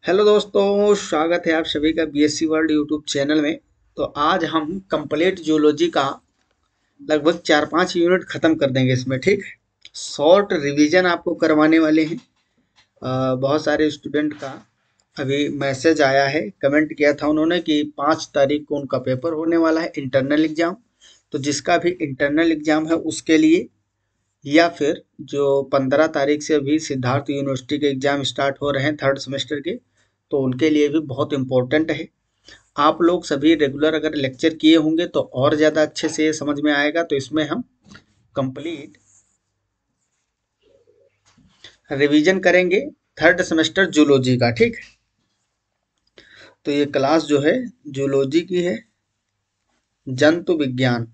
Hello दोस्तों, स्वागत है आप सभी का बीएससी वर्ल्ड यूट्यूब चैनल में। तो आज हम कंप्लीट जूलॉजी का लगभग 4-5 यूनिट ख़त्म कर देंगे इसमें। ठीक, शॉर्ट रिवीजन आपको करवाने वाले हैं। बहुत सारे स्टूडेंट का अभी मैसेज आया है, कमेंट किया था उन्होंने कि 5 तारीख को उनका पेपर होने वाला है, इंटरनल एग्ज़ाम। तो जिसका भी इंटरनल एग्ज़ाम है उसके लिए, या फिर जो 15 तारीख से अभी सिद्धार्थ यूनिवर्सिटी के एग्ज़ाम स्टार्ट हो रहे हैं थर्ड सेमेस्टर के, तो उनके लिए भी बहुत इम्पोर्टेंट है। आप लोग सभी रेगुलर अगर लेक्चर किए होंगे तो और ज़्यादा अच्छे से समझ में आएगा। तो इसमें हम कंप्लीट रिवीजन करेंगे थर्ड सेमेस्टर जूलॉजी का। ठीक, तो ये क्लास जो है जूलॉजी की है, जंतु विज्ञान।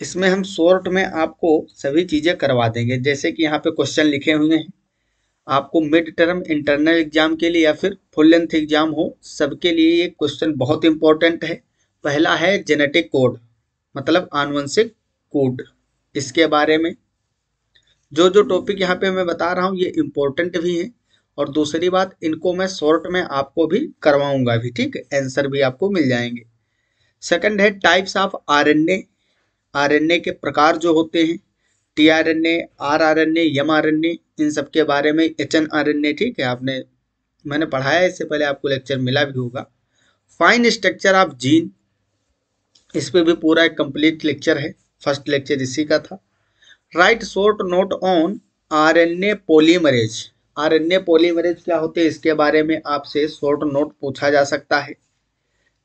इसमें हम शॉर्ट में आपको सभी चीज़ें करवा देंगे, जैसे कि यहाँ पे क्वेश्चन लिखे हुए हैं। आपको मिड टर्म इंटरनल एग्जाम के लिए या फिर फुल लेंथ एग्जाम हो, सबके लिए ये क्वेश्चन बहुत इंपॉर्टेंट है। पहला है जेनेटिक कोड, मतलब आनुवंशिक कोड। इसके बारे में जो जो टॉपिक यहाँ पे मैं बता रहा हूँ ये इम्पोर्टेंट भी है, और दूसरी बात, इनको मैं शॉर्ट में आपको भी करवाऊंगा भी। ठीक, आंसर भी आपको मिल जाएंगे। सेकंड है टाइप्स ऑफ आरएनए। आरएनए के प्रकार जो होते हैं, टीआरएनए, आरआरएनए, एमआरएनए, इन सब के बारे में, एचएनआरएनए। ठीक है, मैंने पढ़ाया इससे पहले, आपको लेक्चर मिला भी होगा। फाइन स्ट्रक्चर ऑफ जीन, इस पे भी पूरा एक कंप्लीट लेक्चर है, फर्स्ट लेक्चर इसी का था। Right short note on RNA polymerase. RNA polymerase क्या होते हैं, इसके बारे में आपसे शॉर्ट नोट पूछा जा सकता है।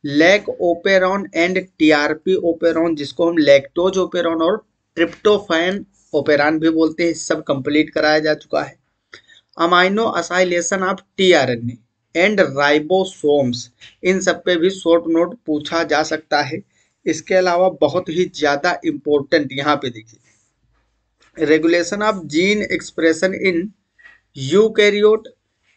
Lac operon and TRP operon, जिसको हम लैक्टोज ओपेरॉन और ट्रिप्टोफैन ओपेरॉन भी बोलते हैं, सब कंप्लीट कराया जा चुका है। Amino acylation of tRNA and ribosomes, इन सब पे भी शॉर्ट नोट पूछा जा सकता है। इसके अलावा बहुत ही ज़्यादा इम्पोर्टेंट यहाँ पे देखिए, regulation of gene expression in eukaryote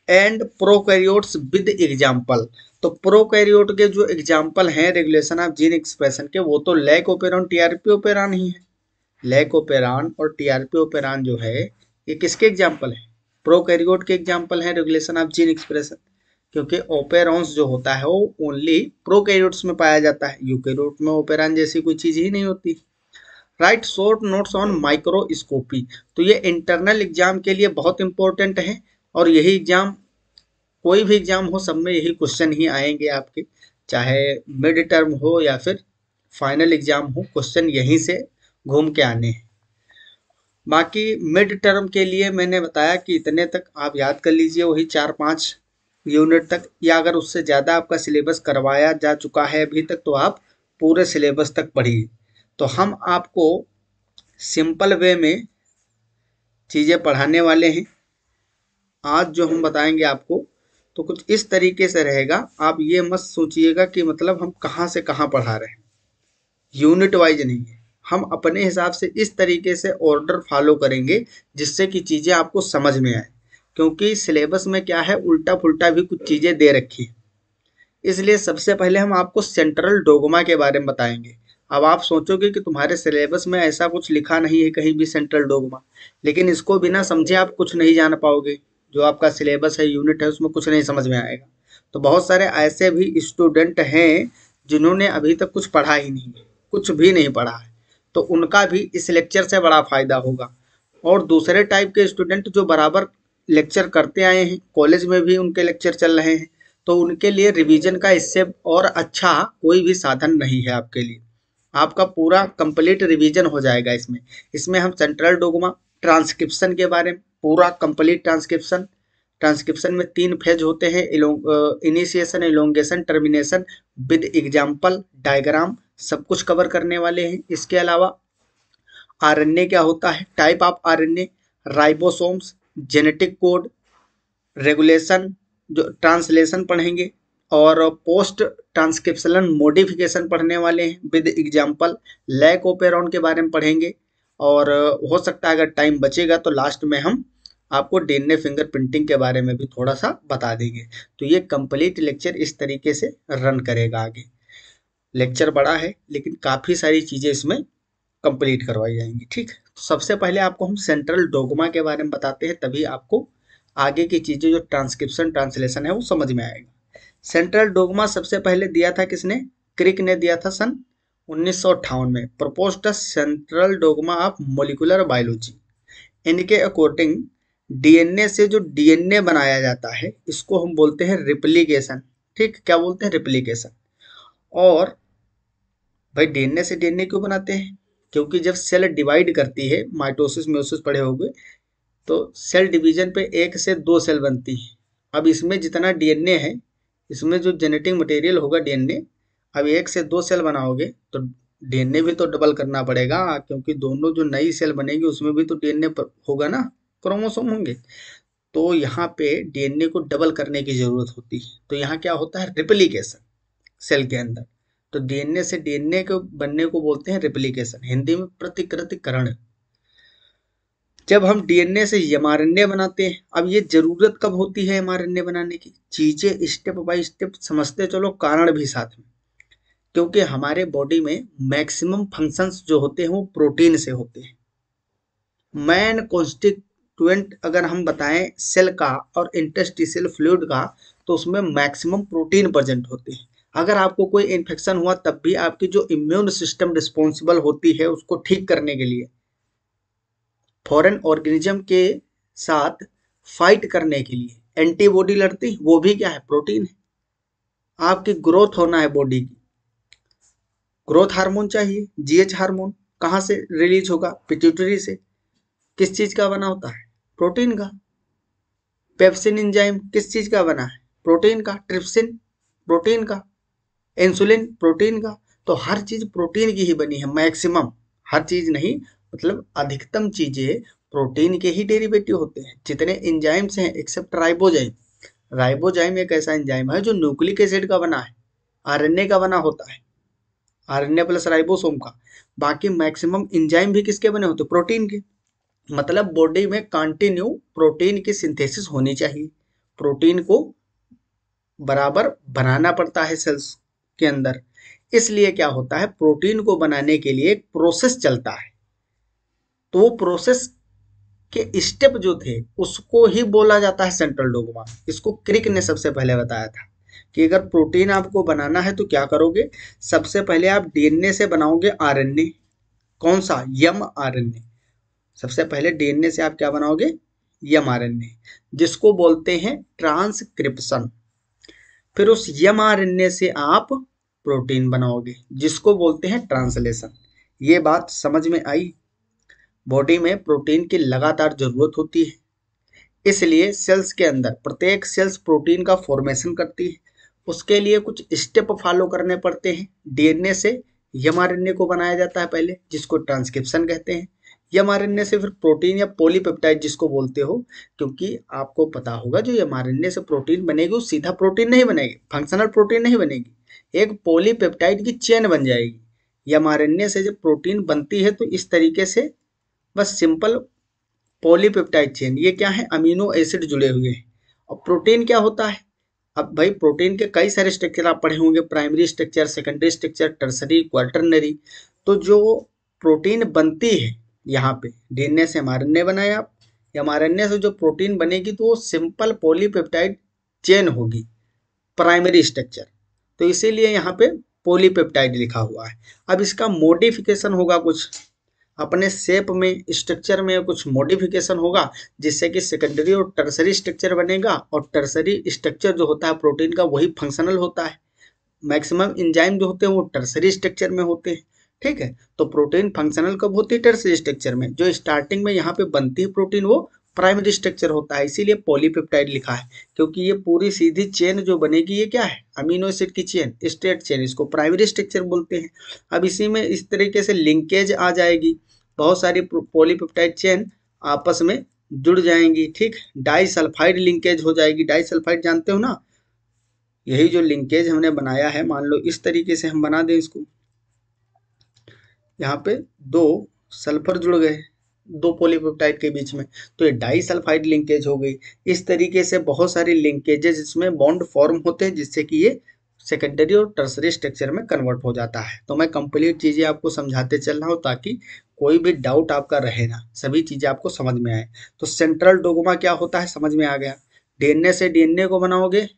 and prokaryotes with example. तो प्रोकैरियोट के जो एग्जाम्पल हैं रेगुलेशन ऑफ जीन एक्सप्रेशन के, वो तो लैक ओपेरॉन टीआरपी ओपेरॉन ही है। लैक ओपेरॉन और टीआरपी ओपेरॉन जो है, ये किसके एग्जाम्पल है? प्रोकैरियोट के एग्जाम्पल है रेगुलेशन ऑफ जीन एक्सप्रेशन, क्योंकि ओपेरॉन्स जो होता है वो ओनली प्रोकैरियोट्स में पाया जाता है, यूकैरियोट में ओपेरॉन जैसी कोई चीज़ ही नहीं होती। Right short notes on microscopy, तो ये इंटरनल एग्जाम के लिए बहुत इंपॉर्टेंट है, और यही एग्जाम, कोई भी एग्जाम हो, सब में यही क्वेश्चन ही आएंगे आपके, चाहे मिड टर्म हो या फिर फाइनल एग्जाम हो, क्वेश्चन यहीं से घूम के आने हैं। बाकी मिड टर्म के लिए मैंने बताया कि इतने तक आप याद कर लीजिए, वही 4-5 यूनिट तक, या अगर उससे ज़्यादा आपका सिलेबस करवाया जा चुका है अभी तक, तो आप पूरे सिलेबस तक पढ़िए। तो हम आपको सिंपल वे में चीज़ें पढ़ाने वाले हैं। आज जो हम बताएंगे आपको, तो कुछ इस तरीके से रहेगा। आप ये मत सोचिएगा कि मतलब हम कहाँ से कहाँ पढ़ा रहे हैं, यूनिट वाइज नहीं है। हम अपने हिसाब से इस तरीके से ऑर्डर फॉलो करेंगे जिससे कि चीज़ें आपको समझ में आए, क्योंकि सिलेबस में क्या है, उल्टा पुल्टा भी कुछ चीज़ें दे रखी है। इसलिए सबसे पहले हम आपको सेंट्रल डोगमा के बारे में बताएंगे। अब आप सोचोगे कि तुम्हारे सिलेबस में ऐसा कुछ लिखा नहीं है कहीं भी सेंट्रल डोगमा, लेकिन इसको बिना समझे आप कुछ नहीं जान पाओगे। जो आपका सिलेबस है, यूनिट है, उसमें कुछ नहीं समझ में आएगा। तो बहुत सारे ऐसे भी स्टूडेंट हैं जिन्होंने अभी तक कुछ पढ़ा ही नहीं है, कुछ भी नहीं पढ़ा है, तो उनका भी इस लेक्चर से बड़ा फायदा होगा। और दूसरे टाइप के स्टूडेंट जो बराबर लेक्चर करते आए हैं, कॉलेज में भी उनके लेक्चर चल रहे हैं, तो उनके लिए रिवीजन का इससे और अच्छा कोई भी साधन नहीं है आपके लिए। आपका पूरा कंप्लीट रिवीजन हो जाएगा इसमें। इसमें हम सेंट्रल डोगमा, ट्रांसक्रिप्शन के बारे में, पूरा कंप्लीट ट्रांसक्रिप्शन। ट्रांसक्रिप्शन में 3 फेज होते हैं, initiation, elongation, termination, with example, diagram, सब कुछ कवर करने वाले हैं। इसके अलावा आरएनए क्या होता है, type of RNA, ribosomes, genetic code, regulation, जो ट्रांसलेशन पढ़ेंगे, और पोस्ट ट्रांसक्रिप्शनल मॉडिफिकेशन पढ़ने वाले हैं विद एग्जाम्पल। लैक ओपेरॉन के बारे में पढ़ेंगे, और हो सकता है अगर टाइम बचेगा तो लास्ट में हम आपको डीएनए फिंगरप्रिंटिंग के बारे में भी थोड़ा सा बता देंगे। तो ये कंप्लीट लेक्चर इस तरीके से रन करेगा आगे। लेक्चर बड़ा है लेकिन काफ़ी सारी चीज़ें इसमें कंप्लीट करवाई जाएंगी। ठीक, तो सबसे पहले आपको हम सेंट्रल डोगमा के बारे में बताते हैं, तभी आपको आगे की चीजें जो ट्रांसक्रिप्शन ट्रांसलेशन है वो समझ में आएगा। सेंट्रल डोगमा सबसे पहले दिया था किसने? क्रिक ने दिया था सन 1958 में। Propose the central dogma of molecular biology. इनके अकॉर्डिंग डीएनए से जो डीएनए बनाया जाता है इसको हम बोलते हैं रिप्लिकेशन। ठीक, क्या बोलते हैं? रिप्लिकेशन। और भाई डीएनए से डीएनए क्यों बनाते हैं? क्योंकि जब सेल डिवाइड करती है, माइटोसिस म्योसिस पढ़े होंगे, तो सेल डिवीजन पे 1 से 2 सेल बनती है। अब इसमें जितना डीएनए है, इसमें जो जेनेटिक मटेरियल होगा डीएनए, अब 1 से 2 सेल बनाओगे तो डीएनए भी तो डबल करना पड़ेगा, क्योंकि दोनों जो नई सेल बनेगी उसमें भी तो डीएनए होगा ना, क्रोमोसोम होंगे। तो यहाँ पे डीएनए को डबल करने की जरूरत होती है। तो यहाँ क्या होता है? रिप्लिकेशन सेल के अंदर। तो डीएनए से डीएनए को बनने को बोलते हैं रिप्लिकेशन, हिंदी में प्रतिकृतिकरण। जब हम डीएनए से एमआरएनए बनाते हैं, अब ये जरूरत कब होती है एमआरएनए बनाने की? चीजें स्टेप बाय स्टेप समझते चलो, कारण भी साथ में। क्योंकि हमारे बॉडी में मैक्सिमम फंक्शंस जो होते हैं वो प्रोटीन से होते हैं। मेन कॉन्स्टिट्यूएंट अगर हम बताएं सेल का और इंटरस्टिशियल फ्लूइड का, तो उसमें मैक्सिमम प्रोटीन प्रेजेंट होते हैं। अगर आपको कोई इन्फेक्शन हुआ तब भी आपकी जो इम्यून सिस्टम रिस्पॉन्सिबल होती है उसको ठीक करने के लिए, फॉरेन ऑर्गेनिज्म के साथ फाइट करने के लिए एंटीबॉडी लड़ती, वो भी क्या है? प्रोटीन है। आपकी ग्रोथ होना है बॉडी की, ग्रोथ हार्मोन चाहिए, जीएच हार्मोन कहाँ से रिलीज होगा? पिट्यूटरी से। किस चीज का बना होता है? प्रोटीन का। पेप्सिन एंजाइम किस चीज का बना है? प्रोटीन का। ट्रिप्सिन प्रोटीन का। इंसुलिन प्रोटीन का। तो हर चीज प्रोटीन की ही बनी है, मैक्सिमम। हर चीज नहीं, मतलब अधिकतम चीजें प्रोटीन के ही डेरिवेटिव होते हैं। जितने एंजाइम्स हैं एक्सेप्ट राइबोजाइम। राइबोजाइम एक ऐसा एंजाइम है जो न्यूक्लिक एसिड का बना है, आरएनए का बना होता है, आरएनए प्लस राइबोसोम का। बाकी मैक्सिमम एंजाइम भी किसके बने होते? प्रोटीन के। मतलब बॉडी में कंटिन्यू प्रोटीन की सिंथेसिस होनी चाहिए। प्रोटीन को बराबर बनाना पड़ता है सेल्स के अंदर। इसलिए क्या होता है? प्रोटीन को बनाने के लिए एक प्रोसेस चलता है। तो वो प्रोसेस के स्टेप जो थे उसको ही बोला जाता है सेंट्रल डोगमा। इसको क्रिक ने सबसे पहले बताया था कि अगर प्रोटीन आपको बनाना है तो क्या करोगे? सबसे पहले आप डीएनए से बनाओगे आरएनए। कौन सा? M RNA. सबसे पहले डीएनए से आप क्या बनाओगे? एमआरएनए, जिसको बोलते हैं ट्रांसक्रिप्शन। फिर उस एमआरएनए से आप प्रोटीन बनाओगे, जिसको बोलते हैं ट्रांसलेशन। ये बात समझ में आई? बॉडी में प्रोटीन की लगातार जरूरत होती है, इसलिए सेल्स के अंदर प्रत्येक सेल्स प्रोटीन का फॉर्मेशन करती है। उसके लिए कुछ स्टेप फॉलो करने पड़ते हैं। डीएनए से एमआरएनए को बनाया जाता है पहले, जिसको ट्रांसक्रिप्शन कहते हैं। एमआरएनए से फिर प्रोटीन या पॉलीपेप्टाइड जिसको बोलते हो, क्योंकि आपको पता होगा जो एमआरएनए से प्रोटीन बनेगी वो सीधा प्रोटीन नहीं बनेगी, फंक्शनल प्रोटीन नहीं बनेगी, एक पॉलीपेप्टाइड की चेन बन जाएगी। एमआरएनए से जब प्रोटीन बनती है तो इस तरीके से बस सिंपल पॉलीपेप्टाइड चेन। ये क्या है? अमीनो एसिड जुड़े हुए हैं। और प्रोटीन क्या होता है? अब भाई प्रोटीन के कई सारे स्ट्रक्चर आप पढ़े होंगे, primary structure, secondary structure, tertiary, quaternary. तो जो प्रोटीन बनती है यहाँ पे डीएनए से एमआरएनए बनाया आप, एमआरएनए से जो प्रोटीन बनेगी तो वो सिंपल पॉलीपेप्टाइड चेन होगी, प्राइमरी स्ट्रक्चर। तो इसीलिए यहाँ पे पॉलीपेप्टाइड लिखा हुआ है। अब इसका मॉडिफिकेशन होगा, कुछ अपने शेप में, स्ट्रक्चर में कुछ मॉडिफिकेशन होगा, जिससे कि सेकेंडरी और टर्सरी स्ट्रक्चर बनेगा। और टर्सरी स्ट्रक्चर जो होता है प्रोटीन का वही फंक्शनल होता है। मैक्सिमम एंजाइम जो होते हैं वो टर्सरी स्ट्रक्चर में होते हैं। ठीक है, तो प्रोटीन फंक्शनल कब होती है? टर्सरी स्ट्रक्चर में। जो स्टार्टिंग में यहाँ पे बनती है प्रोटीन वो प्राइमरी स्ट्रक्चर होता है, इसीलिए पॉलीपेप्टाइड लिखा है। क्योंकि ये पूरी सीधी चेन जो बनेगी ये क्या है? अमीनो एसिड की चेन, स्ट्रेट चेन, इसको प्राइमरी स्ट्रक्चर बोलते हैं। अब इसी में इस तरीके से लिंकेज आ जाएगी, बहुत सारी पॉलीपेप्टाइड चेन आपस में जुड़ जाएंगी। ठीक, डाइसल्फाइड लिंकेज हो जाएगी। डाइसल्फाइड जानते हो ना? यही जो लिंकेज हमने बनाया है, मान लो इस तरीके से हम बना दें इसको, यहाँ पे दो सल्फर जुड़ गए दो पॉलीपेप्टाइड के बीच में, तो ये डाइसल्फाइड लिंकेज हो गई। इस तरीके से बहुत सारी लिंकेजेस इसमें बॉन्ड फॉर्म होते हैं, जिससे कि ये सेकेंडरी और टर्सरी स्ट्रक्चर में कन्वर्ट हो जाता है। तो मैं कंप्लीट चीजें आपको समझाते चल रहा हूँ ताकि कोई भी डाउट आपका रहे ना, सभी चीजें आपको समझ में आए। तो सेंट्रल डोग्मा क्या होता है समझ में आ गया। डीएनए से डीएनए को बनाओगे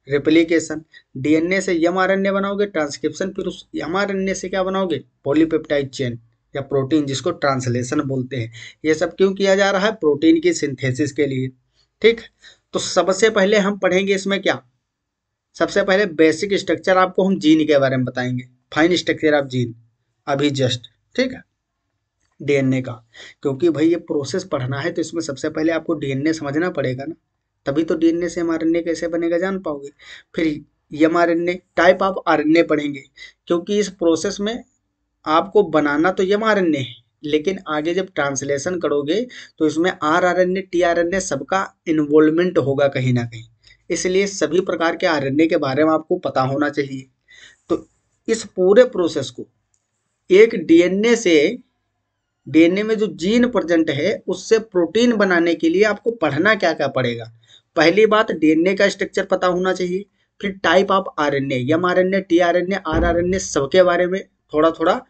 रेप्लिकेशन, डीएनए से एमआरएनए बनाओगे ट्रांसक्रिप्शन, फिर उस एमआरएनए से क्या बनाओगे पॉलीपेप्टाइड चेन या प्रोटीन जिसको ट्रांसलेशन बोलते हैं। ये सब क्यों किया जा रहा है, प्रोटीन की सिंथेसिस के लिए। ठीक, तो सबसे पहले हम पढ़ेंगे इसमें क्या, सबसे पहले बेसिक स्ट्रक्चर आपको हम जीन के बारे में बताएंगे, फाइन स्ट्रक्चर ऑफ जीन अभी जस्ट। ठीक है, डीएनए का, क्योंकि भाई ये प्रोसेस पढ़ना है तो इसमें सबसे पहले आपको डीएनए समझना पड़ेगा ना, तभी तो डीएनए से एमआरएनए कैसे बनेगा जान पाओगे। फिर एमआरएनए टाइप ऑफ आरएनए पढ़ेंगे, क्योंकि इस प्रोसेस में आपको बनाना तो एमआरएनए है, लेकिन आगे जब ट्रांसलेशन करोगे तो इसमें आरआरएनए टीआरएनए सबका इन्वॉल्वमेंट होगा कहीं ना कहीं, इसलिए सभी प्रकार के आरएनए के बारे में आपको पता होना चाहिए। तो इस पूरे प्रोसेस को एक डीएनए से, डीएनए में जो जीन प्रेजेंट है उससे प्रोटीन बनाने के लिए आपको पढ़ना क्या क्या पड़ेगा। पहली बात डीएनए का स्ट्रक्चर पता होना चाहिए, फिर type of RNA, mRNA tRNA rRNA सबके बारे में थोड़ा थोड़ा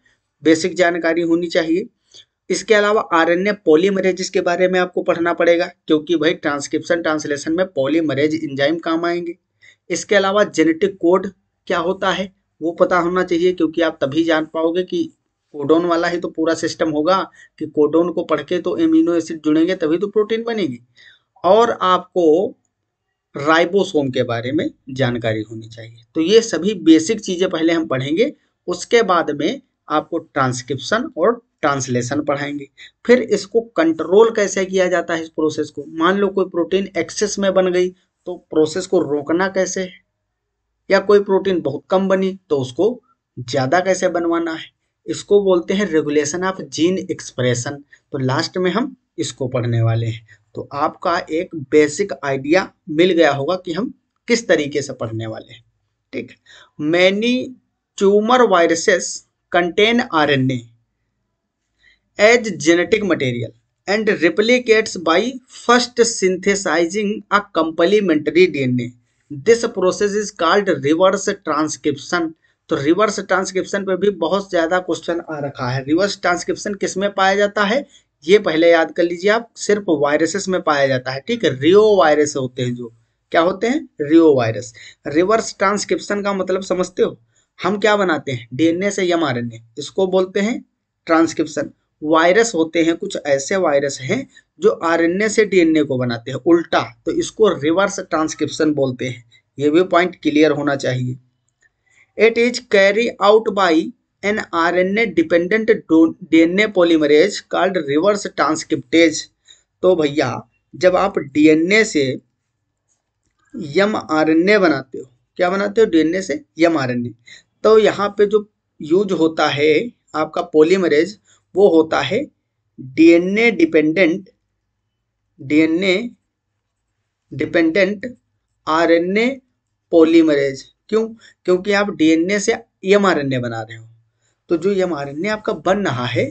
बेसिक जानकारी होनी चाहिए। इसके अलावा आरएनए पॉलीमरेज के बारे में आपको पढ़ना पड़ेगा, क्योंकि भाई ट्रांसक्रिप्शन ट्रांसलेशन में पॉलीमरेज एंजाइम काम आएंगे। इसके अलावा जेनेटिक कोड क्या होता है वो पता होना चाहिए, क्योंकि आप तभी जान पाओगे कि कोडोन वाला ही तो पूरा सिस्टम होगा, कि कोडोन को पढ़ के तो एमिनो एसिड जुड़ेंगे तभी तो प्रोटीन बनेगी। और आपको राइबोसोम के बारे में जानकारी होनी चाहिए। तो ये सभी बेसिक चीजें पहले हम पढ़ेंगे, उसके बाद में आपको ट्रांसक्रिप्शन और ट्रांसलेशन पढ़ाएंगे। फिर इसको कंट्रोल कैसे किया जाता है इस प्रोसेस को, मान लो कोई प्रोटीन एक्सेस में बन गई तो प्रोसेस को रोकना कैसे है, या कोई प्रोटीन बहुत कम बनी तो उसको ज्यादा कैसे बनवाना है, इसको बोलते हैं रेगुलेशन ऑफ जीन एक्सप्रेशन। तो लास्ट में हम इसको पढ़ने वाले हैं। तो आपका एक बेसिक आइडिया मिल गया होगा कि हम किस तरीके से पढ़ने वाले हैं। ठीक, many tumour viruses contain RNA as genetic material and replicates by first synthesizing a complementary DNA. This process is called reverse transcription. तो रिवर्स ट्रांसक्रिप्शन पे भी बहुत ज्यादा क्वेश्चन आ रखा है। रिवर्स ट्रांसक्रिप्शन किस में पाया जाता है ये पहले याद कर लीजिए आप, सिर्फ वायरसेस में पाया जाता है। ठीक है, रियो वायरस होते हैं, जो क्या होते हैं रियो वायरस। रिवर्स ट्रांसक्रिप्शन का मतलब समझते हो, हम क्या बनाते हैं डीएनए से एमआरएनए, इसको बोलते हैं ट्रांसक्रिप्शन। वायरस होते हैं कुछ ऐसे वायरस हैं जो आरएनए से डीएनए को बनाते हैं उल्टा, तो इसको रिवर्स ट्रांसक्रिप्शन बोलते हैं। ये भी पॉइंट क्लियर होना चाहिए। It is carry out by an RNA dependent DNA polymerase called reverse transcriptase. तो भैया जब आप डीएनए से एमआरएनए बनाते हो, क्या बनाते हो डीएनए से एमआरएनए, तो यहाँ पे जो यूज होता है आपका पॉलीमरेज वो होता है डीएनए डिपेंडेंट आरएनए पॉलीमरेज। क्यों, क्योंकि आप डीएनए से एमआरएनए बना रहे हो, तो जो एमआरएनए आपका बन रहा है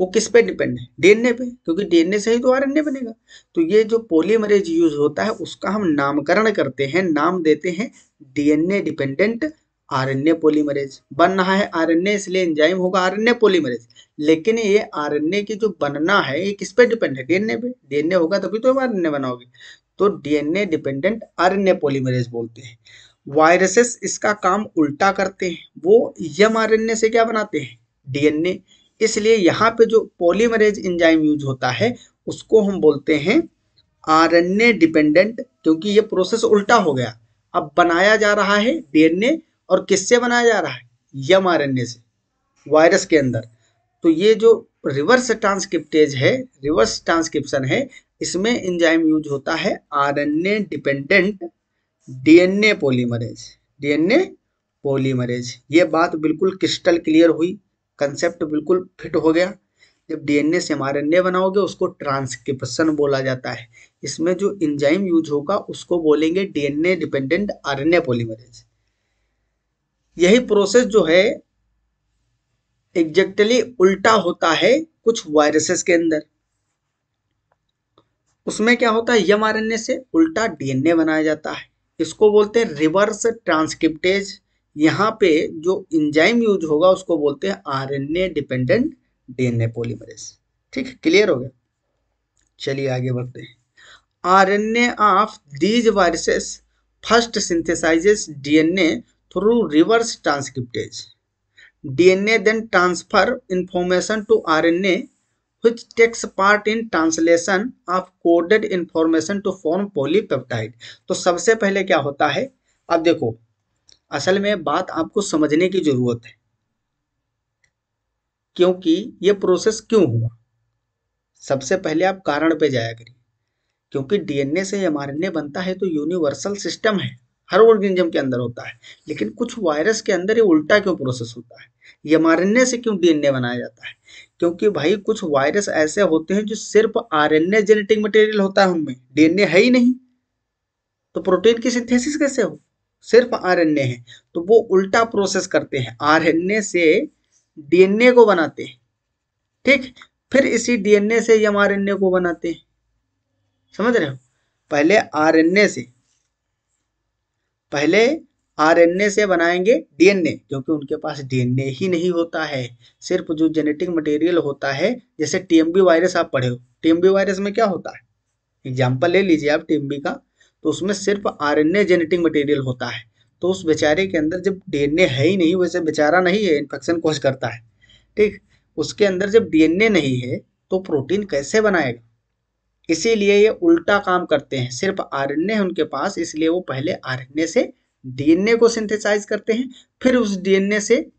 वो किस पे डिपेंड है डीएनए पे, क्योंकि डीएनए से ही तो आरएनए बनेगा। तो ये जो पॉलीमरेज यूज होता है उसका हम नामकरण करते हैं, नाम देते हैं डीएनए डिपेंडेंट आरएनए पॉलीमरेज। बन रहा है आरएनए इसलिए एंजाइम होगा आरएनए पॉलीमरेज, लेकिन ये आरएनए की जो बनना है ये किस पे डिपेंड है डीएनए पे, डीएनए होगा तभी तो आरएनए बनाओगे, तो डीएनए डिपेंडेंट आरएनए पॉलीमरेज बोलते हैं। वायरसेस इसका काम उल्टा करते हैं, वो एमआरएनए से क्या बनाते हैं डीएनए, इसलिए यहाँ पे जो पॉलीमरेज एंजाइम यूज होता है उसको हम बोलते हैं आरएनए डिपेंडेंट, क्योंकि ये प्रोसेस उल्टा हो गया। अब बनाया जा रहा है डीएनए, और किससे बनाया जा रहा है एमआरएनए से वायरस के अंदर। तो ये जो रिवर्स ट्रांसक्रिप्टेज है, रिवर्स ट्रांसक्रिप्शन है, इसमें एंजाइम यूज होता है RNA dependent DNA polymerase, DNA polymerase. ये बात बिल्कुल क्रिस्टल क्लियर हुई, कंसेप्ट बिल्कुल फिट हो गया। जब डीएनए से आरएनए बनाओगे उसको ट्रांसक्रिप्शन बोला जाता है, इसमें जो एंजाइम यूज होगा उसको बोलेंगे डीएनए डिपेंडेंट आरएनए पॉलीमरेज। यही प्रोसेस जो है एग्जैक्टली उल्टा होता है कुछ वायरसेस के अंदर। उसमें क्या होता है एमआरएनए से उल्टा डीएनए बनाया जाता है, इसको बोलते हैं रिवर्स ट्रांसक्रिप्टेज। यहाँ पे जो एंजाइम यूज होगा उसको बोलते हैं आरएनए डिपेंडेंट डीएनए पॉलीमरेज। ठीक है, क्लियर हो गया। चलिए आगे बढ़ते हैं। RNA of these viruses first synthesises DNA through reverse transcriptase. DNA then transfer information to RNA which takes part in translation of coded information to form polypeptide। तो सबसे पहले क्या होता है, अब देखो असल में बात आपको समझने की जरूरत है, क्योंकि ये प्रोसेस क्यों हुआ। सबसे पहले आप कारण पे जाया करिए, क्योंकि डीएनए से एमआरएनए बनता है तो यूनिवर्सल सिस्टम है, हर ऑर्गेनिज्म के अंदर होता है। लेकिन कुछ वायरस के अंदर ये उल्टा क्यों प्रोसेस होता है, एमआरएनए से क्यों डीएनए बनाया जाता है। क्योंकि भाई कुछ वायरस ऐसे होते हैं जो सिर्फ आरएनए जेनेटिक मटेरियल होता है, उनमें डीएनए है ही नहीं, तो प्रोटीन की सिंथेसिस कैसे हो, सिर्फ आरएनए है। तो वो उल्टा प्रोसेस करते हैं, आरएनए से डीएनए को बनाते हैं। ठीक, फिर इसी डीएनए से एमआरएनए को बनाते हैं। समझ रहे हो, पहले आरएनए से बनाएंगे डीएनए, क्योंकि उनके पास डीएनए ही नहीं होता है, सिर्फ जो जेनेटिक मटेरियल होता है। जैसे टीएमबी वायरस आप पढ़े हो, टीएमबी वायरस में क्या होता है, एग्जाम्पल ले लीजिए आप टीएमबी का, तो उसमें सिर्फ आरएनए जेनेटिक मटेरियल होता है। तो उस बेचारे के अंदर जब डीएनए है ही नहीं, वैसे बेचारा नहीं है, इन्फेक्शन कॉज करता है। ठीक, उसके अंदर जब डीएनए नहीं है तो प्रोटीन कैसे बनाएगा। इसीलिए ये उल्टा काम करते हैं, सिर्फ आरएनए है उनके पास, इसलिए वो पहले आरएनए से डीएनए को सिंथेसाइज करते हैं, फिर उस डीएनए से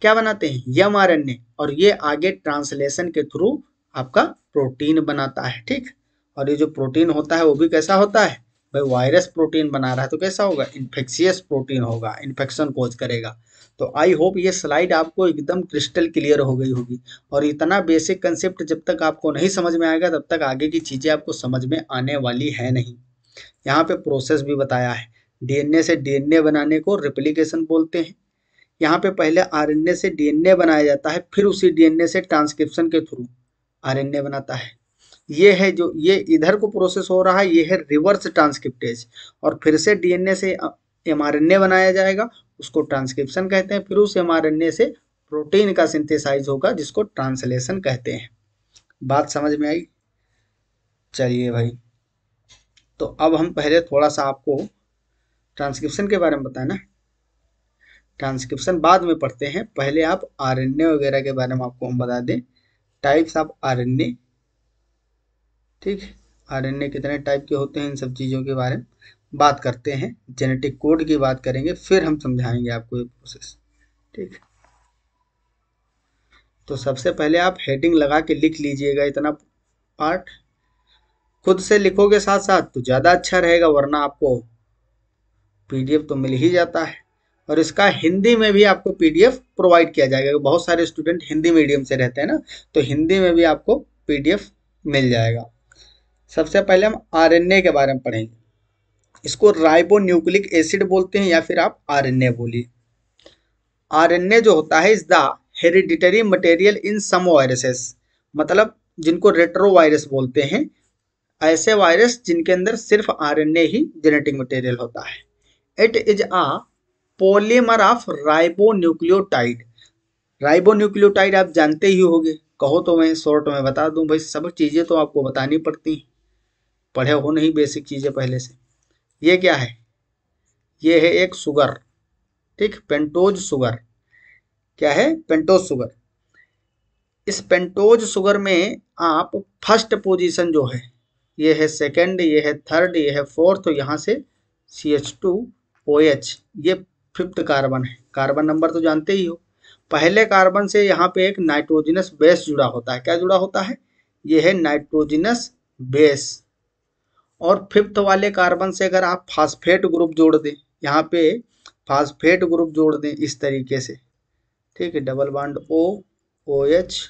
क्या बनाते हैं, एमआरएनए, और ये आगे ट्रांसलेशन के थ्रू आपका प्रोटीन बनाता है। ठीक, और ये जो प्रोटीन होता है वो भी कैसा होता है, भाई वायरस प्रोटीन बना रहा है तो कैसा होगा, इन्फेक्शियस प्रोटीन होगा, इन्फेक्शन कोज करेगा। तो आई होप ये स्लाइड आपको एकदम क्रिस्टल क्लियर हो गई होगी। और इतना बेसिक कंसेप्ट जब तक आपको नहीं समझ में आएगा तब तक आगे की चीज़ें आपको समझ में आने वाली है नहीं। यहाँ पे प्रोसेस भी बताया है, डीएनए से डीएनए बनाने को रेप्लिकेशन बोलते हैं। यहाँ पे पहले आरएनए से डीएनए बनाया जाता है, फिर उसी डीएनए से ट्रांसक्रिप्शन के थ्रू आरएनए बनाता है। ये है जो ये इधर को प्रोसेस हो रहा है, ये है रिवर्स ट्रांसक्रिप्टेज। और फिर से डीएनए से एमआरएनए बनाया जाएगा, उसको ट्रांसक्रिप्शन कहते हैं। फिर उस एमआरएनए से प्रोटीन का सिंथेसाइज होगा, जिसको ट्रांसलेशन कहते हैं। बात समझ में आई। चलिए भाई, तो अब हम पहले थोड़ा सा आपको ट्रांसक्रिप्शन के बारे में बताएं ना, ट्रांसक्रिप्शन बाद में पढ़ते हैं, पहले आप आरएनए वगैरह के बारे में आपको हम बता दें, टाइप्स ऑफ आरएनए। ठीक, आरएनए कितने टाइप के होते हैं, इन सब चीज़ों के बारे में बात करते हैं, जेनेटिक कोड की बात करेंगे, फिर हम समझाएंगे आपको ये प्रोसेस। ठीक, तो सबसे पहले आप हेडिंग लगा के लिख लीजिएगा इतना पार्ट, खुद से लिखोगे साथ साथ तो ज़्यादा अच्छा रहेगा, वरना आपको पीडीएफ तो मिल ही जाता है। और इसका हिंदी में भी आपको पीडीएफ प्रोवाइड किया जाएगा, बहुत सारे स्टूडेंट हिंदी मीडियम से रहते हैं ना, तो हिंदी में भी आपको पीडीएफ मिल जाएगा। सबसे पहले हम आरएनए के बारे में पढ़ेंगे। इसको राइबो न्यूक्लिक एसिड बोलते हैं, या फिर आप आरएनए बोलिए। आरएनए जो होता है is the hereditary material in some viruses, मतलब जिनको रेट्रो वायरस बोलते हैं, ऐसे वायरस जिनके अंदर सिर्फ आरएनए ही जेनेटिक मटेरियल होता है। It is a polymer of ribonucleotide. Ribonucleotide आप जानते ही होंगे, कहो तो मैं शॉर्ट में बता दूं, भाई सब चीज़ें तो आपको बतानी पड़ती हैं, पढ़े हो नहीं बेसिक चीज़ें पहले से। ये क्या है, ये है एक शुगर। ठीक, पेंटोज शुगर। क्या है, पेंटोज शुगर। इस पेंटोज शुगर में आप फर्स्ट पोजीशन जो है, ये है सेकंड, ये है थर्ड, ये है फोर्थ, तो यहाँ से CH2OH, ये फिफ्थ कार्बन है। कार्बन नंबर तो जानते ही हो। पहले कार्बन से यहाँ पे एक नाइट्रोजनस बेस जुड़ा होता है, क्या जुड़ा होता है, ये है नाइट्रोजनस बेस। और फिफ्थ वाले कार्बन से अगर आप फास्फेट ग्रुप जोड़ दें, यहाँ पे फास्फेट ग्रुप जोड़ दें इस तरीके से, ठीक है, डबल बॉन्ड OH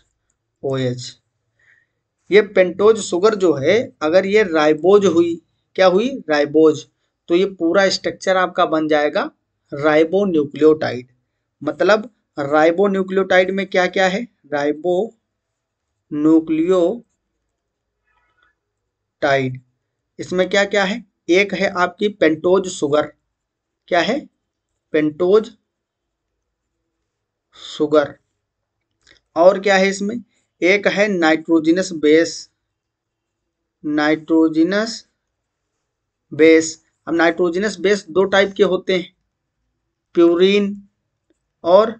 OH, ये पेंटोज शुगर जो है, अगर ये राइबोज हुई, क्या हुई, राइबोज, तो ये पूरा स्ट्रक्चर आपका बन जाएगा राइबोन्यूक्लियोटाइड। मतलब राइबोन्यूक्लियोटाइड में क्या क्या है, राइबोन्यूक्लियोटाइड, इसमें क्या क्या है, एक है आपकी पेंटोज शुगर, क्या है, पेंटोज शुगर। और क्या है इसमें, एक है नाइट्रोजिनस बेस, नाइट्रोजिनस बेस। अब नाइट्रोजिनस बेस दो टाइप के होते हैं, प्यूरीन और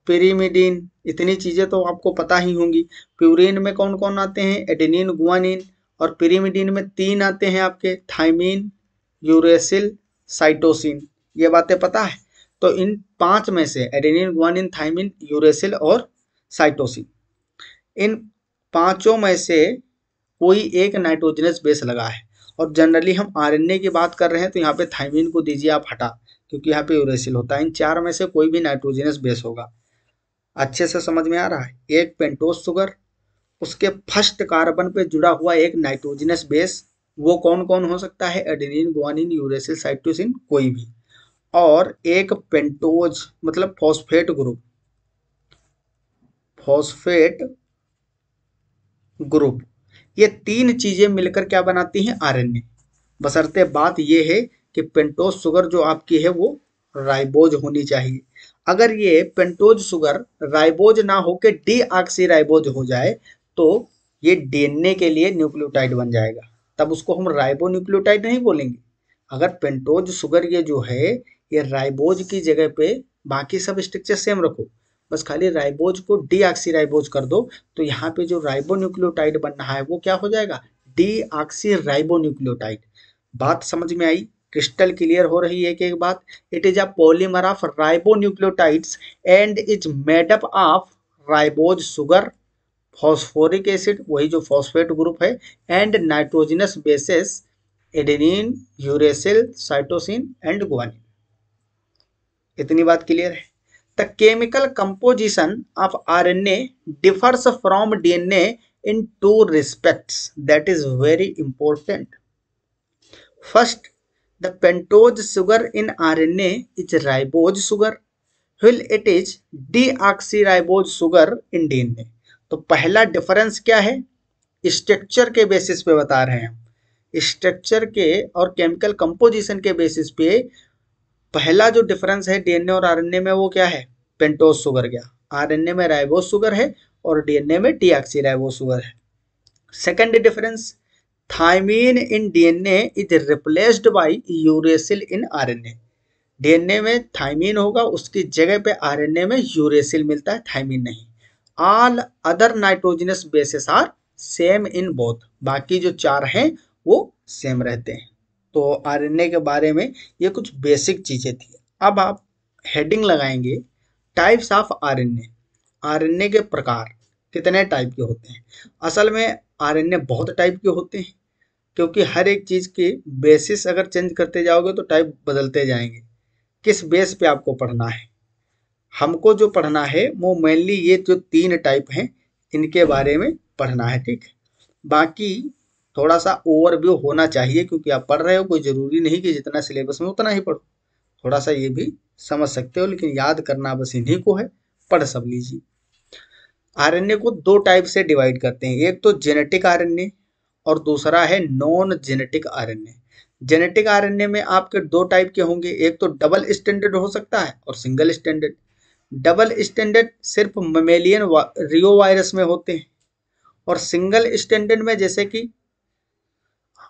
पिरीमिडीन। इतनी चीजें तो आपको पता ही होंगी। प्यूरीन में कौन कौन आते हैं, एडेनिन, गुआनिन, और पिरीमिडीन में तीन आते हैं आपके, थाइमीन, यूरेसिल, साइटोसिन। ये बातें पता है। तो इन पांच में से एडेनिन, गुआनिन, थाइमीन, यूरेसिल और साइटोसिन, इन पांचों में से कोई एक नाइट्रोजनस बेस लगा है। और जनरली हम आरएनए की बात कर रहे हैं तो यहाँ पे थाइमीन को दीजिए आप हटा, क्योंकि यहाँ पे यूरेसिल होता है। इन चार में से कोई भी नाइट्रोजनस बेस होगा। अच्छे से समझ में आ रहा है। एक पेंटोज शुगर, उसके फर्स्ट कार्बन पे जुड़ा हुआ एक नाइट्रोजनस बेस, वो कौन कौन हो सकता है, एडेनिन, गुआनिन, यूरेसिल, साइटोसिन, कोई भी। और एक पेंटोज मतलब फॉस्फेट ग्रुप, फॉस्फेट ग्रुप, ये तीन चीजें मिलकर क्या बनाती हैं, आरएनए। बशर्ते बात ये है कि पेंटोज शुगर जो आपकी है वो राइबोज होनी चाहिए। अगर ये पेंटोज शुगर राइबोज ना होकर डीऑक्सी राइबोज हो जाए तो ये डीएनए के लिए न्यूक्लियोटाइड बन जाएगा, तब उसको हम राइबो न्यूक्लियोटाइड नहीं बोलेंगे। अगर पेंटोज शुगर ये जो है ये राइबोज की जगह पे बाकी सब स्ट्रक्चर सेम रखो, बस खाली राइबोज को डीऑक्सी राइबोज कर दो, तो यहाँ पे जो राइबो न्यूक्लियोटाइड बन रहा है वो क्या हो जाएगा, डीऑक्सी राइबो न्यूक्लियोटाइड। बात समझ में आई, क्रिस्टल क्लियर हो रही है कि एक बात, it is a polymer of ribonucleotides and is made up of ribose sugar, phosphoric acid वही जो फॉस्फेट ग्रुप है, and nitrogenous bases adenine, uracil, cytosine and guanine. इतनी बात क्लियर है। The chemical composition of RNA differs from DNA in two respects that is very important. First, the pentose sugar in RNA is ribose sugar while it is deoxyribose sugar in DNA. तो पहला difference क्या है, structure के basis पे बता रहे हैं। Structure के और केमिकल कंपोजिशन के बेसिस पे पहला जो डिफरेंस है डीएनए और आरएनए में वो क्या है, पेंटोज शुगर। क्या, आरएनए में राइबोज शुगर है और डीएनए में डीऑक्सीराइबोज शुगर है। Second difference, thymine in DNA is replaced by uracil in RNA. DNA में थाइमीन होगा, उसकी जगह पे आरएनए में यूरेसिल मिलता है, थाइमीन नहीं। All other nitrogenous bases are same in both. बाकी जो चार हैं वो सेम रहते हैं। तो आरएनए के बारे में ये कुछ बेसिक चीजें थी। अब आप हेडिंग लगाएंगे टाइप्स ऑफ आरएनए। आरएनए के प्रकार कितने टाइप के होते हैं। असल में आरएनए बहुत टाइप के होते हैं, क्योंकि हर एक चीज के बेसिस अगर चेंज करते जाओगे तो टाइप बदलते जाएंगे। किस बेस पे आपको पढ़ना है, हमको जो पढ़ना है वो मेनली ये जो तीन टाइप हैं इनके बारे में पढ़ना है, ठीक है। बाकी थोड़ा सा ओवरव्यू होना चाहिए, क्योंकि आप पढ़ रहे हो, कोई ज़रूरी नहीं कि जितना सिलेबस में उतना ही पढ़ो। थोड़ा सा ये भी समझ सकते हो, लेकिन याद करना बस इन्हीं को है, पढ़ सब लीजिए। आरएनए को दो टाइप से डिवाइड करते हैं, एक तो जेनेटिक आरएनए और दूसरा है non genetic RNA. Genetic RNA में आपके दो टाइप के होंगे, एक तो डबल स्टैंडर्ड हो सकता है और सिंगल स्टैंडर्ड। डबल स्टैंडर्ड सिर्फ ममेलियन रियो वायरस में होते हैं, और सिंगल स्टैंडर्ड में जैसे कि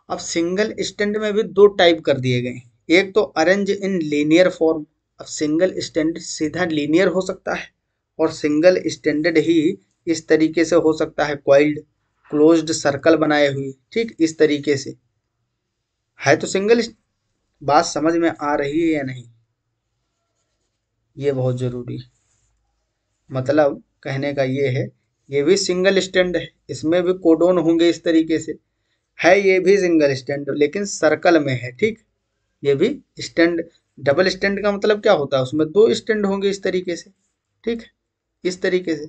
अब सिंगल स्टैंडर्ड में भी दो टाइप कर दिए गए, एक तो अरेंज इन लीनियर फॉर्म। अब सिंगल स्टैंडर्ड सीधा लीनियर हो सकता है, और सिंगल स्टैंडर्ड ही इस तरीके से हो सकता है, कॉइल्ड क्लोज्ड सर्कल बनाए हुए, ठीक इस तरीके से है। तो सिंगल, बात समझ में आ रही है या नहीं, ये बहुत जरूरी है। मतलब कहने का ये है, ये भी सिंगल स्टैंड है, इसमें भी कोडोन होंगे इस तरीके से है, ये भी सिंगल स्टैंड लेकिन सर्कल में है, ठीक। ये भी स्टैंड, डबल स्टैंड का मतलब क्या होता है, उसमें दो स्टैंड होंगे इस तरीके से, ठीक, इस तरीके से।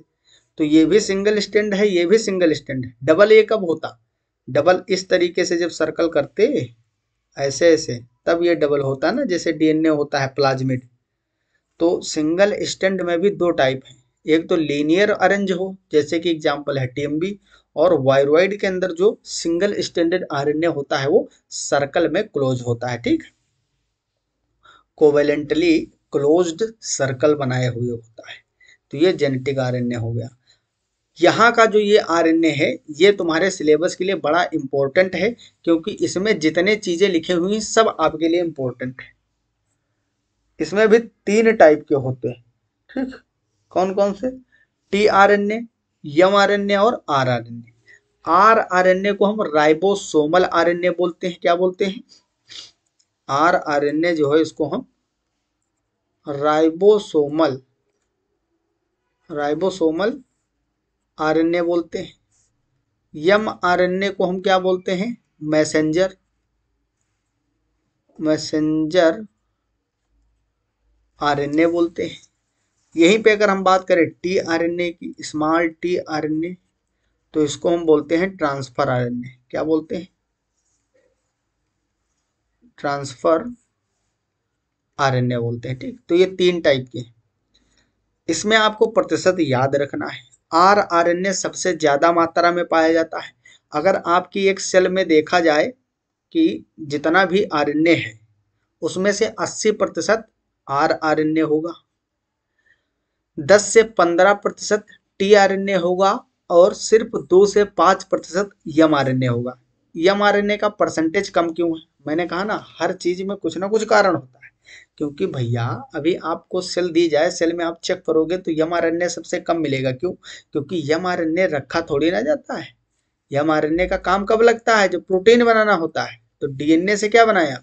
तो ये भी सिंगल स्टैंड है, ये भी सिंगल स्टैंड है। डबल ये कब होता, डबल इस तरीके से जब सर्कल करते ऐसे ऐसे, तब ये डबल होता है ना, जैसे डीएनए होता है प्लाज्मिड। तो सिंगल स्टैंड में भी दो टाइप हैं, एक तो लीनियर अरेंज हो, जैसे कि एग्जांपल है टीएमबी, और वायरॉइड के अंदर जो सिंगल स्टैंडर्ड आरएनए होता है वो सर्कल में क्लोज होता है, ठीक, कोवेलेंटली क्लोज्ड सर्कल बनाए हुए होता है। तो ये जेनेटिक आरएनए हो गया। यहाँ का जो ये आरएनए है, ये तुम्हारे सिलेबस के लिए बड़ा इंपॉर्टेंट है, क्योंकि इसमें जितने चीजें लिखी हुई हैं सब आपके लिए इंपॉर्टेंट है। इसमें भी 3 टाइप के होते हैं, ठीक। कौन कौन से? टी आरएनए, एम आरएनए और आर आरएनए। आर आरएनए को हम राइबोसोमल आरएनए बोलते हैं। क्या बोलते हैं? आर आरएनए जो है इसको हम राइबोसोमल राइबोसोमल आरएनए बोलते हैं। एम आरएनए को हम क्या बोलते हैं? मैसेंजर मैसेंजर आरएनए बोलते हैं। यहीं पे अगर हम बात करें टी आरएनए की, स्मॉल टी आरएनए, तो इसको हम बोलते हैं ट्रांसफर आरएनए। क्या बोलते हैं? ट्रांसफर आरएनए बोलते हैं, ठीक। तो ये 3 टाइप के। इसमें आपको प्रतिशत याद रखना है। आर आरएनए सबसे ज्यादा मात्रा में पाया जाता है। अगर आपकी एक सेल में देखा जाए कि जितना भी आरएनए है उसमें से 80% आर आरएनए होगा, 10 से 15% टी आरएनए होगा और सिर्फ 2 से 5% एम आरएनए होगा। एम आरएनए का परसेंटेज कम क्यों है? मैंने कहा ना, हर चीज में कुछ ना कुछ कारण होता है। क्योंकि भैया अभी आपको सेल दी जाए, सेल में आप चेक करोगे तो एम आरएनए सबसे कम मिलेगा। क्यों? क्योंकि एम आरएनए रखा थोड़ी ना जाता है। एम आरएनए का काम कब लगता है? जब प्रोटीन बनाना होता है। तो डीएनए से क्या बनाया?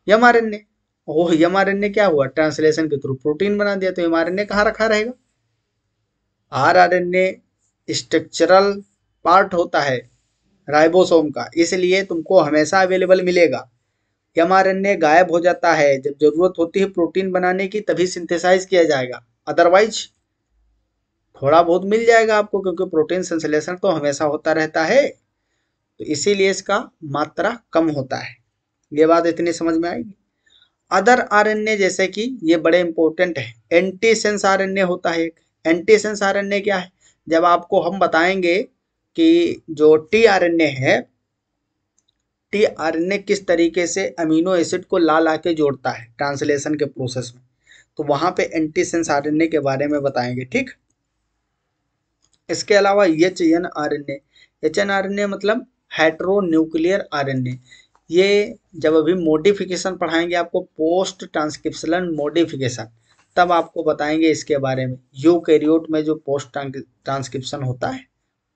M RNA. Oh, M RNA क्या हुआ? ट्रांसलेशन के थ्रू प्रोटीन बना दिया। तो एम आरएनए कहाँ रखा रहेगा? आर आरएनए स्ट्रक्चरल पार्ट होता है राइबोसोम का, इसलिए तुमको हमेशा अवेलेबल मिलेगा। एमआरएनए गायब हो जाता है जब जरूरत होती है प्रोटीन बनाने की, तभी सिंथेसाइज किया जाएगा। अदरवाइज थोड़ा बहुत मिल जाएगा आपको, क्योंकि प्रोटीन संश्लेषण तो हमेशा होता रहता है। तो इसीलिए इसका मात्रा कम होता है। ये बात इतनी समझ में आएगी। अदर आरएनए जैसे कि ये बड़े इंपॉर्टेंट है। एंटीसेंस आरएनए होता है एक। एंटीसेंस आरएनए क्या है? जब आपको हम बताएंगे कि जो टी आरएनए है, टी आरएनए किस तरीके से अमीनो एसिड को ला ला के जोड़ता है ट्रांसलेशन के प्रोसेस में, तो वहां पे एंटीसेंस आरएनए के बारे में बताएंगे, ठीक। इसके अलावा H N R N A मतलब हेट्रोन्यूक्लियर आरएनए। ये जब अभी मॉडिफिकेशन पढ़ाएंगे आपको, पोस्ट ट्रांसक्रिप्शनल मॉडिफिकेशन, तब आपको बताएंगे इसके बारे में। यूकैरियोट में जो पोस्ट ट्रांसक्रिप्शन होता है,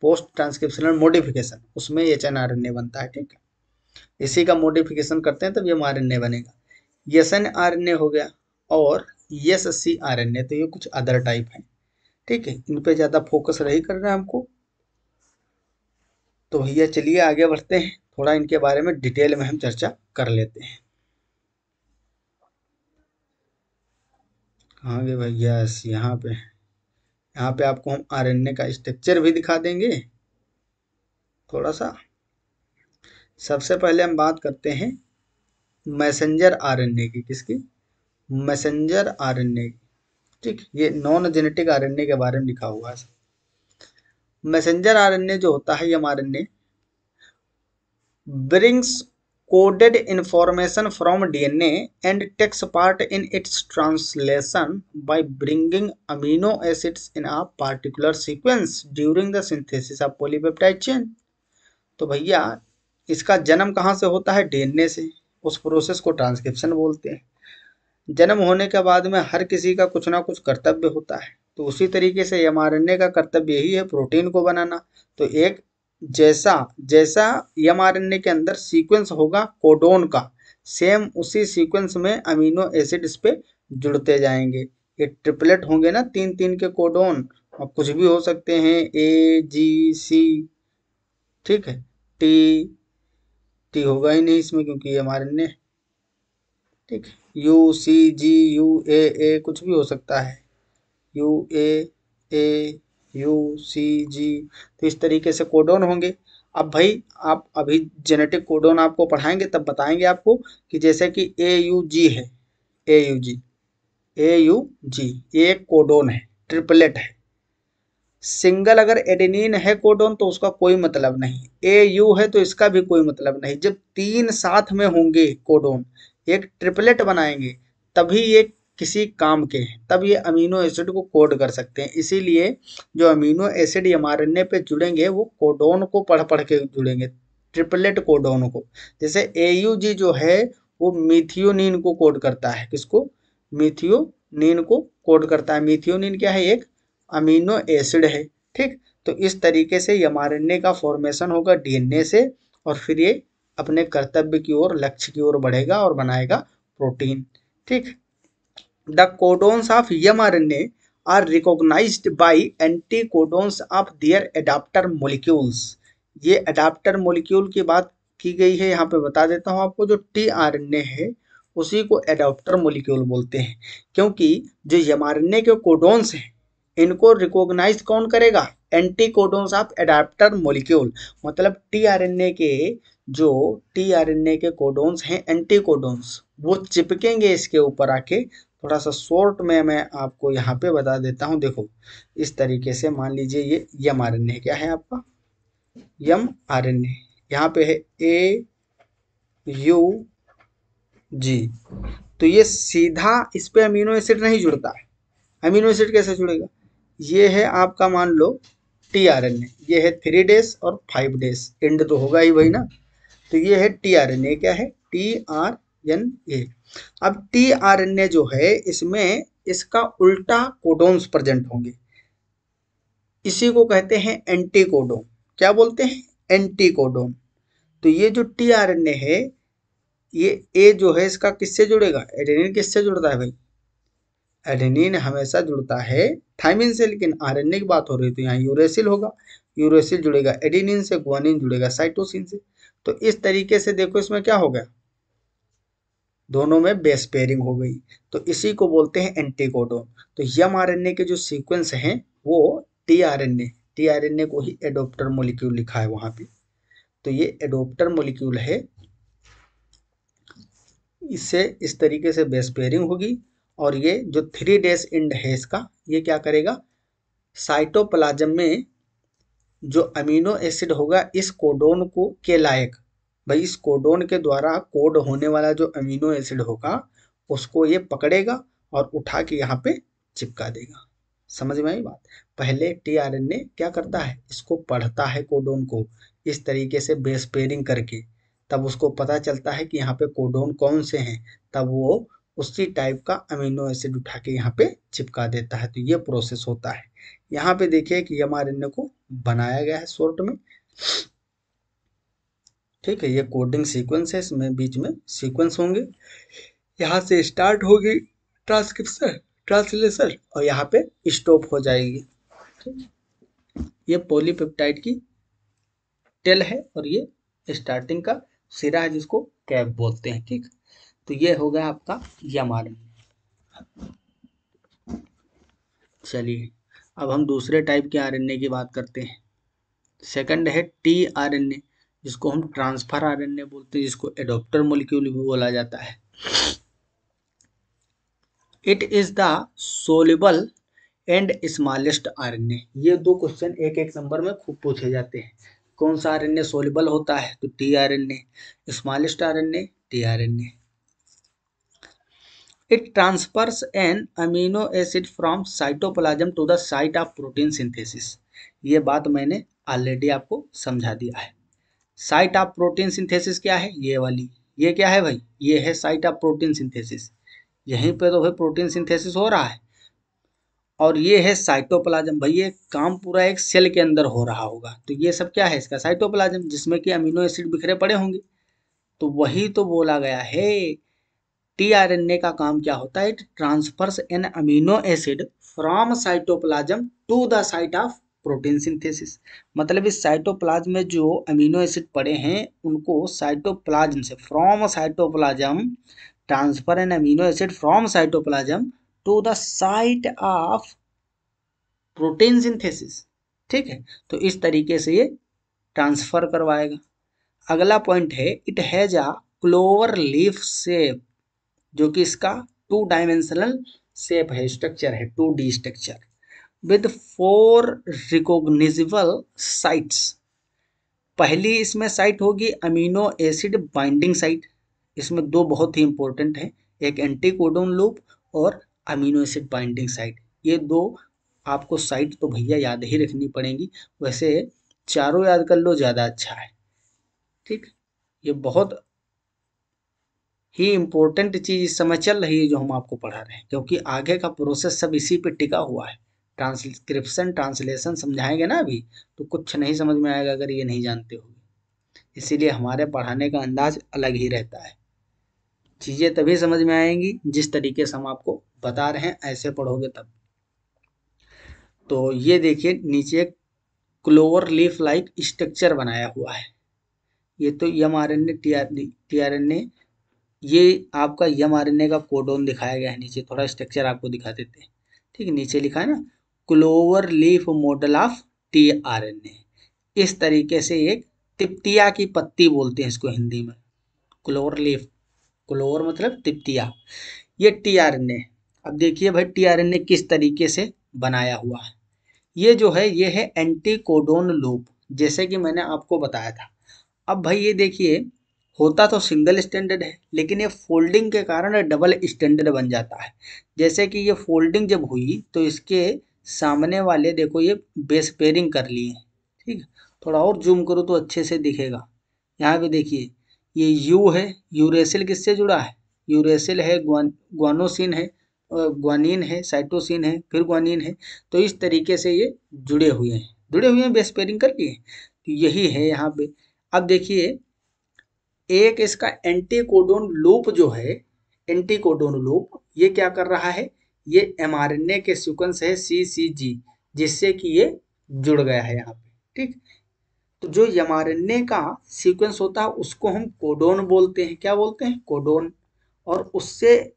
पोस्ट ट्रांसक्रिप्शनल मॉडिफिकेशन, उसमें H N R N A बनता है, ठीक है। इसी का मॉडिफिकेशन करते हैं तब ये आरएनए बनेगा। S N R N A हो गया और S C R N A, तो ये कुछ अदर टाइप है, ठीक है। इन पे ज़्यादा फोकस नहीं करना है हमको। तो भैया चलिए आगे बढ़ते हैं, थोड़ा इनके बारे में डिटेल में हम चर्चा कर लेते हैं। कहाँ गए भैया? यहाँ पे आपको हम आरएनए का स्ट्रक्चर भी दिखा देंगे थोड़ा सा। सबसे पहले हम बात करते हैं मैसेंजर आरएनए की। किसकी? मैसेंजर आरएनए की, ठीक। ये नॉन जेनेटिक आरएनए के बारे में लिखा हुआ है। मैसेंजर आरएनए जो होता है, ये RNA brings coded information from DNA and takes part in its translation by bringing amino acids in a particular sequence during the synthesis of polypeptide chain। तो भैया इसका जन्म कहाँ से होता है? डीएनए से। उस प्रोसेस को ट्रांसक्रिप्शन बोलते हैं। जन्म होने के बाद में हर किसी का कुछ ना कुछ कर्तव्य होता है, तो उसी तरीके से एमआरएनए का कर्तव्य यही है, प्रोटीन को बनाना। तो एक जैसा जैसा एमआरएनए के अंदर सीक्वेंस होगा कोडोन का, सेम उसी सीक्वेंस में अमीनो एसिड इस पे जुड़ते जाएंगे। ये ट्रिपलेट होंगे ना, 3 3 के कोडोन, और कुछ भी हो सकते हैं, A G C, ठीक है। टी टी होगा ही नहीं इसमें क्योंकि एमआरएनए, ठीक। UCG UAA कुछ भी हो सकता है, UAA UCG। तो इस तरीके से कोडोन होंगे। अब भाई आप अभी जेनेटिक कोडोन आपको पढ़ाएंगे तब बताएंगे आपको कि जैसे कि AUG है, AUG ये एक कोडोन है, ट्रिपलेट है। सिंगल अगर एडेनिन है कोडोन तो उसका कोई मतलब नहीं, AU है तो इसका भी कोई मतलब नहीं। जब 3 साथ में होंगे कोडोन, एक ट्रिपलेट बनाएंगे, तभी ये किसी काम के हैं तब ये अमीनो एसिड को कोड कर सकते हैं। इसीलिए जो अमीनो एसिड mRNA पे जुड़ेंगे वो कोडोन को पढ़ पढ़ के जुड़ेंगे, ट्रिपलेट कोडोन को। जैसे AUG जो है वो मिथियोनिन को कोड करता है, किसको? मिथियोनिन को कोड करता है। मिथियोनिन क्या है? एक अमीनो एसिड है। ठीक, तो इस तरीके से mRNA का फॉर्मेशन होगा DNA से और फिर ये अपने कर्तव्य की ओर, लक्ष्य की ओर बढ़ेगा और बनाएगा प्रोटीन। ठीक, the codons of mRNA are recognised by anticodons of their adaptor molecules. ये एडाप्टर मोलिक्यूल की बात की गई है, यहाँ पे बता देता हूँ आपको। जो tRNA है उसी को एडाप्टर मोलिक्यूल बोलते हैं, क्योंकि जो mRNA के कोडोन्स हैं इनको रिकॉग्नाइज कौन करेगा? Anticodons of adaptor molecule. मतलब tRNA के कोडोन्स हैं एंटीकोडोन्स, वो चिपकेंगे इसके ऊपर आके। थोड़ा सा शॉर्ट में मैं आपको यहाँ पे बता देता हूँ। देखो इस तरीके से मान लीजिए ये mRNA क्या है आपका? mRNA यहाँ पे है AUG, तो ये सीधा इस पे अमीनो एसिड नहीं जुड़ता है। अमीनो एसिड कैसे जुड़ेगा? ये है आपका, मान लो tRNA, ये है 3 डेज और 5 डेज, एंड तो होगा ही वही ना। तो ये है tRNA, क्या है? tRNA। अब tRNA जो है इसमें इसका उल्टा कोडोन्स प्रेजेंट होंगे, इसी को कहते हैं एंटीकोडोन। क्या बोलते हैं? एंटीकोडोन। तो ये जो tRNA है ये A जो है इसका किससे जुड़ेगा? एडेनिन किससे जुड़ता है भाई? एडेनिन हमेशा जुड़ता है थायमिन से, लेकिन आरएनए की बात हो रही है तो यहाँ यूरेसिल होगा। यूरेसिल जुड़ेगा एडेनिन से, गुआनिन जुड़ेगा साइटोसिन से। तो इस तरीके से देखो इसमें क्या हो गया, दोनों में बेस पेयरिंग हो गई, तो इसी को बोलते हैं एंटीकोडोन। तो mRNA के जो सीक्वेंस हैं वो tRNA को ही एडोप्टर मोलिक्यूल लिखा है वहां पे। तो ये एडोप्टर मोलिक्यूल है, इससे इस तरीके से बेस पेयरिंग होगी। और ये जो 3 डेज एंड है इसका, ये क्या करेगा? साइटोप्लाज्म में जो अमीनो एसिड होगा इस कोडोन को के लायक, भाई इस कोडोन के द्वारा कोड होने वाला जो अमीनो एसिड होगा उसको ये पकड़ेगा और उठा के यहाँ पे चिपका देगा। समझ में आई बात? पहले tRNA क्या करता है? इसको पढ़ता है कोडोन को इस तरीके से बेस पेयरिंग करके, तब उसको पता चलता है कि यहाँ पे कोडोन कौन से हैं, तब वो उसी टाइप का अमीनो एसिड उठा के यहाँ पे चिपका देता है। तो ये प्रोसेस होता है। यहाँ पे देखिए कि mRNA को बनाया गया है शॉर्ट में। ठीक है, ये कोडिंग सीक्वेंस है, इसमें बीच में सीक्वेंस होंगे, यहाँ से स्टार्ट होगी ट्रांसक्रिप्शन, ट्रांसलेशन, और यहाँ पे स्टॉप हो जाएगी। ठीक, ये पॉलीपेप्टाइड की टेल है और ये स्टार्टिंग का सिरा है जिसको कैप बोलते हैं। ठीक, तो ये हो गया आपका mRNA। चलिए अब हम दूसरे टाइप के आरएनए की बात करते हैं। सेकंड है tRNA, जिसको हम ट्रांसफर आरएनए बोलते हैं, जिसको एडॉप्टर मॉलिक्यूल भी बोला जाता है। It is the soluble and smallest RNA. ये दो क्वेश्चन एक एक नंबर में खूब पूछे जाते हैं। कौन सा आरएनए सोल्युबल होता है? तो tRNA। Smallest RNA tRNA। It transfers an amino acid from cytoplasm to the site of protein synthesis। ये बात मैंने ऑलरेडी आपको समझा दिया है। साइट ऑफ प्रोटीन सिंथेसिस क्या है? ये वाली, ये क्या है भाई? ये है साइट ऑफ प्रोटीन सिंथेसिस। यहीं पे तो भाई प्रोटीन सिंथेसिस हो रहा है। और ये है साइटोप्लाज्म। भाई ये काम पूरा एक सेल के अंदर हो रहा होगा, तो ये सब क्या है इसका? साइटोप्लाज्म, जिसमें कि अमीनो एसिड बिखरे पड़े होंगे। तो वही तो बोला गया है, tRNA का काम क्या होता है? It transfers an amino acid from cytoplasm to the site of protein synthesis. मतलब इस साइटोप्लाज्म में जो अमीनो एसिड पड़े हैं उनको साइटोप्लाज्म से, from cytoplasm, transfer an amino acid from cytoplasm to the site of protein synthesis. ठीक है, तो इस तरीके से ये ट्रांसफर करवाएगा। अगला पॉइंट है, it has a clover leaf shape, जो कि इसका 2 डायमेंशनल शेप है, स्ट्रक्चर है, 2D स्ट्रक्चर विद 4 रिकॉग्निजेबल साइट्स। पहली इसमें साइट होगी अमीनो एसिड बाइंडिंग साइट। इसमें दो बहुत ही इंपॉर्टेंट है, एक एंटीकोडोन लूप और अमीनो एसिड बाइंडिंग साइट। ये दो आपको साइट तो भैया याद ही रखनी पड़ेंगी, वैसे चारों याद कर लो ज़्यादा अच्छा है। ठीक, ये बहुत ही इम्पोर्टेंट चीज़ इस समय चल रही है जो हम आपको पढ़ा रहे हैं, क्योंकि आगे का प्रोसेस सब इसी पे टिका हुआ है। ट्रांसक्रिप्शन ट्रांसलेशन समझाएंगे ना अभी, तो कुछ नहीं समझ में आएगा अगर ये नहीं जानते हो। इसीलिए हमारे पढ़ाने का अंदाज अलग ही रहता है। चीज़ें तभी समझ में आएंगी जिस तरीके से हम आपको बता रहे हैं, ऐसे पढ़ोगे तब। तो ये देखिए नीचे क्लोवर लीफ लाइक स्ट्रक्चर बनाया हुआ है। ये तो mRNA tRNA, ये आपका mRNA का कोडोन दिखाया गया है। नीचे थोड़ा स्ट्रक्चर आपको दिखा देते हैं। ठीक है, नीचे लिखा है ना clover leaf model of tRNA। इस तरीके से एक तिप्तिया की पत्ती बोलते हैं इसको हिंदी में, क्लोवर लीफ। क्लोवर मतलब तिप्तिया, ये tRNA। अब देखिए भाई tRNA किस तरीके से बनाया हुआ है। ये जो है ये है एंटी कोडोन लूप, जैसे कि मैंने आपको बताया था। अब भाई ये देखिए होता तो सिंगल स्टैंडर्ड है, लेकिन ये फोल्डिंग के कारण डबल स्टैंडर्ड बन जाता है। जैसे कि ये फोल्डिंग जब हुई तो इसके सामने वाले देखो ये बेस पेयरिंग कर लिए हैं। ठीक, थोड़ा और जूम करो तो अच्छे से दिखेगा। यहाँ पे देखिए ये यू है, यूरेसिल किससे जुड़ा है, यूरेसिल है, ग्वानोसिन है, ग्वानिन है, साइटोसिन है, फिर ग्वानिन है। तो इस तरीके से ये जुड़े हुए हैं, बेस पेयरिंग कर लिए। तो यही है यहाँ पे। अब देखिए एक इसका एंटीकोडोन लूप जो है, एंटीकोडोन लूप ये क्या कर रहा है, ये mRNA के सीक्वेंस है CCG, जिससे कि ये जुड़ गया है यहाँ पे। ठीक, तो जो mRNA का सीक्वेंस होता है उसको हम कोडोन बोलते हैं। क्या बोलते हैं, कोडोन। और उससे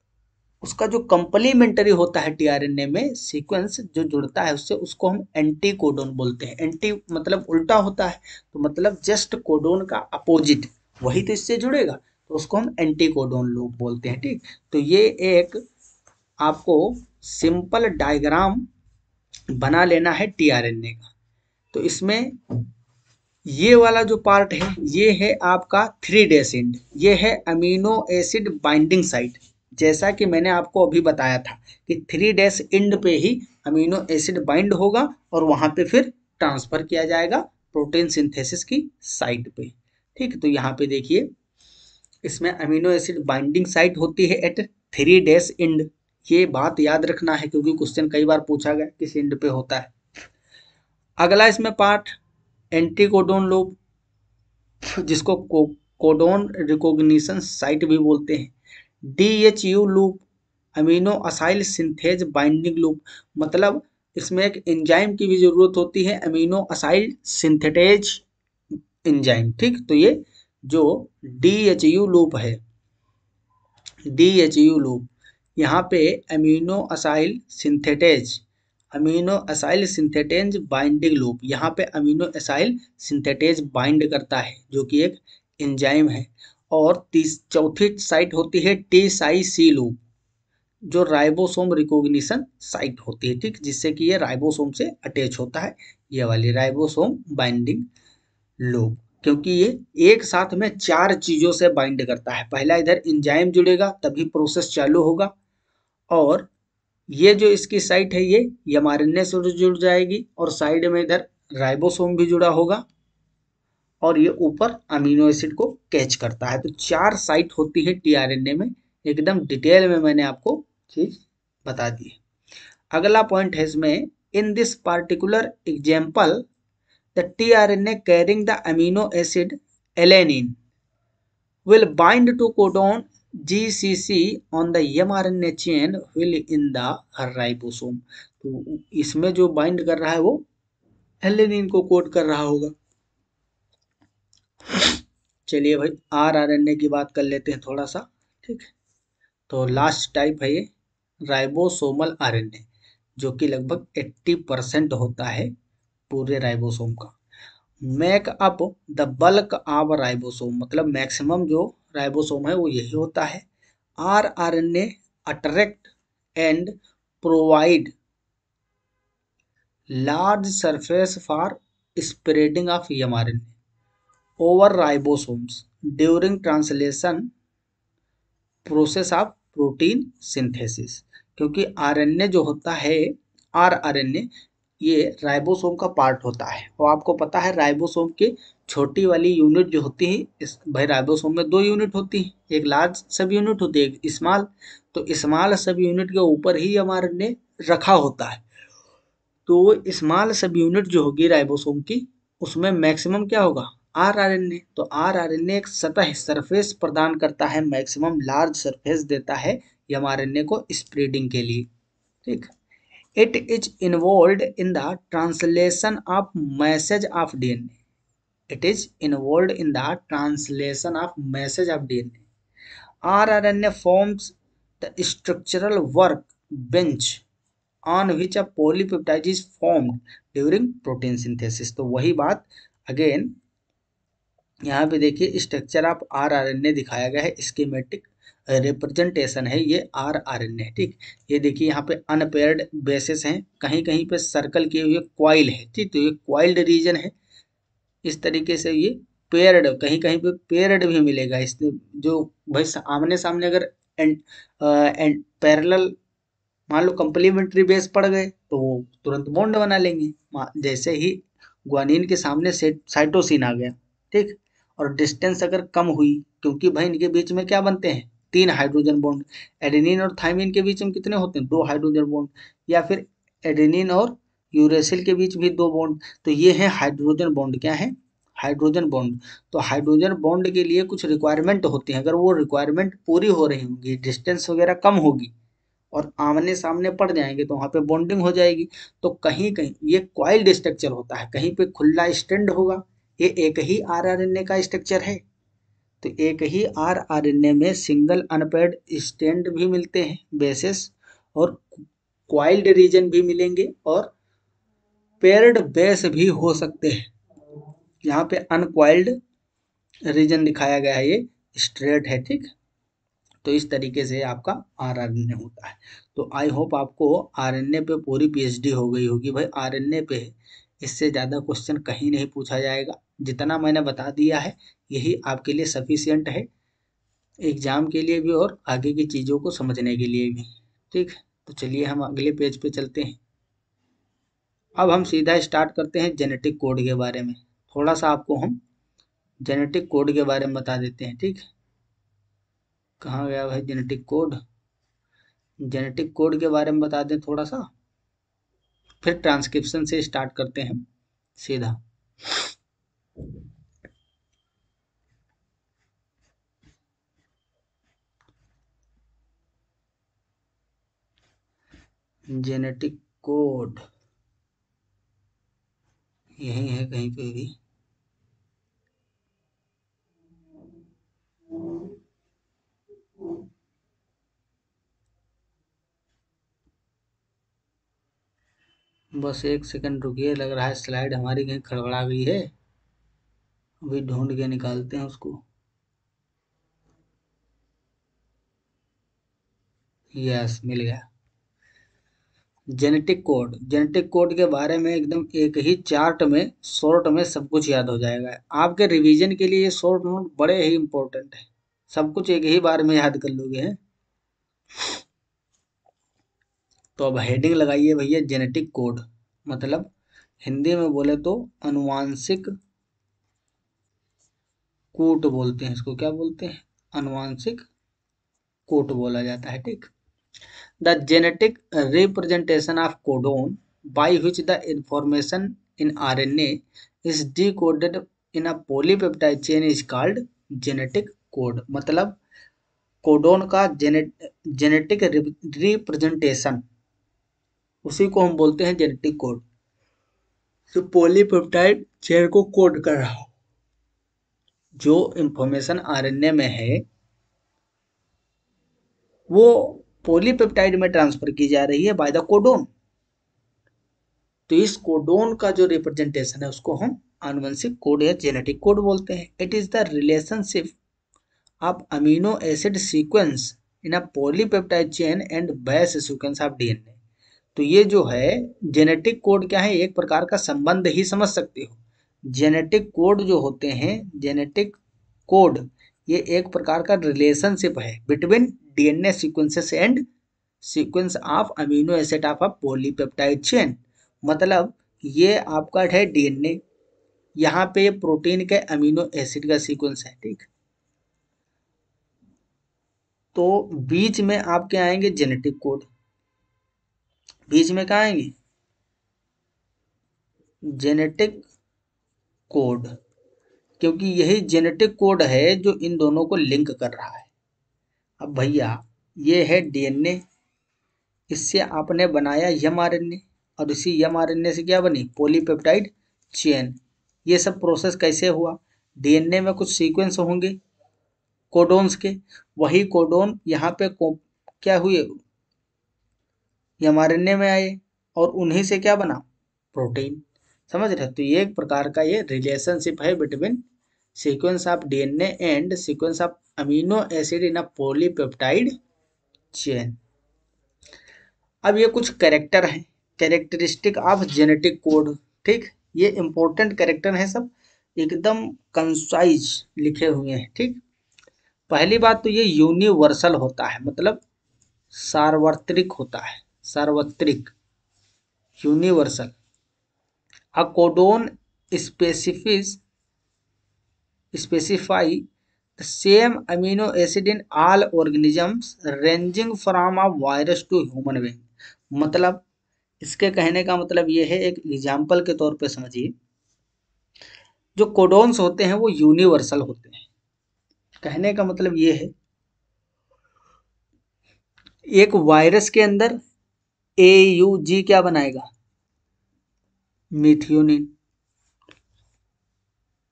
उसका जो कंप्लीमेंट्री होता है tRNA में सीक्वेंस जो जुड़ता है उससे, उसको हम एंटी कोडोन बोलते हैं। एंटी मतलब उल्टा होता है, तो मतलब जस्ट कोडोन का अपोजिट, वही तो इससे जुड़ेगा, तो उसको हम एंटी कोडोन लूप बोलते हैं। ठीक, तो ये एक आपको सिंपल डायग्राम बना लेना है tRNA का। तो इसमें ये वाला जो पार्ट है ये है आपका 3' एंड, ये है अमीनो एसिड बाइंडिंग साइट। जैसा कि मैंने आपको अभी बताया था कि 3' एंड पे ही अमीनो एसिड बाइंड होगा और वहां पे फिर ट्रांसफर किया जाएगा प्रोटीन सिंथेसिस की साइट पे। ठीक, तो यहाँ पे देखिए इसमें अमीनो एसिड बाइंडिंग साइट होती है एट 3' एंड। ये बात याद रखना है क्योंकि क्वेश्चन कई बार पूछा गया किस एंड पे होता है। अगला इसमें पार्ट एंटीकोडोन लूप, जिसको कोडोन रिकॉग्निशन साइट भी बोलते हैं। DHU loop, amino acyl synthase binding loop, मतलब इसमें एक एंजाइम की भी जरूरत होती है, अमीनो असाइल सिंथेटेज एंजाइम। ठीक, तो ये जो DHU लूप है, DHU लूप यहाँ पे amino acyl synthetase binding loop, यहाँ पे अमीनो असाइल सिंथेटेज बाइंड करता है जो कि एक एंजाइम है। और चौथी साइट होती है TSI लूप, जो राइबोसोम रिकॉग्निशन साइट होती है। ठीक, जिससे कि ये राइबोसोम से अटैच होता है, ये वाली राइबोसोम बाइंडिंग लूप, क्योंकि ये एक साथ में 4 चीजों से बाइंड करता है। पहला इधर एंजाइम जुड़ेगा तभी प्रोसेस चालू होगा, और ये जो इसकी साइट है ये mRNA से जुड़ जाएगी, और साइड में इधर राइबोसोम भी जुड़ा होगा, और ये ऊपर अमीनो एसिड को कैच करता है। तो 4 साइट होती है tRNA में, एकदम डिटेल में मैंने आपको चीज बता दी है। अगला पॉइंट है इसमें, in this particular example the tRNA carrying the amino acid alanine will bind to codon GCC on the mRNA chain will in the ribosome। तो इसमें जो बाइंड कर रहा है वो एलेनिन को कोड कर रहा होगा। चलिए भाई RNA की बात कर लेते हैं थोड़ा सा। ठीक, तो लास्ट टाइप है ये राइबोसोमल RNA, जो कि लगभग 80% होता है पूरे राइबोसोम का। Make up the bulk of ribosome, मतलब मैक्सिमम जो राइबोसोम है वो यही होता है। RNA attract and provide large surface for spreading of mRNA over ribosomes during translation process of protein synthesis, क्योंकि आरएनए जो होता है, आरएनए, ये राइबोसोम का पार्ट होता है। और आपको पता है राइबोसोम की छोटी वाली यूनिट जो होती है, इस भाई राइबोसोम में दो यूनिट होती है, एक लार्ज सब यूनिट होती है, एक स्मॉल। तो स्मॉल सब यूनिट के ऊपर ही आरएनए रखा होता है। तो स्मॉल सब यूनिट जो होगी राइबोसोम की, उसमें मैक्सिमम क्या होगा, आरएनए। तो आरएनए एक सतह सरफेस प्रदान करता है, मैक्सिमम लार्ज सरफेस देता है एमआरएनए को स्प्रेडिंग के लिए। ठीक, it is involve in the translation of message of DNA. It is involve in the translation of message of DNA. rRNA forms the structural work bench on which a polypeptide is formed during protein synthesis। तो वही बात again यहाँ पे देखिए, structure of rRNA दिखाया गया है, schematic representation है ये आरआरएनए। ठीक, ये देखिए यहाँ पे अनपेयर्ड बेसिस हैं, कहीं कहीं पे सर्कल किए हुए क्वाइल है। ठीक, तो ये क्वाइल्ड रीजन है। इस तरीके से ये पेयर्ड, कहीं कहीं पे पेयर्ड भी मिलेगा इसमें, जो भाई आमने सामने अगर एंड पैरेलल मान लो कंप्लीमेंट्री बेस पड़ गए तो वो तुरंत बॉन्ड बना लेंगे। जैसे ही ग्वानिन के सामने साइटोसिन आ गया, ठीक, और डिस्टेंस अगर कम हुई, क्योंकि भाई इनके बीच में क्या बनते हैं, तीन हाइड्रोजन बॉन्ड। एडेनिन और थाइमिन के बीच में कितने होते हैं, दो हाइड्रोजन बॉन्ड। या फिर एडेनिन और यूरेसिल के बीच भी दो बॉन्ड। तो ये है हाइड्रोजन बॉन्ड। क्या है, हाइड्रोजन बॉन्ड। तो हाइड्रोजन बॉन्ड के लिए कुछ रिक्वायरमेंट होती है, अगर वो रिक्वायरमेंट पूरी हो रही होगी, डिस्टेंस वगैरह कम होगी और आमने सामने पड़ जाएंगे, तो वहां पे बॉन्डिंग हो जाएगी। तो कहीं कहीं ये क्वाइल्ड स्ट्रक्चर होता है, कहीं पे खुला स्टैंड होगा। ये एक ही आरआरएनए का स्ट्रक्चर है। तो एक ही आरआरएनए में सिंगल अनपेयर्ड स्टैंड भी मिलते हैं, बेसिस, और क्वाइल्ड रीजन भी मिलेंगे, और पेयर्ड बेस भी हो सकते हैं। यहाँ पे अनक्वाइल्ड रीजन दिखाया गया है, ये स्ट्रेट है। ठीक, तो इस तरीके से आपका आरएनए होता है। तो आई होप आपको आरएनए पे पूरी पीएचडी हो गई होगी। भाई आरएनए पे इससे ज़्यादा क्वेश्चन कहीं नहीं पूछा जाएगा, जितना मैंने बता दिया है यही आपके लिए सफिशियंट है, एग्जाम के लिए भी और आगे की चीज़ों को समझने के लिए भी। ठीक, तो चलिए हम अगले पेज पे चलते हैं। अब हम सीधा स्टार्ट करते हैं जेनेटिक कोड के बारे में। थोड़ा सा आपको हम जेनेटिक कोड के बारे में बता देते हैं। ठीक, कहाँ गया भाई जेनेटिक कोड। जेनेटिक कोड के बारे में बता दें थोड़ा सा, फिर ट्रांसक्रिप्शन से स्टार्ट करते हैं सीधा। जेनेटिक कोड यही है कहीं पे भी। बस एक सेकंड रुकिए, लग रहा है स्लाइड हमारी कहीं खड़बड़ा गई है, अभी ढूंढ के निकालते हैं उसको। यस, मिल गया। जेनेटिक कोड, जेनेटिक कोड के बारे में एकदम एक ही चार्ट में शॉर्ट में सब कुछ याद हो जाएगा। आपके रिवीजन के लिए ये शॉर्ट नोट बड़े ही इंपॉर्टेंट है, सब कुछ एक ही बार में याद कर लोगे हैं। तो अब हेडिंग लगाइए भैया, जेनेटिक कोड मतलब हिंदी में बोले तो अनुवांशिक कोट बोलते हैं इसको। क्या बोलते हैं, अनुवांशिक कोट बोला जाता है। ठीक, the genetic representation of codon by which the information in RNA is decoded in a polypeptide chain is called genetic code. मतलब कोडोन का जेनेटिक रिप्रेजेंटेशन, उसी को हम बोलते हैं जेनेटिक कोड। तो पॉलीपेप्टाइड चेन को कोड कर रहा हो, जो इंफॉर्मेशन आरएनए में है वो पॉलीपेप्टाइड में ट्रांसफर की जा रही है बाय द कोडोन। तो इस कोडोन का जो रिप्रेजेंटेशन है उसको हम आनुवंशिक कोड या जेनेटिक कोड बोलते हैं। It is the relationship of amino acid sequence in a polypeptide chain and base sequence of DNA. तो ये जो है जेनेटिक कोड क्या है, एक प्रकार का संबंध ही समझ सकते हो। जेनेटिक कोड जो होते हैं, जेनेटिक कोड ये एक प्रकार का रिलेशनशिप है between DNA sequences and sequence of amino acid of a polypeptide chain. मतलब ये आपका है डीएनए, यहाँ पे प्रोटीन के अमीनो एसिड का सीक्वेंस है, ठीक। तो बीच में आपके आएंगे जेनेटिक कोड, बीच में क्या आएंगे, जेनेटिक कोड, क्योंकि यही जेनेटिक कोड है जो इन दोनों को लिंक कर रहा है। अब भैया ये है डीएनए, इससे आपने बनाया एमआरएनए, और इसी एमआरएनए से क्या बनी, पॉलीपेप्टाइड चेन। ये सब प्रोसेस कैसे हुआ, डीएनए में कुछ सीक्वेंस होंगे कोडोन्स के, वही कोडोन यहाँ पे क्या हुए, एमआरएनए में आए, और उन्हीं से क्या बना, प्रोटीन। समझ रहे हो, तो ये एक प्रकार का ये रिलेशनशिप है between sequence of DNA and sequence of amino acid in a polypeptide chain. अब ये कुछ कैरेक्टर हैं, कैरेक्टरिस्टिक ऑफ जेनेटिक कोड, ठीक। ये इंपॉर्टेंट कैरेक्टर हैं, सब एकदम कंसाइज लिखे हुए हैं, ठीक। पहली बात तो ये यूनिवर्सल होता है, मतलब सार्वत्रिक होता है, सार्वत्रिक, universal. A codon specify the same amino acid in all organisms ranging from a virus to human being। मतलब इसके कहने का मतलब ये है, एक एग्जाम्पल के तौर पे समझिए, जो कोडोन्स होते हैं वो यूनिवर्सल होते हैं। कहने का मतलब ये है, एक वायरस के अंदर AUG क्या बनाएगा, मिथियोनिन।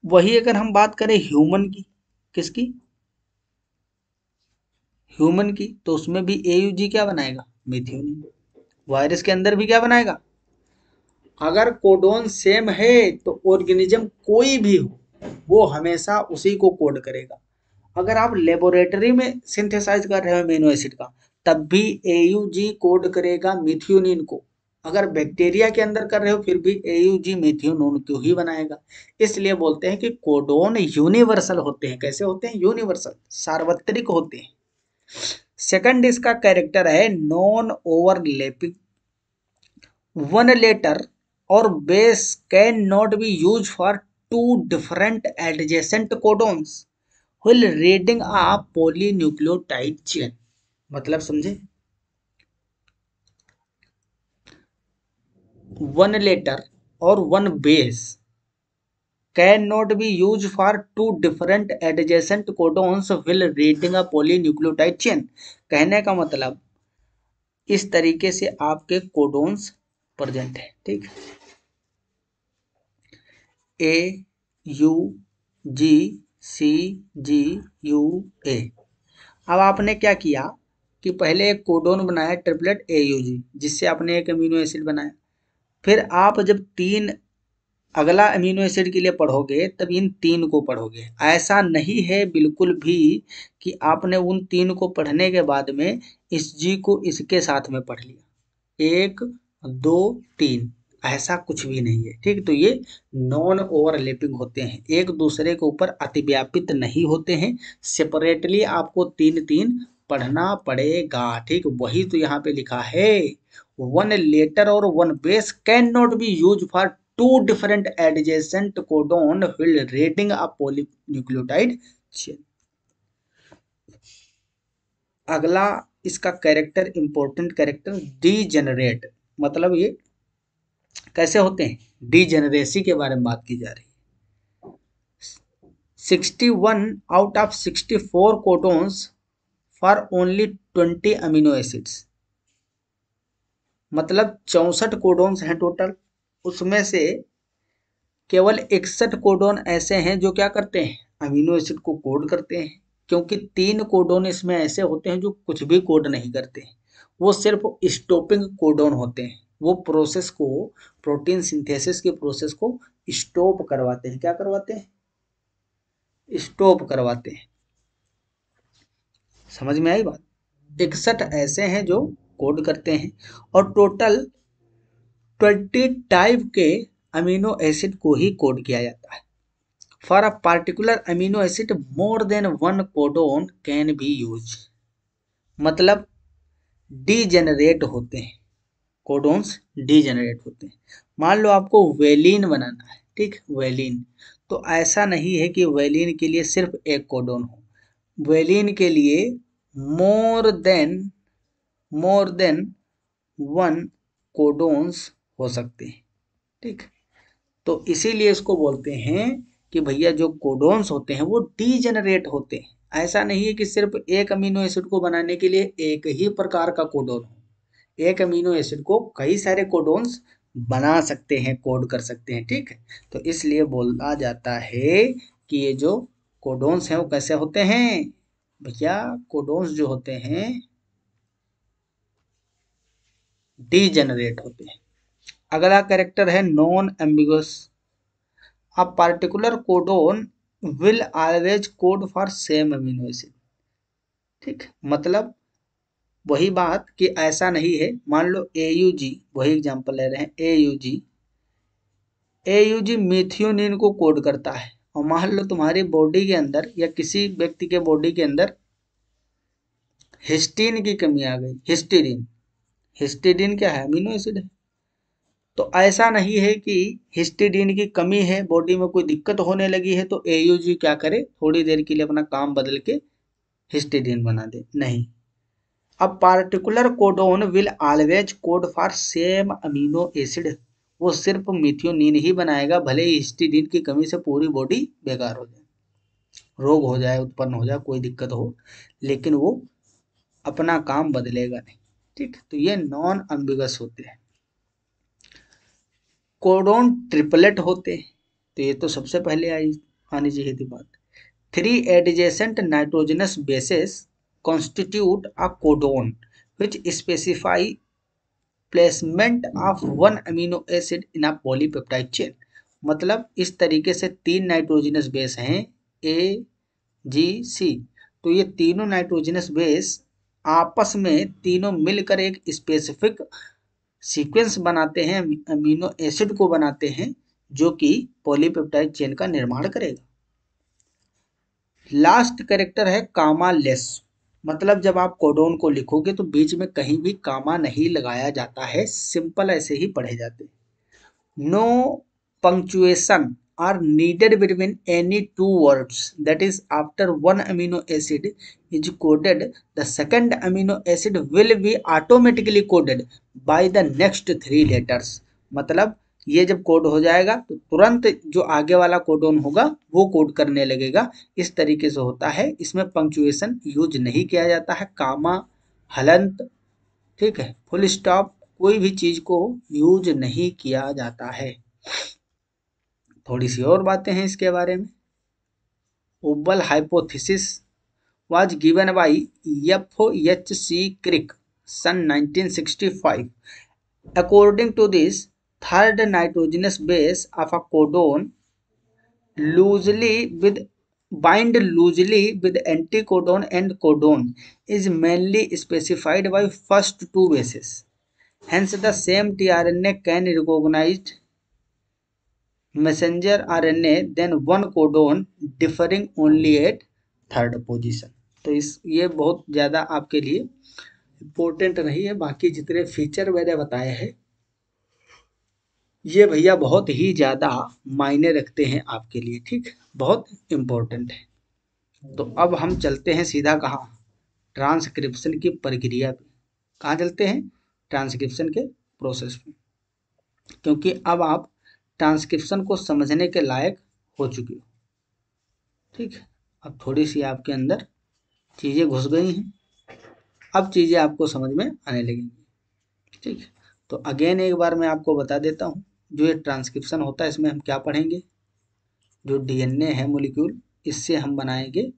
वही अगर हम बात करें ह्यूमन की, किसकी, ह्यूमन की, तो उसमें भी AUG क्या बनाएगा, मिथियोनिन। वायरस के अंदर भी क्या बनाएगा। अगर कोडोन सेम है तो ऑर्गेनिज्म कोई भी हो वो हमेशा उसी को कोड करेगा। अगर आप लेबोरेटरी में सिंथेसाइज कर रहे हो अमीनो एसिड का, तब भी AUG कोड करेगा मिथियोनिन को। अगर बैक्टीरिया के अंदर कर रहे हो फिर भी AUG मिथियोनिन को ही बनाएगा। इसलिए बोलते हैं कि कोडोन यूनिवर्सल होते हैं। कैसे होते हैं, यूनिवर्सल, सार्वत्रिक होते हैं। सेकंड इसका कैरेक्टर है non overlapping. One letter or base cannot be used for two different adjacent codons while reading a polynucleotide chain। मतलब समझे, वन लेटर और one base can not be use for two different adjacent codons while reading a polynucleotide chain। कहने का मतलब इस तरीके से आपके कोडोन्स प्रेजेंट है, ठीक। AUGCGUA। अब आपने क्या किया कि पहले एक कोडोन बनाया ट्रिपलेट AUG, जिससे आपने एक अमीनो एसिड बनाया। फिर आप जब तीन अगला अमीनो एसिड के लिए पढ़ोगे तब इन तीन को पढ़ोगे। ऐसा नहीं है बिल्कुल भी कि आपने उन तीन को पढ़ने के बाद में इस जी को इसके साथ में पढ़ लिया, 1 2 3, ऐसा कुछ भी नहीं है, ठीक। तो ये नॉन ओवरलैपिंग होते हैं, एक दूसरे के ऊपर अतिव्यापित नहीं होते हैं। सेपरेटली आपको तीन तीन पढ़ना पड़ेगा, ठीक। वही तो यहाँ पे लिखा है, वन लेटर और one base can not be use for two different adjacent codon while reading a polynucleotide chain. अगला इसका कैरेक्टर, इंपॉर्टेंट कैरेक्टर, डीजेनरेट। मतलब ये कैसे होते हैं, डीजेनरेसी के बारे में बात की जा रही है। 61 out of 64 codons for only 20 amino acids. मतलब 64 कोडोन्स हैं टोटल, उसमें से केवल 61 कोडोन ऐसे हैं जो क्या करते हैं, अमीनो एसिड को कोड करते हैं। क्योंकि 3 कोडोन इसमें ऐसे होते हैं जो कुछ भी कोड नहीं करते हैं, वो सिर्फ स्टॉपिंग कोडोन होते हैं। वो प्रोसेस को, प्रोटीन सिंथेसिस के प्रोसेस को स्टॉप करवाते हैं। क्या करवाते हैं, स्टॉप करवाते हैं। समझ में आई बात। 61 ऐसे हैं जो कोड करते हैं, और टोटल 20 टाइप के अमीनो एसिड को ही कोड किया जाता है। For a particular amino acid more than one codon can be use. मतलब डीजेनरेट होते हैं, कोडोन्स डीजेनरेट होते हैं। मान लो आपको वेलिन बनाना है, ठीक, वेलिन, तो ऐसा नहीं है कि वेलिन के लिए सिर्फ एक कोडोन हो, वेलिन के लिए मोर देन वन कोडोन्स हो सकते हैं, ठीक। तो इसीलिए इसको बोलते हैं कि भैया जो कोडोन्स होते हैं वो डीजेनरेट होते हैं। ऐसा नहीं है कि सिर्फ एक अमीनो एसिड को बनाने के लिए एक ही प्रकार का कोडोन हो, एक अमीनो एसिड को कई सारे कोडोन्स बना सकते हैं, कोड कर सकते हैं, ठीक है। तो इसलिए बोला जाता है कि ये जो कोडोन्स हैं वो कैसे होते हैं भैया, कोडोन्स जो होते हैं डीजेनरेट होते हैं। अगला कैरेक्टर है non ambiguous. A particular codon will always code for same amino acid, ठीक। मतलब वही बात कि ऐसा नहीं है, मान लो AUG, वही एग्जांपल ले रहे हैं, AUG मिथियोनिन को कोड करता है, और मान लो तुम्हारी बॉडी के अंदर या किसी व्यक्ति के बॉडी के अंदर हिस्टीन की कमी आ गई, हिस्टीडीन क्या है, अमीनो एसिड है। तो ऐसा नहीं है कि हिस्टीडीन की कमी है, बॉडी में कोई दिक्कत होने लगी है तो AUG क्या करे, थोड़ी देर के लिए अपना काम बदल के हिस्टीडीन बना दे, नहीं। अब particular codon will always code for same amino acid, वो सिर्फ मिथियोनिन ही बनाएगा, भले ही हिस्टीडीन की कमी से पूरी बॉडी बेकार हो जाए, रोग हो जाए, उत्पन्न हो जाए, कोई दिक्कत हो, लेकिन वो अपना काम बदलेगा नहीं, ठीक। तो ये नॉन एम्बिगस होते हैं। कोडोन ट्रिपलेट होते हैं, तो ये तो सबसे पहले आनी चाहिए थी बात। 3 adjacent nitrogenous bases constitute a codon which specify placement of one amino acid in a polypeptide chain। मतलब इस तरीके से 3 नाइट्रोजनस बेस हैं AGC, तो ये तीनों नाइट्रोजनस बेस आपस में तीनों मिलकर एक स्पेसिफिक सीक्वेंस बनाते हैं, अमीनो एसिड को बनाते हैं, जो कि पॉलीपेप्टाइड चेन का निर्माण करेगा। लास्ट कैरेक्टर है कामा लेस। मतलब जब आप कोडोन को लिखोगे तो बीच में कहीं भी कामा नहीं लगाया जाता है, सिंपल ऐसे ही पढ़े जाते हैं। No punctuation are needed between any two words, that is after one amino acid is coded the second amino acid will be automatically coded by the next 3 letters. मतलब ये जब कोड हो जाएगा तो तुरंत जो आगे वाला कोडोन होगा वो कोड करने लगेगा, इस तरीके से होता है। इसमें पंक्चुएशन यूज नहीं किया जाता है, कामा, हलंत, ठीक है, फुल स्टॉप, कोई भी चीज को यूज नहीं किया जाता है। थोड़ी सी और बातें हैं इसके बारे में। Wobble hypothesis was given by F.H.C. Crick सन 1965। According to this, third nitrogenous base of a codon bind loosely with anticodon and codon is mainly specified by first two bases. Hence, the same tRNA can recognize messenger RNA than one codon differing only at third position। तो ये बहुत ज़्यादा आपके लिए important नहीं है, बाकी जितने फीचर मैंने बताए हैं ये भैया बहुत ही ज़्यादा मायने रखते हैं आपके लिए, ठीक, बहुत इम्पोर्टेंट है। तो अब हम चलते हैं सीधा कहाँ, ट्रांसक्रिप्शन की प्रक्रिया पे। कहाँ चलते हैं, ट्रांसक्रिप्शन के प्रोसेस में, क्योंकि अब आप ट्रांसक्रिप्शन को समझने के लायक हो चुके हो, ठीक। अब थोड़ी सी आपके अंदर चीज़ें घुस गई हैं, अब चीज़ें आपको समझ में आने लगेंगी, ठीक। तो अगेन एक बार मैं आपको बता देता हूँ, जो ये ट्रांसक्रिप्शन होता है इसमें हम क्या पढ़ेंगे, जो DNA है मोलिक्यूल, इससे हम बनाएंगे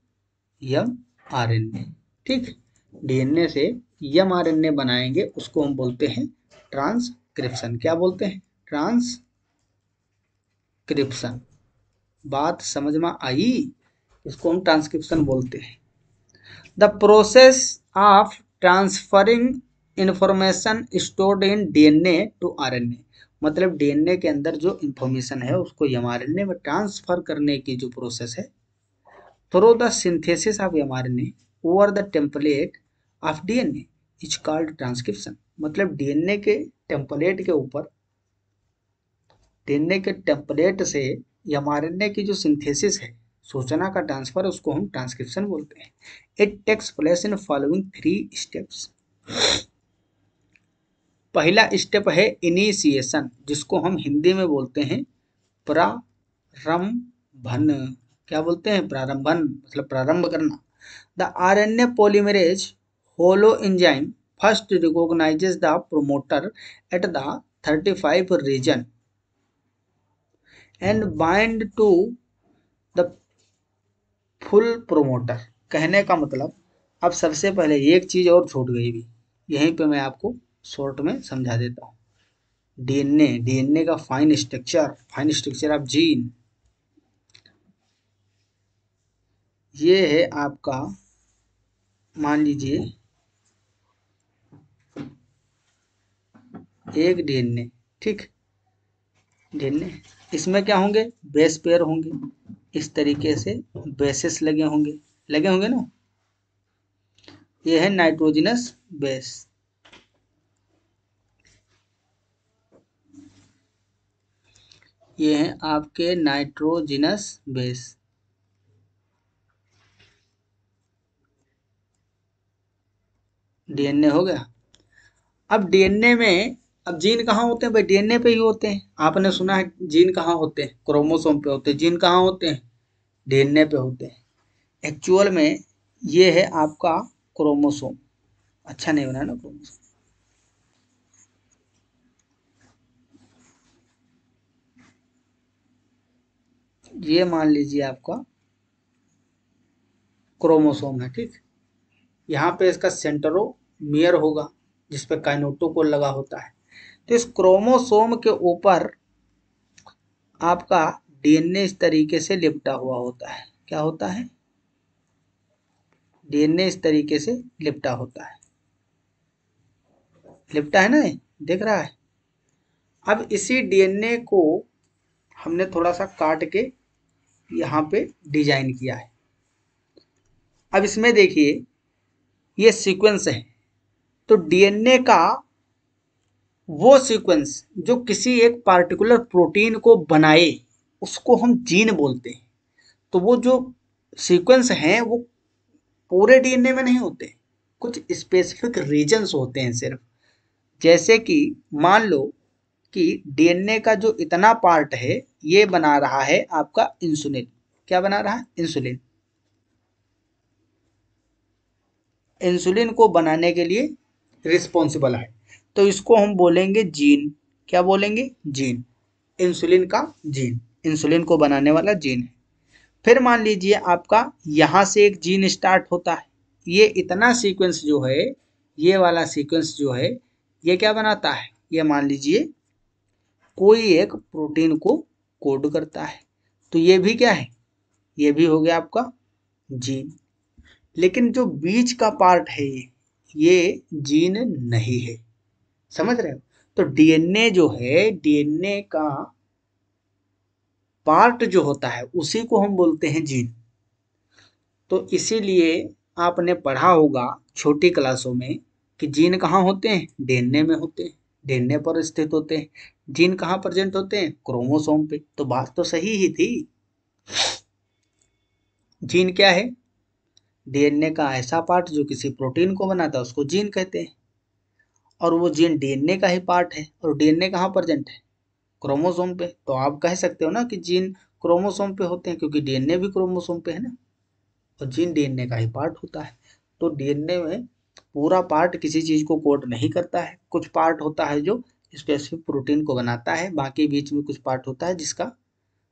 mRNA, ठीक। DNA से mRNA बनाएंगे, उसको हम बोलते हैं ट्रांसक्रिप्शन। क्या बोलते हैं, ट्रांसक्रिप्शन। बात समझ में आई, इसको हम ट्रांसक्रिप्शन बोलते हैं। The process of transferring information stored in DNA to RNA। मतलब डीएनए के अंदर जो इंफॉर्मेशन है उसको एमआरएनए में ट्रांसफर करने की जो प्रोसेस है through the synthesis of mRNA over the template of DNA is called transcription. मतलब डीएनए के टेम्पलेट के ऊपर, डीएनए के टेम्पलेट से एमआरएनए की जो सिंथेसिस है, सूचना का ट्रांसफर, उसको हम ट्रांसक्रिप्शन बोलते हैं। It takes place in following 3 steps. पहला स्टेप है इनिशिएशन, जिसको हम हिंदी में बोलते हैं प्रारंभन। क्या बोलते हैं? प्रारंभन, मतलब प्रारंभ करना। The RNA polymerase holo enzyme first recognises the promoter at the 35 region and bind to the full promoter. कहने का मतलब, अब सबसे पहले एक चीज और छूट गई भी, यहीं पे मैं आपको शॉर्ट में समझा देता हूँ। डीएनए का फाइन स्ट्रक्चर ऑफ जीन, ये है आपका, मान लीजिए एक डीएनए, ठीक, डीएनए, इसमें क्या होंगे? बेस पेयर होंगे, इस तरीके से बेसेस लगे होंगे ना। ये है नाइट्रोजनस बेस, ये हैं आपके नाइट्रोजनस बेस। डीएनए हो गया। अब डीएनए में, अब जीन कहाँ होते हैं भाई? डीएनए पे ही होते हैं। आपने सुना है जीन कहाँ होते हैं? क्रोमोसोम पे होते हैं। जीन कहाँ होते हैं? डीएनए पे होते हैं। एक्चुअल में ये है आपका क्रोमोसोम। अच्छा नहीं बना ना क्रोमोसोम। ये मान लीजिए आपका क्रोमोसोम है, ठीक। यहाँ पे इसका सेंट्रोमियर होगा, जिस पे काइनेटोकोर लगा होता है। तो इस क्रोमोसोम के ऊपर आपका डीएनए इस तरीके से लिपटा हुआ होता है। क्या होता है? डीएनए इस तरीके से लिपटा होता है। लिपटा है ना, दिख रहा है? अब इसी डीएनए को हमने थोड़ा सा काट के यहाँ पे डिजाइन किया है। अब इसमें देखिए, ये सीक्वेंस है। तो डीएनए का वो सीक्वेंस जो किसी एक पार्टिकुलर प्रोटीन को बनाए, उसको हम जीन बोलते हैं। तो वो जो सीक्वेंस हैं वो पूरे डीएनए में नहीं होते, कुछ स्पेसिफिक रीजन्स होते हैं सिर्फ। जैसे कि मान लो कि डीएनए का जो इतना पार्ट है, ये बना रहा है आपका इंसुलिन। क्या बना रहा है? इंसुलिन। इंसुलिन को बनाने के लिए रिस्पॉन्सिबल है, तो इसको हम बोलेंगे जीन। क्या बोलेंगे? जीन। इंसुलिन का जीन, इंसुलिन को बनाने वाला जीन है। फिर मान लीजिए आपका यहाँ से एक जीन स्टार्ट होता है। ये इतना सीक्वेंस जो है, ये वाला सीक्वेंस जो है, ये क्या बनाता है? ये मान लीजिए कोई एक प्रोटीन को कोड करता है। तो ये भी क्या है? ये भी हो गया आपका जीन। लेकिन जो बीच का पार्ट है, ये जीन नहीं है। समझ रहे हो? तो डीएनए जो है, डीएनए का पार्ट जो होता है, उसी को हम बोलते हैं जीन। तो इसीलिए आपने पढ़ा होगा छोटी क्लासों में कि जीन कहाँ होते हैं? डीएनए में होते हैं, डीएनए पर स्थित होते हैं। जीन कहाँ प्रेजेंट होते हैं? क्रोमोसोम पे। तो बात तो सही ही थी। जीन क्या है? डीएनए का ऐसा पार्ट जो किसी प्रोटीन को बनाता है, उसको जीन कहते हैं। और वो जीन डीएनए का ही पार्ट है। और डीएनए कहाँ प्रेजेंट है? क्रोमोसोम पे। तो आप कह सकते हो ना कि जीन क्रोमोसोम पे होते हैं, क्योंकि डीएनए भी क्रोमोसोम पे है ना। और जीन डीएनए का ही पार्ट होता है। तो डीएनए में पूरा पार्ट किसी चीज को कोड नहीं करता है। कुछ पार्ट होता है जो स्पेसिफिक प्रोटीन को बनाता है, बाकी बीच में कुछ पार्ट होता है जिसका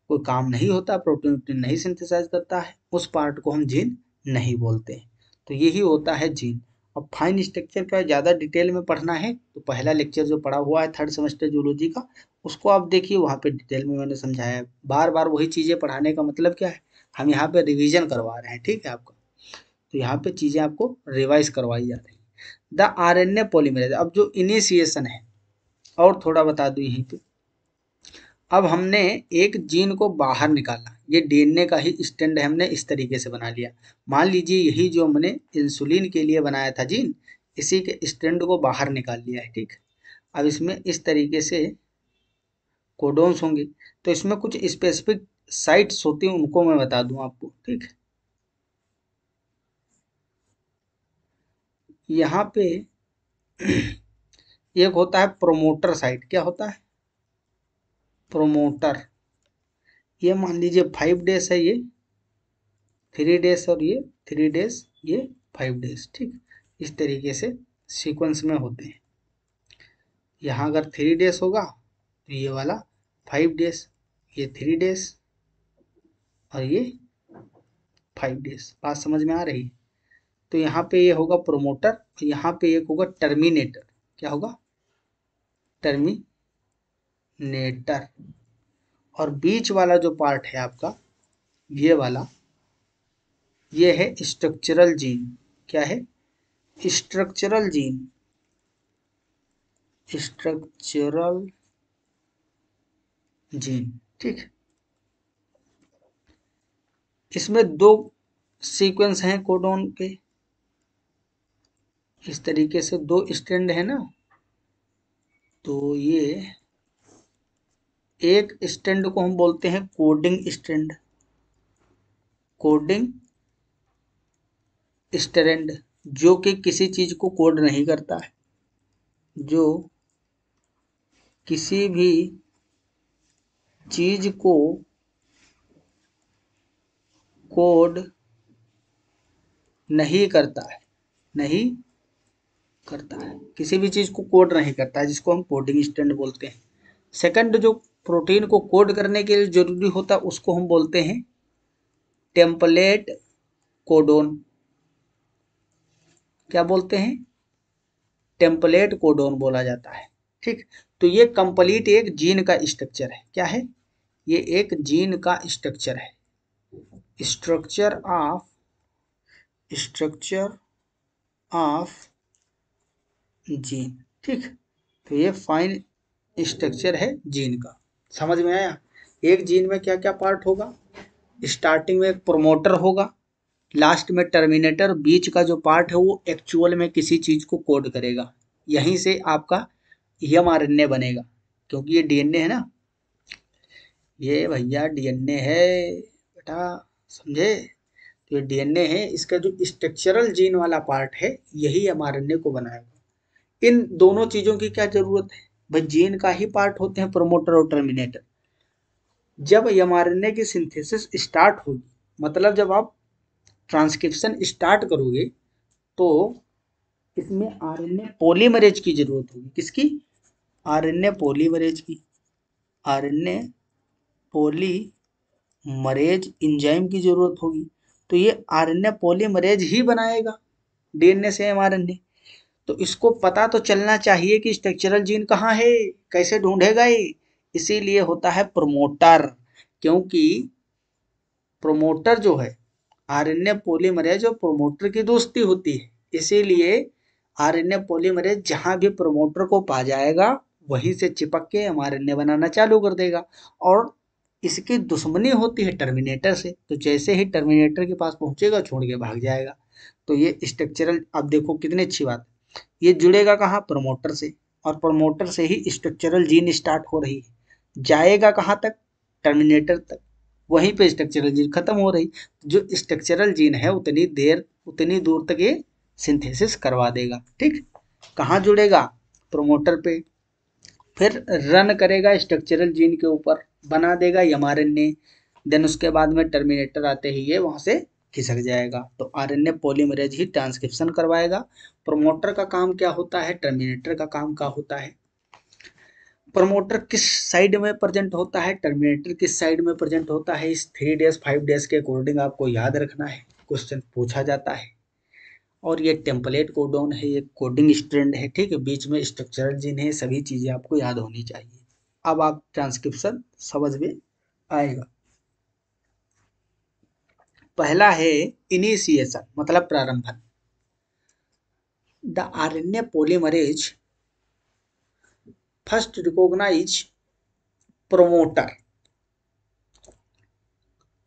कोई काम नहीं होता, प्रोटीन वोटीन नहीं सिंथेसाइज करता है, उस पार्ट को हम जीन नहीं बोलते हैं। तो यही होता है जीन। अब फाइन स्ट्रक्चर का ज़्यादा डिटेल में पढ़ना है तो पहला लेक्चर जो पढ़ा हुआ है 3rd सेमेस्टर जूलॉजी का, उसको आप देखिए, वहाँ पे डिटेल में मैंने समझाया है। बार बार वही चीज़ें पढ़ाने का मतलब क्या है? हम यहाँ पे रिवीजन करवा रहे हैं, ठीक है आपका। तो यहाँ पे चीज़ें आपको रिवाइज करवाई जा रही है। द आरएनए पॉलीमरेज, अब जो इनिशिएशन है, और थोड़ा बता दूं यहीं पे, अब हमने एक जीन को बाहर निकाला, ये डीएनए का ही स्टैंड है, हमने इस तरीके से बना लिया। मान लीजिए यही जो हमने इंसुलिन के लिए बनाया था जीन, इसी के स्टैंड को बाहर निकाल लिया है, ठीक। अब इसमें इस तरीके से कोडोन्स होंगे, तो इसमें कुछ स्पेसिफिक साइट्स होती हैं, उनको मैं बता दूं आपको, ठीक। यहाँ पे एक होता है प्रोमोटर साइट। क्या होता है? प्रोमोटर। ये मान लीजिए 5 डेज है, ये 3 डेज और ये 3 डेज, ये 5 डेज, ठीक। इस तरीके से सीक्वेंस में होते हैं। यहाँ अगर 3 डेज होगा तो ये वाला 5 डेज, ये 3 डेज और ये 5 डेज। बात समझ में आ रही है? तो यहाँ पे ये होगा प्रोमोटर, यहाँ पे एक होगा टर्मिनेटर। क्या होगा? टर्मिनेटर। और बीच वाला जो पार्ट है आपका, ये वाला, ये है स्ट्रक्चरल जीन। क्या है? Structural gene. स्ट्रक्चरल जीन, ठीक। इसमें 2 सीक्वेंस हैं कोडोन के, इस तरीके से 2 स्ट्रैंड है ना। तो ये एक स्ट्रैंड को हम बोलते हैं कोडिंग स्ट्रैंड। कोडिंग स्ट्रैंड, जो कि किसी चीज को कोड नहीं करता है, जो किसी भी चीज को कोड नहीं करता है, नहीं करता है, किसी भी चीज को कोड नहीं करता है, जिसको हम कोडिंग स्ट्रैंड बोलते हैं। सेकंड, जो प्रोटीन को कोड करने के लिए जरूरी होता है, उसको हम बोलते हैं टेम्पलेट कोडोन। क्या बोलते हैं? टेम्पलेट कोडोन बोला जाता है, ठीक। तो ये कंप्लीट एक जीन का स्ट्रक्चर है। क्या है? ये एक जीन का स्ट्रक्चर है। स्ट्रक्चर ऑफ जीन, ठीक। तो ये फाइन स्ट्रक्चर है जीन का। समझ में आया? एक जीन में क्या क्या पार्ट होगा? स्टार्टिंग में एक प्रोमोटर होगा, लास्ट में टर्मिनेटर, बीच का जो पार्ट है वो एक्चुअल में किसी चीज को कोड करेगा। यहीं से आपका एमआरएनए बनेगा, क्योंकि ये डीएनए है ना। ये भैया डीएनए है बेटा, समझे? तो ये डीएनए है, इसका जो स्ट्रक्चरल जीन वाला पार्ट है यही एमआरएनए को बनाएगा। इन दोनों चीजों की क्या जरूरत है भाई? जीन का ही पार्ट होते हैं प्रोमोटर और टर्मिनेटर। जब एमआरएनए की सिंथेसिस स्टार्ट होगी, मतलब जब आप ट्रांसक्रिप्शन स्टार्ट करोगे, तो इसमें आरएनए पॉलीमरेज की जरूरत होगी। किसकी? आरएनए पॉलीमरेज की। आरएनए पॉलीमरेज एंजाइम की जरूरत होगी। तो ये आरएनए पॉलीमरेज ही बनाएगा डीएनए से एमआरएनए। तो इसको पता तो चलना चाहिए कि स्ट्रक्चरल जीन कहाँ है, कैसे ढूंढेगा ये? इसीलिए होता है प्रोमोटर, क्योंकि प्रोमोटर जो है, आरएनए पॉलीमरेज और प्रोमोटर की दोस्ती होती है। इसीलिए आरएनए पॉलीमरेज जहां भी प्रोमोटर को पा जाएगा, वहीं से चिपक के एमआरएनए बनाना चालू कर देगा। और इसकी दुश्मनी होती है टर्मिनेटर से, तो जैसे ही टर्मिनेटर के पास पहुंचेगा, छोड़ के भाग जाएगा। तो ये स्ट्रक्चरल, अब देखो कितनी अच्छी बात, ये जुड़ेगा कहाँ? प्रमोटर से, और प्रमोटर से ही स्ट्रक्चरल जीन स्टार्ट हो रही है। जाएगा कहाँ तक? टर्मिनेटर तक। वहीं पे स्ट्रक्चरल जीन खत्म हो रही। जो स्ट्रक्चरल जीन है उतनी दूर तक ये सिंथेसिस करवा देगा, ठीक। कहाँ जुड़ेगा? प्रमोटर पे। फिर रन करेगा स्ट्रक्चरल जीन के ऊपर, बना देगा एमआरएनए। देन उसके बाद में टर्मिनेटर आते ही ये वहां से खिसक जाएगा। तो आरएनए पॉलीमरेज ही ट्रांसक्रिप्शन करवाएगा। प्रमोटर का काम क्या होता है? टर्मिनेटर का काम क्या होता है? प्रमोटर किस साइड में प्रेजेंट होता है, टर्मिनेटर किस साइड में प्रेजेंट होता है, इस 3 डेज 5 डेज के अकॉर्डिंग आपको याद रखना है, क्वेश्चन पूछा जाता है। और ये टेम्पलेट कोडोन है, ये कोडिंग स्ट्रैंड है, ठीक है। बीच में स्ट्रक्चरल जीन है, सभी चीजें आपको याद होनी चाहिए। अब आप ट्रांसक्रिप्शन समझ में आएगा। पहला है इनिशिएशन, मतलब प्रारंभन। The RNA polymerase first recognise promoter,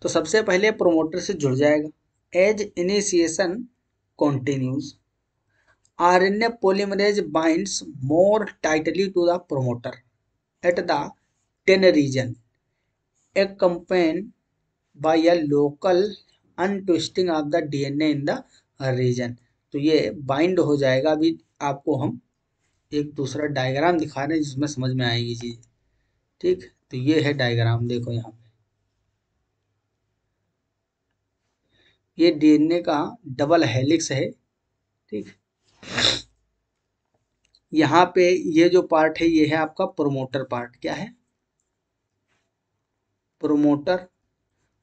तो सबसे पहले प्रोमोटर से जुड़ जाएगा। As initiation continues, RNA polymerase binds more tightly to the promoter at the 10 region accompanied by a local untwisting of the DNA in the region। तो ये bind हो जाएगा। अभी आपको हम एक दूसरा डायग्राम दिखा रहे हैं जिसमें समझ में आएगी चीज। ठीक, तो ये है डायग्राम, देखो यहाँ पे ये डीएनए का डबल हेलिक्स है। ठीक, यहाँ पे ये जो पार्ट है ये है आपका प्रोमोटर पार्ट। क्या है? प्रोमोटर।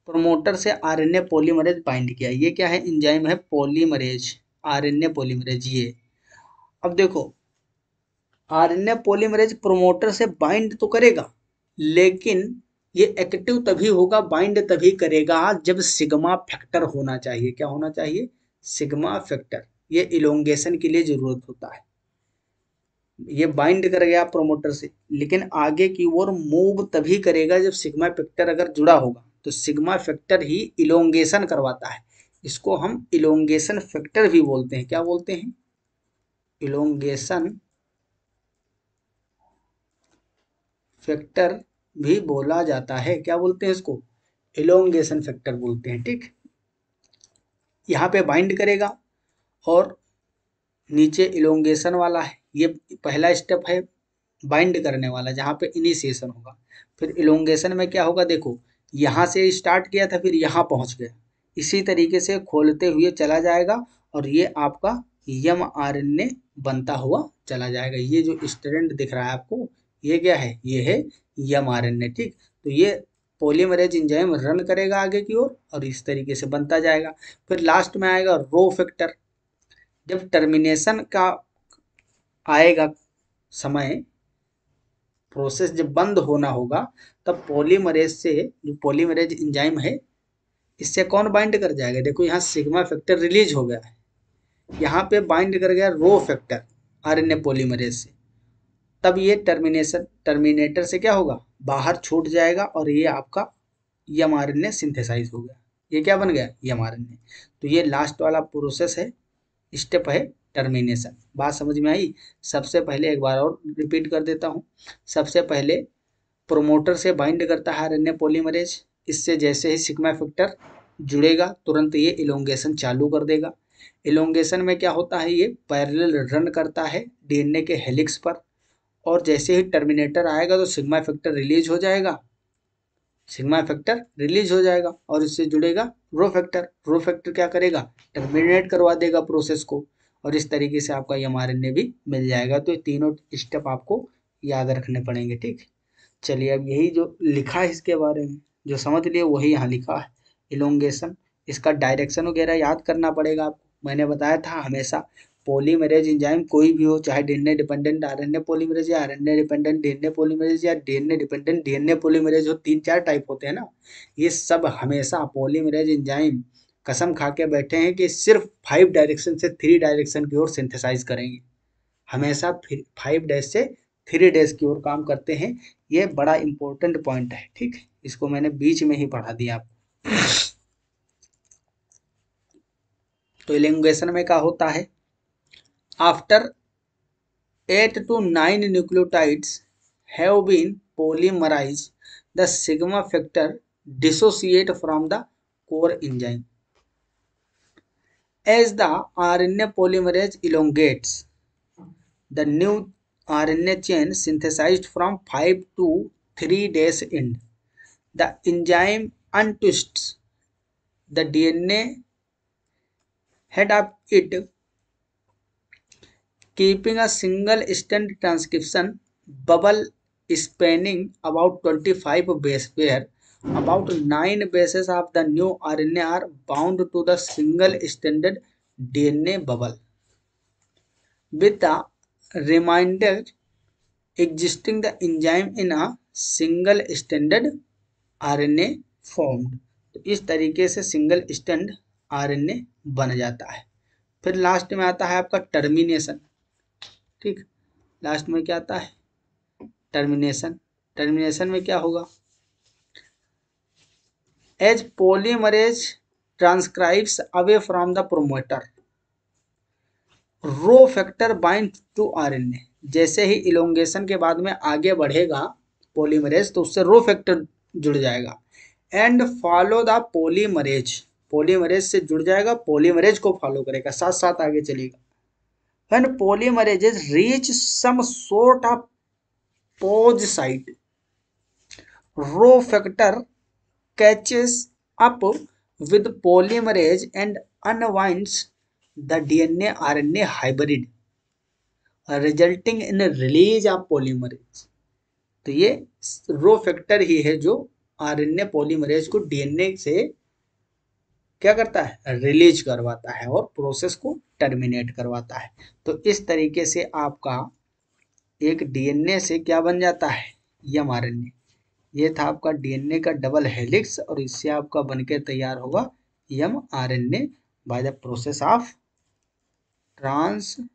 प्रोमोटर से आरएनए पॉलीमरेज बाइंड किया। ये क्या है? एंजाइम है पॉलीमरेज, आरएनए पॉलीमरेज। ये अब देखो, आरएनए पॉलीमरेज प्रोमोटर से बाइंड तो करेगा, लेकिन ये एक्टिव तभी होगा, बाइंड तभी करेगा जब सिग्मा फैक्टर होना चाहिए। क्या होना चाहिए? Sigma factor. ये इलोंगेशन के लिए जरूरत होता है। ये बाइंड कर गया प्रोमोटर से, लेकिन आगे की ओर मूव तभी करेगा जब सिग्मा फैक्टर अगर जुड़ा होगा। तो सिग्मा फैक्टर ही इलोंगेशन करवाता है। इसको हम इलोंगेशन फैक्टर भी बोलते हैं। क्या बोलते हैं? इलोंगेशन फैक्टर भी बोला जाता है। क्या बोलते हैं इसको? इलोंगेशन फैक्टर बोलते हैं। ठीक, यहाँ पे बाइंड करेगा और नीचे इलोंगेशन वाला है। ये पहला स्टेप है बाइंड करने वाला, जहाँ पे इनिशिएशन होगा। फिर इलोंगेशन में क्या होगा? देखो, यहाँ से स्टार्ट किया था, फिर यहाँ पहुँच गया। इसी तरीके से खोलते हुए चला जाएगा और ये आपका यम आरएनए बनता हुआ चला जाएगा। ये जो स्ट्रैंड दिख रहा है आपको, ये क्या है? ये है यम आरएनए। ठीक, तो ये पॉलीमरेज एंजाइम रन करेगा आगे की ओर और इस तरीके से बनता जाएगा। फिर लास्ट में आएगा रो फैक्टर। जब टर्मिनेशन का आएगा समय, प्रोसेस जब बंद होना होगा, तब पॉलीमरेज से, जो पॉलीमरेज एंजाइम है, इससे कौन बाइंड कर जाएगा? देखो, यहाँ सिग्मा फैक्टर रिलीज हो गया है, यहाँ पे बाइंड कर गया रो फैक्टर आरएनए पॉलीमरेज से। तब ये टर्मिनेटर से क्या होगा? बाहर छूट जाएगा और ये आपका यम आरएनए सिंथेसाइज हो गया। ये क्या बन गया? यम आरएनए। तो ये लास्ट वाला प्रोसेस है, स्टेप है टर्मिनेशन। बात समझ में आई? सबसे पहले एक बार और रिपीट कर देता हूँ। सबसे पहले प्रोमोटर से बाइंड करता है आरएनए पॉलीमरेज। इससे जैसे ही सिग्मा फैक्टर जुड़ेगा, तुरंत ये इलोंगेशन चालू कर देगा। इलोंगेशन में क्या होता है? ये पैरेलल रन करता है डीएनए के हेलिक्स पर, और जैसे ही टर्मिनेटर आएगा तो सिग्मा फैक्टर रिलीज हो जाएगा। सिग्मा फैक्टर रिलीज हो जाएगा और इससे जुड़ेगा रो फैक्टर। रो फैक्टर क्या करेगा? टर्मिनेट करवा देगा प्रोसेस को, और इस तरीके से आपका एमआरएनए भी मिल जाएगा। तो ये तीनों स्टेप आपको याद रखने पड़ेंगे। ठीक, चलिए, अब यही जो लिखा है इसके बारे में जो समझ लिए वही यहाँ लिखा है। इलोंगेशन, इसका डायरेक्शन वगैरह याद करना पड़ेगा आपको। मैंने बताया था हमेशा पॉलीमरेज एंजाइम कोई भी हो, चाहे डीएनए डिपेंडेंट आरएनए पॉलीमरेज या आरएनए डिपेंडेंट डीएनए पॉलीमरेज या डीएनए डिपेंडेंट डीएनए पॉलीमरेज हो, 3-4 टाइप होते हैं ना, ये सब हमेशा पॉलीमरेज एंजाइम कसम खा के बैठे हैं कि सिर्फ 5 डायरेक्शन से 3 डायरेक्शन की ओर सिंथेसाइज करेंगे। हमेशा 5 डैश से 3 डैश की ओर काम करते हैं। ये बड़ा इंपॉर्टेंट पॉइंट है। ठीक, इसको मैंने बीच में ही पढ़ा दिया आपको। तो इलोंगेशन में क्या होता है? After 8 to 9 nucleotides have been polymerized, the sigma factor dissociate from the core enzyme. As the RNA polymerase elongates, the new RNA chain synthesized from 5 to 3 days end. The enzyme untwists the DNA head of it, keeping a single strand transcription bubble spanning about 25 base pair. About 9 bases of the new RNA are bound to the single stranded DNA bubble, with the remainder existing the enzyme in a single stranded RNA formed। तो इस तरीके से single stand RNA बन जाता है। फिर last में आता है आपका टर्मिनेशन। ठीक, लास्ट में क्या आता है? टर्मिनेशन। टर्मिनेशन में क्या होगा, as polymerase transcribes away from the promoter rho factor bind to RNA, जैसे ही इलोंगेशन के बाद में आगे बढ़ेगा पॉलीमरेज तो उससे रो फैक्टर जुड़ जाएगा, and follow the polymerase, polymerase से जुड़ जाएगा, पॉलीमरेज को फॉलो करेगा, साथ साथ आगे चलेगा। When polymerases reach some sort of pause site, row factor catches up with polymerase and unwinds the DNA RNA hybrid, resulting in release of polymerase। तो ये रो फैक्टर ही है जो आरएनए पॉलीमरेज को डीएनए से क्या करता है, रिलीज करवाता है और प्रोसेस को टर्मिनेट करवाता है। तो इस तरीके से आपका एक डीएनए से क्या बन जाता है, एमआरएनए। ये था आपका डीएनए का डबल हेलिक्स और इससे आपका बनके तैयार होगा mRNA by the process of transcription.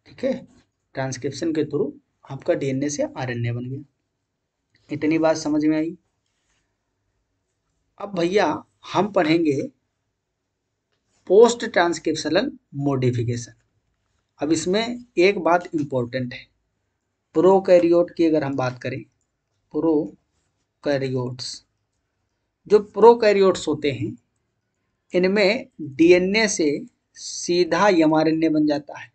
ठीक है, ट्रांसक्रिप्शन के थ्रू आपका डीएनए से आरएनए बन गया। इतनी बात समझ में आई। अब भैया हम पढ़ेंगे पोस्ट ट्रांसक्रिप्शनल मॉडिफिकेशन। अब इसमें एक बात इंपॉर्टेंट है, प्रोकैरियोट की अगर हम बात करें, प्रोकैरियोट्स, जो प्रोकैरियोट्स होते हैं इनमें डीएनए से सीधा एमआरएनए बन जाता है।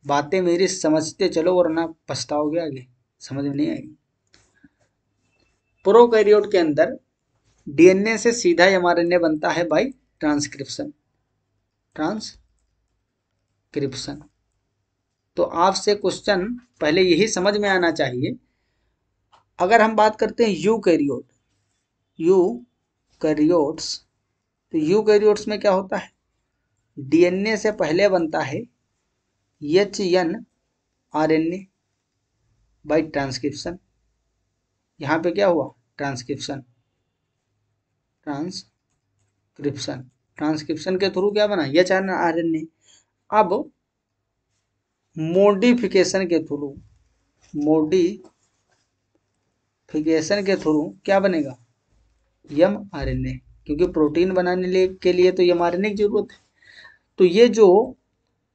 बातें मेरी समझते चलो वरना पछताओगे आगे, समझ में नहीं आएगी। प्रोकैरियोट के अंदर डीएनए से सीधा एमआरएनए बनता है बाय ट्रांसक्रिप्शन, ट्रांसक्रिप्शन। तो आपसे क्वेश्चन पहले यही समझ में आना चाहिए। अगर हम बात करते हैं यूकैरियोट, यूकैरियोट्स, तो यूकैरियोट्स में क्या होता है, डीएनए से पहले बनता है एचएनआरएनए बाय ट्रांसक्रिप्शन। यहाँ पे क्या हुआ, ट्रांसक्रिप्शन, ट्रांसक्रिप्शन, ट्रांसक्रिप्शन के थ्रू क्या बना, एचएनआरएनए। अब मॉडिफिकेशन के थ्रू, मॉडिफिकेशन के थ्रू क्या बनेगा, एमआरएनए, क्योंकि प्रोटीन बनाने के लिए तो एमआरएनए की जरूरत है। तो ये जो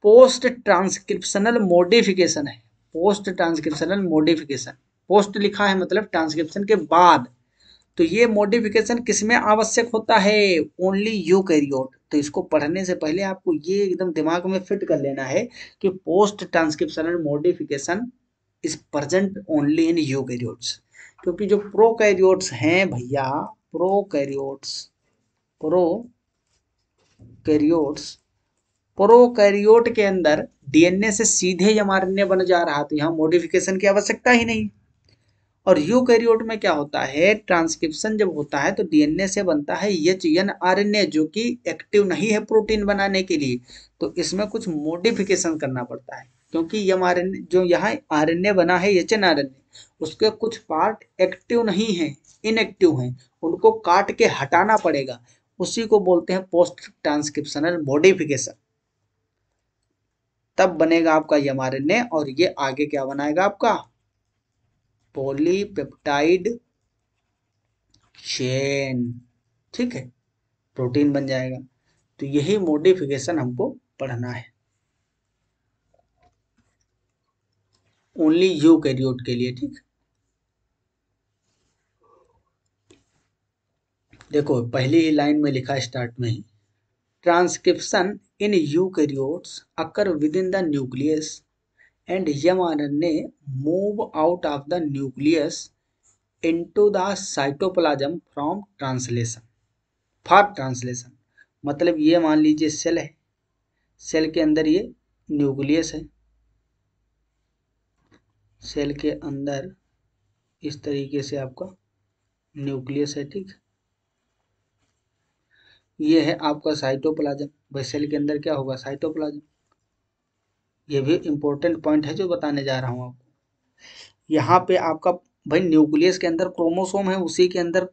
पोस्ट ट्रांसक्रिप्शनल मॉडिफिकेशन है, पोस्ट ट्रांसक्रिप्शनल मॉडिफिकेशन, पोस्ट लिखा है मतलब ट्रांसक्रिप्शन के बाद, तो ये मॉडिफिकेशन किसमें आवश्यक होता है, ओनली यूकैरियोट। तो इसको पढ़ने से पहले आपको ये एकदम दिमाग में फिट कर लेना है कि post transcriptional modification is present only in eukaryotes. क्योंकि जो प्रोकैरियोट्स हैं भैया, प्रोकैरियोट के अंदर डीएनए से सीधे एमआरएनए बन जा रहा, तो यहाँ मॉडिफिकेशन की आवश्यकता ही नहीं। और यूकैरियोट में क्या होता है, ट्रांसक्रिप्शन जब होता है तो डीएनए से बनता है एचएनआरएनए, जो कि एक्टिव नहीं है प्रोटीन बनाने के लिए, तो इसमें कुछ मॉडिफिकेशन करना पड़ता है। क्योंकि एमआरएनए जो यहाँ आरएनए बना है एचएनआरएनए, उसके कुछ पार्ट एक्टिव नहीं है, इनएक्टिव हैं, उनको काट के हटाना पड़ेगा, उसी को बोलते हैं पोस्ट ट्रांसक्रिप्शनल मॉडिफिकेशन। तब बनेगा आपका एमआरएनए और ये आगे क्या बनाएगा आपका, पॉलीपेप्टाइड चेन। ठीक है, प्रोटीन बन जाएगा। तो यही मॉडिफिकेशन हमको पढ़ना है ओनली यूकैरियोट के लिए। ठीक, देखो पहली ही लाइन में लिखा स्टार्ट में ही, transcription in eukaryotes occur within the nucleus and mRNA move out of the nucleus into the cytoplasm from translation, for translation. मतलब ये मान लीजिए सेल है, सेल के अंदर ये न्यूक्लियस है, सेल के अंदर इस तरीके से आपका न्यूक्लियस है। ठीक, ये है आपका साइटोप्लाज्म। भाई सेल के अंदर क्या होगा, साइटोप्लाज्म। ये भी इंपॉर्टेंट पॉइंट है जो बताने जा रहा हूँ आपको। यहाँ पे आपका भाई न्यूक्लियस के अंदर क्रोमोसोम है, उसी के अंदर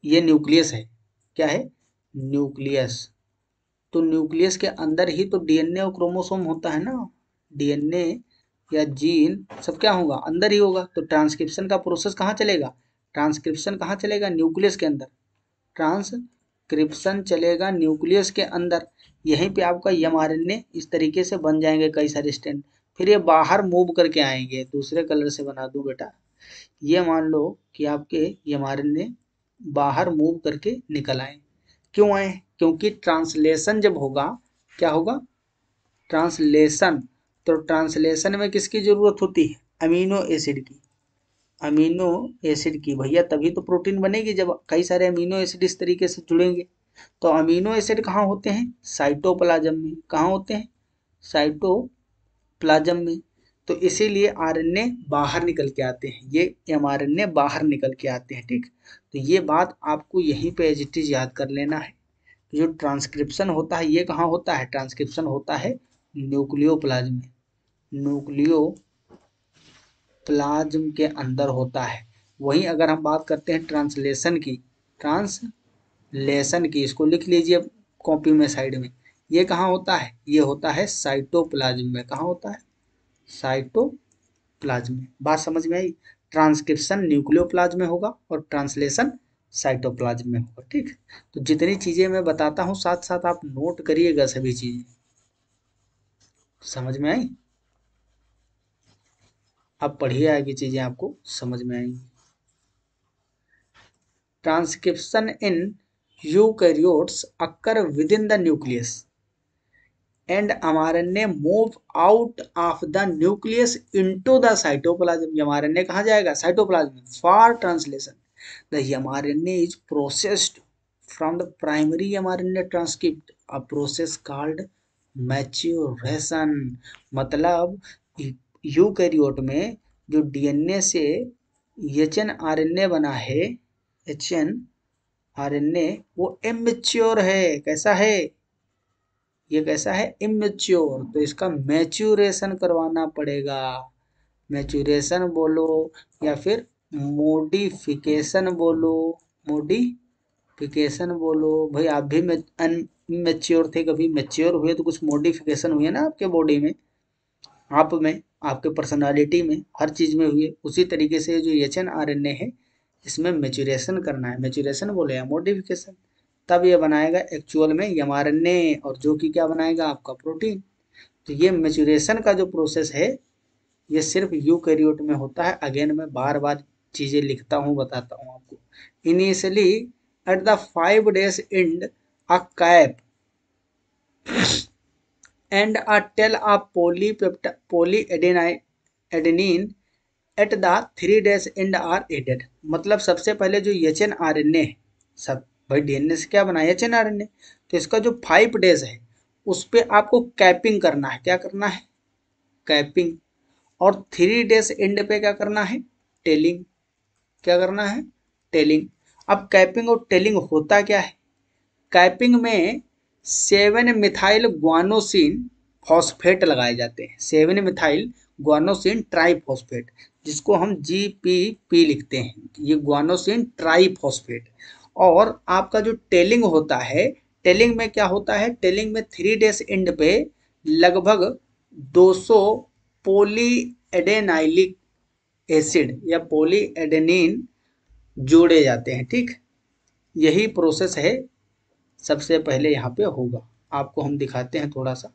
ये न्यूक्लियस है। क्या है, न्यूक्लियस। तो न्यूक्लियस के अंदर ही तो डीएनए और क्रोमोसोम होता है ना, डीएनए या जीन सब क्या होगा, अंदर ही होगा। तो ट्रांसक्रिप्शन का प्रोसेस कहाँ चलेगा, ट्रांसक्रिप्शन कहाँ चलेगा, न्यूक्लियस के अंदर। ट्रांसक्रिप्शन चलेगा न्यूक्लियस के अंदर। यहीं पे आपका mRNA इस तरीके से बन जाएंगे कई सारे स्ट्रैंड। फिर ये बाहर मूव करके आएंगे, दूसरे कलर से बना दूं बेटा। ये मान लो कि आपके mRNA बाहर मूव करके निकल आए। क्यों आए, क्योंकि ट्रांसलेशन जब होगा, क्या होगा, ट्रांसलेशन। तो ट्रांसलेशन में किसकी जरूरत होती है, अमीनो एसिड की। अमीनो एसिड की भैया, तभी तो प्रोटीन बनेगी जब कई सारे अमीनो एसिड इस तरीके से जुड़ेंगे। तो अमीनो एसिड कहाँ होते हैं, साइटोप्लाज्म में। कहाँ होते हैं, साइटोप्लाज्म में। तो इसीलिए आरएनए बाहर निकल के आते हैं, ये एमआरएनए बाहर निकल के आते हैं, ठीक। तो ये बात आपको यहीं पे एज इट इज याद कर लेना है। जो ट्रांसक्रिप्शन होता है ये कहाँ होता है, ट्रांसक्रिप्शन होता है न्यूक्लियोप्लाज्म में। न्यूक्लियोप्लाज्म के अंदर होता है। वहीं अगर हम बात करते हैं ट्रांसलेशन की, ट्रांसलेशन की, इसको लिख लीजिए कॉपी में साइड में। ये कहाँ होता है, ये होता है साइटोप्लाज्म में। कहाँ होता है, साइटोप्लाज्म में। बात समझ में आई। ट्रांसक्रिप्शन न्यूक्लियोप्लाज्म में होगा और ट्रांसलेशन साइटोप्लाज्म में होगा, ठीक। तो जितनी चीजें मैं बताता हूँ साथ साथ आप नोट करिएगा सभी चीजें। समझ में आई, अब पढ़िए आगे चीजें आपको समझ में आएंगी। Transcription in eukaryotes occur with in the nucleus and mRNA move out of the nucleus into the cytoplasm. mRNA कहाँ जाएगा, cytoplasm for translation. The mRNA is processed from the primary mRNA transcript, a process called maturation. मतलब eukaryote में जो DNA से hnRNA बना है, hnRNA वो immature है। कैसा है, ये कैसा है, इमेच्योर। तो इसका मैच्योरेशन करवाना पड़ेगा। मैच्योरेशन बोलो या फिर मोडिफिकेशन बोलो, मोडिफिकेशन बोलो। भाई आप भी अनमेच्योर थे, कभी मैच्योर हुए तो कुछ मोडिफिकेशन हुए ना आपके बॉडी में, आप में, आपके पर्सनालिटी में, हर चीज में हुए। उसी तरीके से जो एचएनआरएनए है इसमें मैच्योरेशन करना है। मैच्योरेशन बोले या मोडिफिकेशन, तब ये बनाएगा एक्चुअल में एमआरएनए, और जो कि क्या बनाएगा, आपका प्रोटीन। तो ये मैच्योरेशन का जो प्रोसेस है ये सिर्फ यूकैरियोट में होता है। अगेन मैं बार बार चीजें लिखता हूँ, बताता हूँ आपको। Initially at the 5 days end a cap and a tail of polyadenine at the 3 days end are added। मतलब सबसे पहले जो एचएनआरएनए है, सब भाई डीएनए से क्या बना है, एचएनआरएनए। तो इसका जो 5 days है उस पे आपको कैपिंग करना है। क्या करना है, कैपिंग। और 3 days एंड पे क्या करना है, टेलिंग। क्या करना है, टेलिंग। अब कैपिंग और टेलिंग होता क्या है, कैपिंग में 7 मिथाइल ग्वानोसिन फॉस्फेट लगाए जाते हैं। 7 मिथाइल ग्वानोसिन ट्राइफॉस्फेट, जिसको हम GPP लिखते हैं, ये ग्वानोसिन ट्राइफॉस्फेट। और आपका जो टेलिंग होता है, टेलिंग में क्या होता है, टेलिंग में 3 days एंड पे लगभग 200 पोली एडेनाइलिक एसिड या पोली एडेनिन जोड़े जाते हैं, ठीक। यही प्रोसेस है, सबसे पहले यहाँ पे होगा। आपको हम दिखाते हैं थोड़ा सा,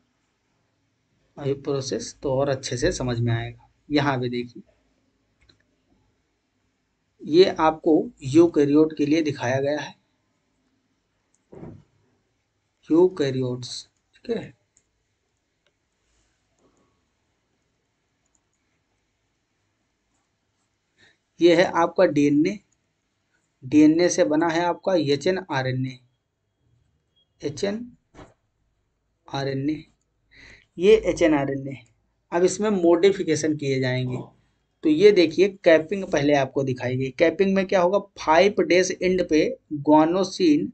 ये प्रोसेस तो और अच्छे से समझ में आएगा। यहाँ पे देखिए, ये आपको यूकैरियोट के लिए दिखाया गया है, यूकैरियोट्स, ठीक है। ये है आपका डीएनए, डीएनए से बना है आपका एचएनआरएनए, एचएनआरएनए, ये एचएनआरएनए। अब इसमें मॉडिफिकेशन किए जाएंगे। तो ये देखिए कैपिंग पहले आपको दिखाई गई। कैपिंग में क्या होगा, 5 days एंड पे ग्वानोसिन,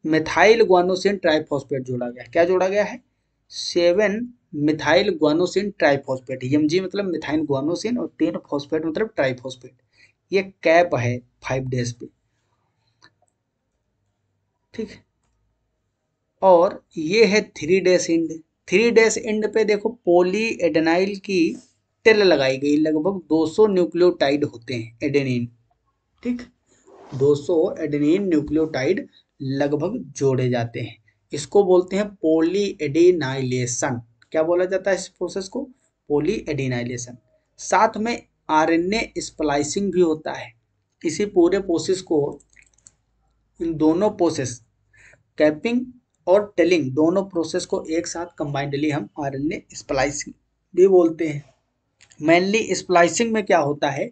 मिथाइल ग्वानोसिन ट्राइफॉस्फेट जोड़ा गया है। क्या जोड़ा गया है, 7 मिथाइल ग्वानोसिन ट्राइफॉस्फेट। एमजी मतलब मिथाइल ग्वानोसिन और 3 फॉस्फेट मतलब ट्राइफॉस्फेट। ये कैप है 5 days पे, ठीक। और ये है 3 days एंड। 3 days एंड पे देखो पोली एडेनाइल की टेल लगाई गई, लगभग 200 न्यूक्लियोटाइड होते हैं एडेनिन, ठीक, 200 एडेनिन न्यूक्लियोटाइड लगभग जोड़े जाते हैं। इसको बोलते हैं पॉली एडिनाइलेशन। क्या बोला जाता है इस प्रोसेस को? Poly adenylation. साथ में आरएनए स्प्लाइसिंग भी होता है। इसी पूरे प्रोसेस को, इन दोनों प्रोसेस, कैपिंग और टेलिंग, दोनों प्रोसेस को एक साथ कंबाइंडली हम आरएनए स्प्लाइसिंग भी बोलते हैं। मेनली स्प्लाइसिंग में क्या होता है,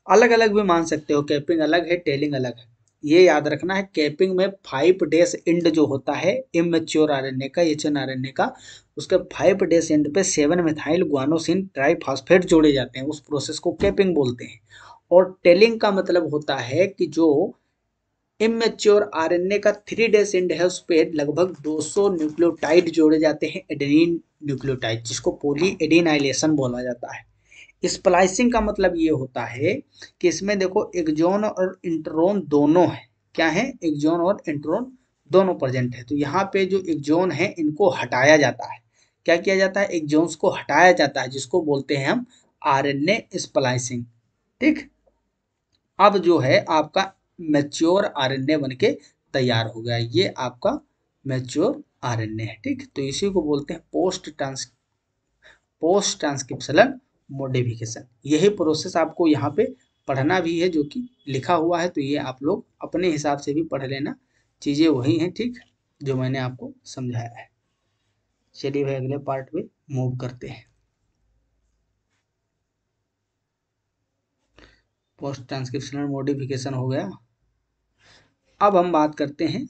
अलग अलग भी मान सकते हो, कैपिंग अलग है, टेलिंग अलग है। ये याद रखना है, कैपिंग में 5 डेज एंड जो होता है इमेच्योर आरएनए का, एचएनआरएनए का, उसके 5 डेज एंड पे 7 मेथाइल गुआनोसिन ट्राइफॉस्फेट जोड़े जाते हैं, उस प्रोसेस को कैपिंग बोलते हैं। और टेलिंग का मतलब होता है कि जो इमेच्योर आरएनए का 3 डेज एंड है उस पर लगभग 200 न्यूक्लियोटाइड जोड़े जाते हैं, एडेनिन न्यूक्लियोटाइड, जिसको पॉली एडिनाइलेशन बोला जाता है। स्प्लाइसिंग का मतलब ये होता है कि इसमें देखो एक्सॉन और इंट्रोन दोनों है, क्या है, एक्सॉन और इंट्रोन दोनों प्रेजेंट है। तो यहाँ पे जो एक्सॉन है इनको हटाया जाता है। क्या किया जाता है? एक्सॉन्स को हटाया जाता है, जिसको बोलते हैं हम आरएनए स्प्लाइसिंग, ठीक। अब जो है आपका मैच्योर आरएनए बनके तैयार हो गया, ये आपका मैच्योर आरएनए है, ठीक। तो इसी को बोलते हैं पोस्ट ट्रांसक्रिप्शनल मॉडिफिकेशन। यही प्रोसेस आपको यहाँ पे पढ़ना भी है, जो कि लिखा हुआ है, तो ये आप लोग अपने हिसाब से भी पढ़ लेना, चीज़ें वही हैं, ठीक, जो मैंने आपको समझाया है। चलिए भाई अगले पार्ट पे मूव करते हैं। पोस्ट ट्रांसक्रिप्शनल मॉडिफिकेशन हो गया। अब हम बात करते हैं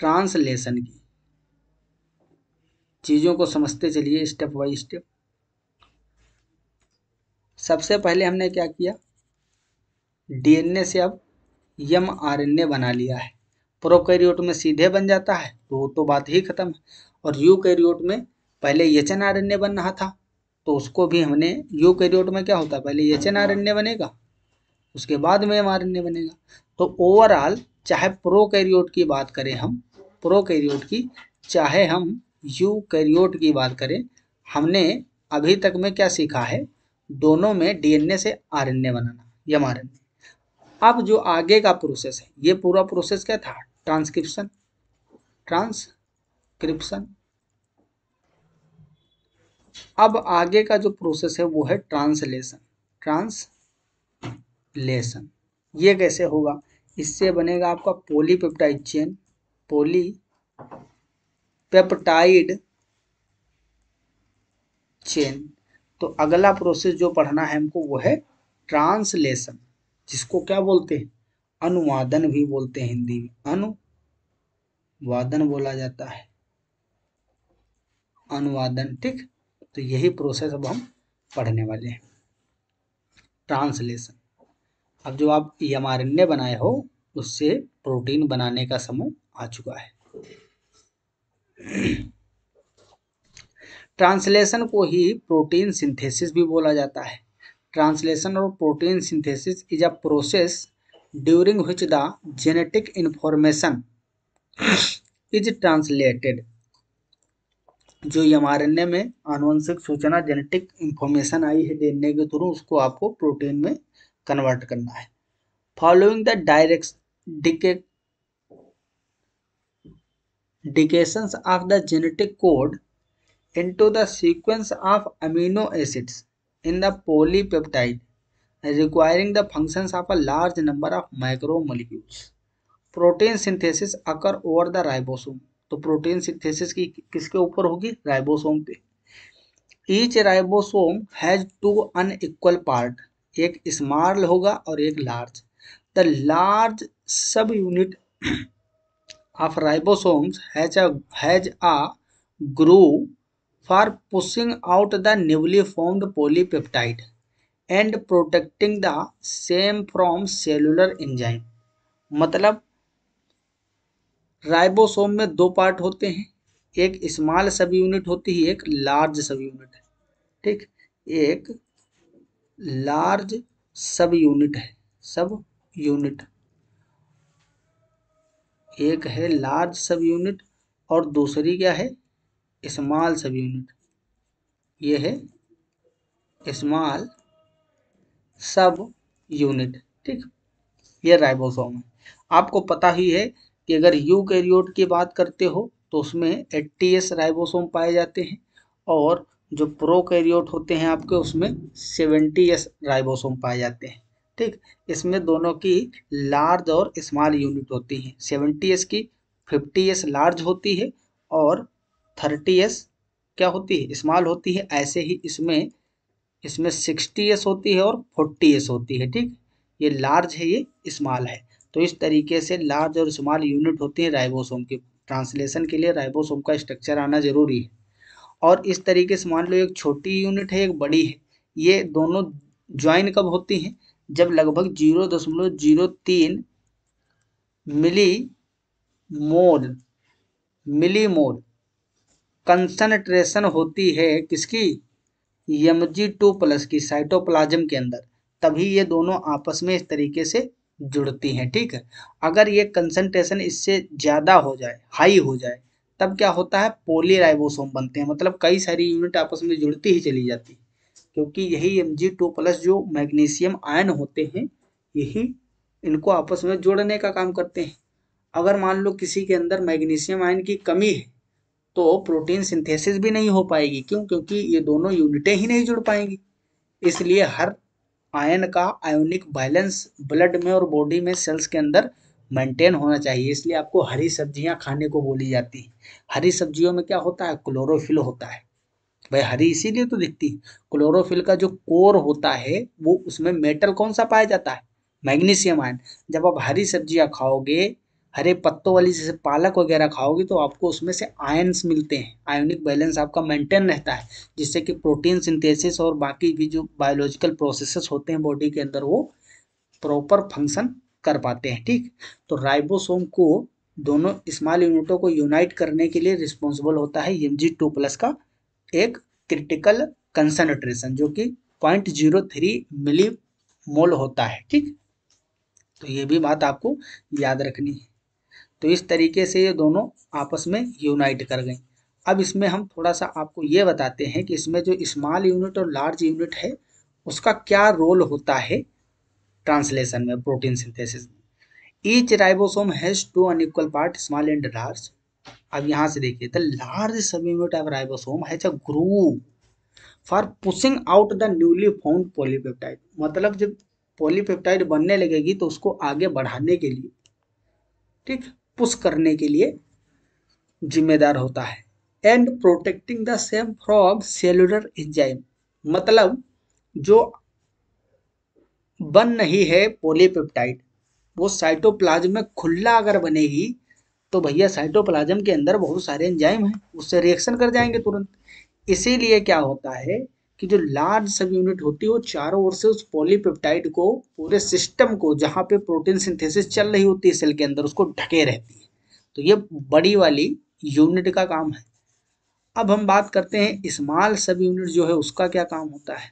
ट्रांसलेशन की। चीज़ों को समझते चलिए स्टेप बाय स्टेप। सबसे पहले हमने क्या किया, डीएनए से अब एमआरएनए बना लिया है। प्रोकैरियोट में सीधे बन जाता है तो वो तो बात ही खत्म है। और यूकैरियोट में पहले एचएनआरएनए बन रहा था, तो उसको भी हमने, यूकैरियोट में क्या होता है, पहले एचएनआरएनए बनेगा, उसके बाद में एमआरएनए बनेगा। तो ओवरऑल चाहे प्रोकैरियोट की बात करें हम, प्रोकैरियोट की, चाहे हम यूकैरियोट की बात करें, हमने अभी तक में क्या सीखा है, दोनों में डीएनए से आरएनए बनाना, एमआरएनए। अब जो आगे का प्रोसेस है, ये पूरा प्रोसेस क्या था, ट्रांसक्रिप्शन। अब आगे का जो प्रोसेस है वो है ट्रांसलेशन। ये कैसे होगा, इससे बनेगा आपका पॉलीपेप्टाइड चेन, पॉलीपेप्टाइड चेन। तो अगला प्रोसेस जो पढ़ना है हमको वो है ट्रांसलेशन, जिसको क्या बोलते हैं, अनुवादन भी बोलते हैं, हिंदी में अनुवादन बोला जाता है, अनुवादन, ठीक। तो यही प्रोसेस अब हम पढ़ने वाले हैं, ट्रांसलेशन। अब जो आप एमआरएनए बनाए हो उससे प्रोटीन बनाने का समय आ चुका है। ट्रांसलेशन को ही प्रोटीन सिंथेसिस भी बोला जाता है। ट्रांसलेशन और protein synthesis is a process during which the genetic information is translated. जो एमआरएनए में आनुवंशिक सूचना, जेनेटिक इंफॉर्मेशन आई है डीएनए के थ्रू, उसको आपको प्रोटीन में कन्वर्ट करना है। Following the dictations of the genetic code into the sequence of amino acids in the polypeptide requiring the functions of a large number of macromolecules. Protein synthesis occur over the ribosome. तो protein synthesis की किसके ऊपर होगी, ribosome पे। Each ribosome has 2 unequal part, एक small होगा और एक large. The large sub unit of ribosomes has a groove for pushing out the newly formed polypeptide and protecting the same from cellular enzyme। मतलब ribosome में 2 part होते हैं, एक small सब यूनिट होती है, एक लार्ज सब यूनिट है, ठीक। एक लार्ज सब यूनिट है, सब यूनिट, एक है लार्ज सब यूनिट और दूसरी क्या है, स्मॉल सब यूनिट। ये है स्मॉल सब यूनिट, ठीक, ये राइबोसोम है। आपको पता ही है कि अगर यूकैरियोट की बात करते हो तो उसमें 80s राइबोसोम पाए जाते हैं, और जो प्रोकैरियोट होते हैं आपके उसमें 70s राइबोसोम पाए जाते हैं, ठीक। इसमें दोनों की लार्ज और स्मॉल यूनिट होती हैं, 70s की 50s लार्ज होती है और 30s क्या होती है, स्मॉल होती है। ऐसे ही इसमें इसमें 60s होती है और 40s होती है, ठीक। ये लार्ज है, ये स्मॉल है। तो इस तरीके से लार्ज और स्मॉल यूनिट होती है राइबोसोम की। ट्रांसलेशन के लिए राइबोसोम का स्ट्रक्चर आना जरूरी है। और इस तरीके से मान लो एक छोटी यूनिट है, एक बड़ी है, ये दोनों ज्वाइन कब होती हैं, जब लगभग 0.03 मिली मोल मिलीमोल कंसंट्रेशन होती है किसकी, Mg2+ की साइटोप्लाज्म के अंदर, तभी ये दोनों आपस में इस तरीके से जुड़ती हैं, ठीक है। अगर ये कंसंट्रेशन इससे ज़्यादा हो जाए, हाई हो जाए, तब क्या होता है, पॉलीराइबोसोम बनते हैं, मतलब कई सारी यूनिट आपस में जुड़ती ही चली जाती है, क्योंकि यही Mg2+ जो मैग्नीशियम आयन होते हैं, यही इनको आपस में जोड़ने का काम करते हैं। अगर मान लो किसी के अंदर मैग्नीशियम आयन की कमी है तो प्रोटीन सिंथेसिस भी नहीं हो पाएगी, क्यों, क्योंकि ये दोनों यूनिटें ही नहीं जुड़ पाएंगी। इसलिए हर आयन का आयोनिक बैलेंस ब्लड में और बॉडी में सेल्स के अंदर मेंटेन होना चाहिए। इसलिए आपको हरी सब्जियां खाने को बोली जाती हैं। हरी सब्जियों में क्या होता है, क्लोरोफिल होता है। भाई हरी इसीलिए तो दिखती है। क्लोरोफिल का जो कोर होता है वो, उसमें मेटल कौन सा पाया जाता है, मैग्नीशियम आयन। जब आप हरी सब्जियां खाओगे, हरे पत्तों वाली जैसे पालक वगैरह खाओगे, तो आपको उसमें से आयन्स मिलते हैं, आयोनिक बैलेंस आपका मेंटेन रहता है, जिससे कि प्रोटीन सिंथेसिस और बाकी भी जो बायोलॉजिकल प्रोसेसेस होते हैं बॉडी के अंदर, वो प्रॉपर फंक्शन कर पाते हैं, ठीक। तो राइबोसोम को दोनों स्मॉल यूनिटों को यूनाइट करने के लिए रिस्पॉन्सिबल होता है Mg2+ का एक क्रिटिकल कंसंट्रेशन, जो कि 0.03 मिली मोल होता है, ठीक। तो ये भी बात आपको याद रखनी है। तो इस तरीके से ये दोनों आपस में यूनाइट कर गई। अब इसमें हम थोड़ा सा आपको ये बताते हैं कि इसमें जो स्मॉल यूनिट और लार्ज यूनिट है उसका क्या रोल होता है ट्रांसलेशन में, प्रोटीन सिंथेसिस में। Each ribosome has two unequal part, small and large. अब यहाँ से देखिए, the large sub unit of ribosome has a groove for pushing out the newly found polypeptide. मतलब जब पॉलीपेप्टाइड बनने लगेगी तो उसको आगे बढ़ाने के लिए, ठीक, पुश करने के लिए जिम्मेदार होता है। And protecting the same from cellular enzyme. मतलब जो बन रही है पॉलीपेप्टाइड, वो साइटोप्लाज्म में खुला अगर बनेगी तो भैया साइटोप्लाज्म के अंदर बहुत सारे एंजाइम हैं, उससे रिएक्शन कर जाएंगे तुरंत। इसीलिए क्या होता है कि जो लार्ज सब यूनिट होती है वो चारों ओर से उस पॉलीपेप्टाइड को, पूरे सिस्टम को, जहाँ पे प्रोटीन सिंथेसिस चल रही होती है सेल के अंदर, उसको ढके रहती है। तो ये बड़ी वाली यूनिट का काम है। अब हम बात करते हैं स्मॉल सब यूनिट जो है उसका क्या काम होता है।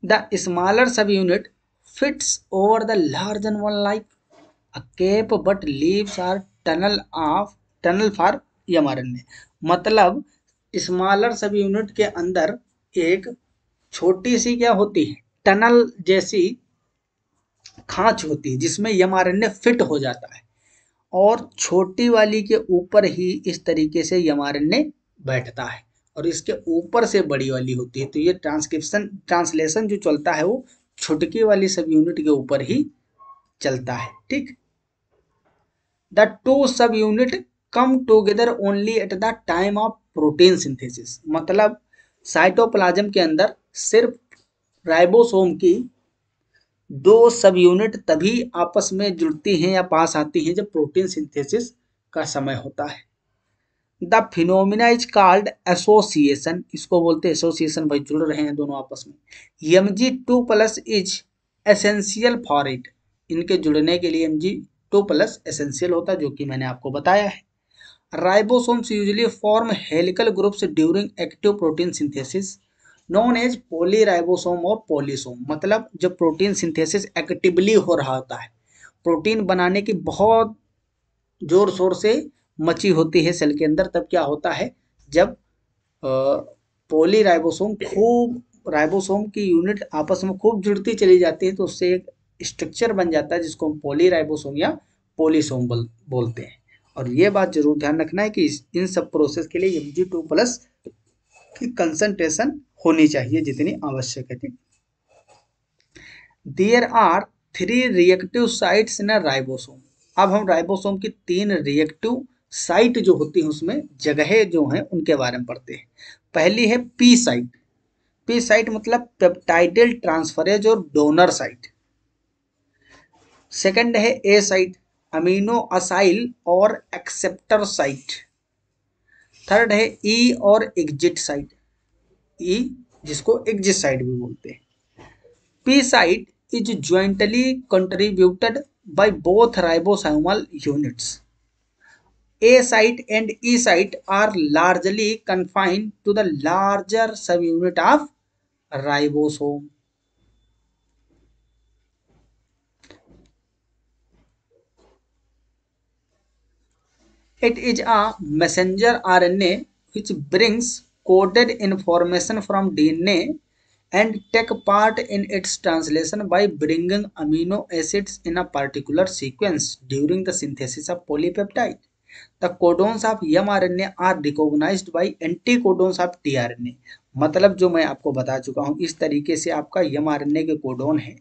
द स्मॉलर सब unit fits over the larger one like a cape but leaves are tunnel for mRNA। मतलब स्मॉलर सब यूनिट के अंदर एक छोटी सी क्या होती है, टनल जैसी खांच होती है जिसमें mRNA फिट हो जाता है, और छोटी वाली के ऊपर ही इस तरीके से mRNA बैठता है, और इसके ऊपर से बड़ी वाली होती है। तो ये ट्रांसलेशन जो चलता है वो छुटकी वाली सब यूनिट के ऊपर ही चलता है, ठीक। द टू सब unit come together only at the time of protein synthesis. मतलब साइटोप्लाज्म के अंदर सिर्फ राइबोसोम की दो सब यूनिट तभी आपस में जुड़ती हैं या पास आती हैं जब प्रोटीन सिंथेसिस का समय होता है। The phenomena is called association. इसको बोलते हैं एसोसिएशन, भाई जुड़ रहे हैं दोनों आपस में। Mg2+ is essential for it. इनके जुड़ने के लिए Mg2+ एसेंशियल होता है, जो कि मैंने आपको बताया है। Ribosomes usually form helical groups during active protein synthesis known as polyribosome और पॉलीसोम। मतलब जब प्रोटीन सिंथेसिस एक्टिवली हो रहा होता है, प्रोटीन बनाने की बहुत जोर शोर से मची होती है सेल के अंदर, तब क्या होता है, जब पॉलीराइबोसोम खूब राइबोसोम की यूनिट आपस में खूब जुड़ती चली जाती है तो उससे एक स्ट्रक्चर बन जाता है जिसको हम पॉलीराइबोसोम या पॉलीसोम बोलते हैं। और ये बात जरूर ध्यान रखना है कि इन सब प्रोसेस के लिए Mg2+ की कंसंट्रेशन होनी चाहिए जितनी आवश्यक है। There are 3 reactive sites in a ribosome. अब हम राइबोसोम की 3 रिएक्टिव साइट जो होती हैं उसमें जगह जो हैं उनके बारे में पढ़ते हैं। पहली है पी साइट। पी साइट मतलब पेप्टाइडल ट्रांसफरेज और डोनर साइट। सेकंड है ए साइट, अमीनो असाइल और एक्सेप्टर साइट। थर्ड है ई और एग्जिट साइट, ई जिसको एग्जिट साइट भी बोलते हैं। P site is jointly contributed by both ribosomal units. A site and E site are largely confined to the larger subunit of ribosome. It is a messenger RNA which brings coded information from DNA and take part in its translation by bringing amino acids in a particular sequence during the synthesis of polypeptide. The codons of mRNA are recognized by anticodons of tRNA. मतलब जो मैं आपको बता चुका हूँ इस तरीके से आपका mRNA के कोडोन है,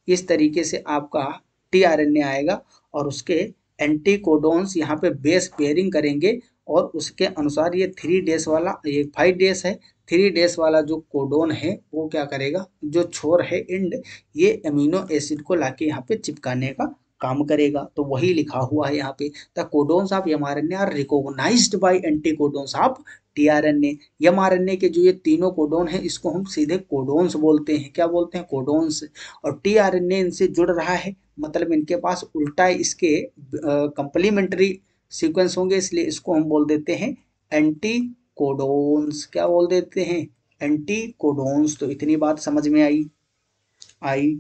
इस तरीके से आपका tRNA आएगा और उसके एंटी कोडोन्स यहाँ पे बेस पेयरिंग करेंगे और उसके अनुसार ये 3 डेज वाला, ये 5 डेज है, 3 डेज वाला जो कोडोन है वो क्या करेगा, जो छोर है एंड, ये अमीनो एसिड को लाके यहाँ पे चिपकाने का काम करेगा। तो वही लिखा हुआ है यहाँ पे, the codons of mRNA are recognised by anti codons of tRNA। mRNA के जो ये तीनों कोडोन है इसको हम सीधे कोडोन्स बोलते हैं। क्या बोलते हैं? कोडोन्स। और tRNA इनसे जुड़ रहा है मतलब इनके पास उल्टा इसके कंप्लीमेंट्री सीक्वेंस होंगे, इसलिए इसको हम बोल देते हैं एंटी कोडोन्स। क्या बोल देते हैं? Anti codons. तो इतनी बात समझ में आई? आई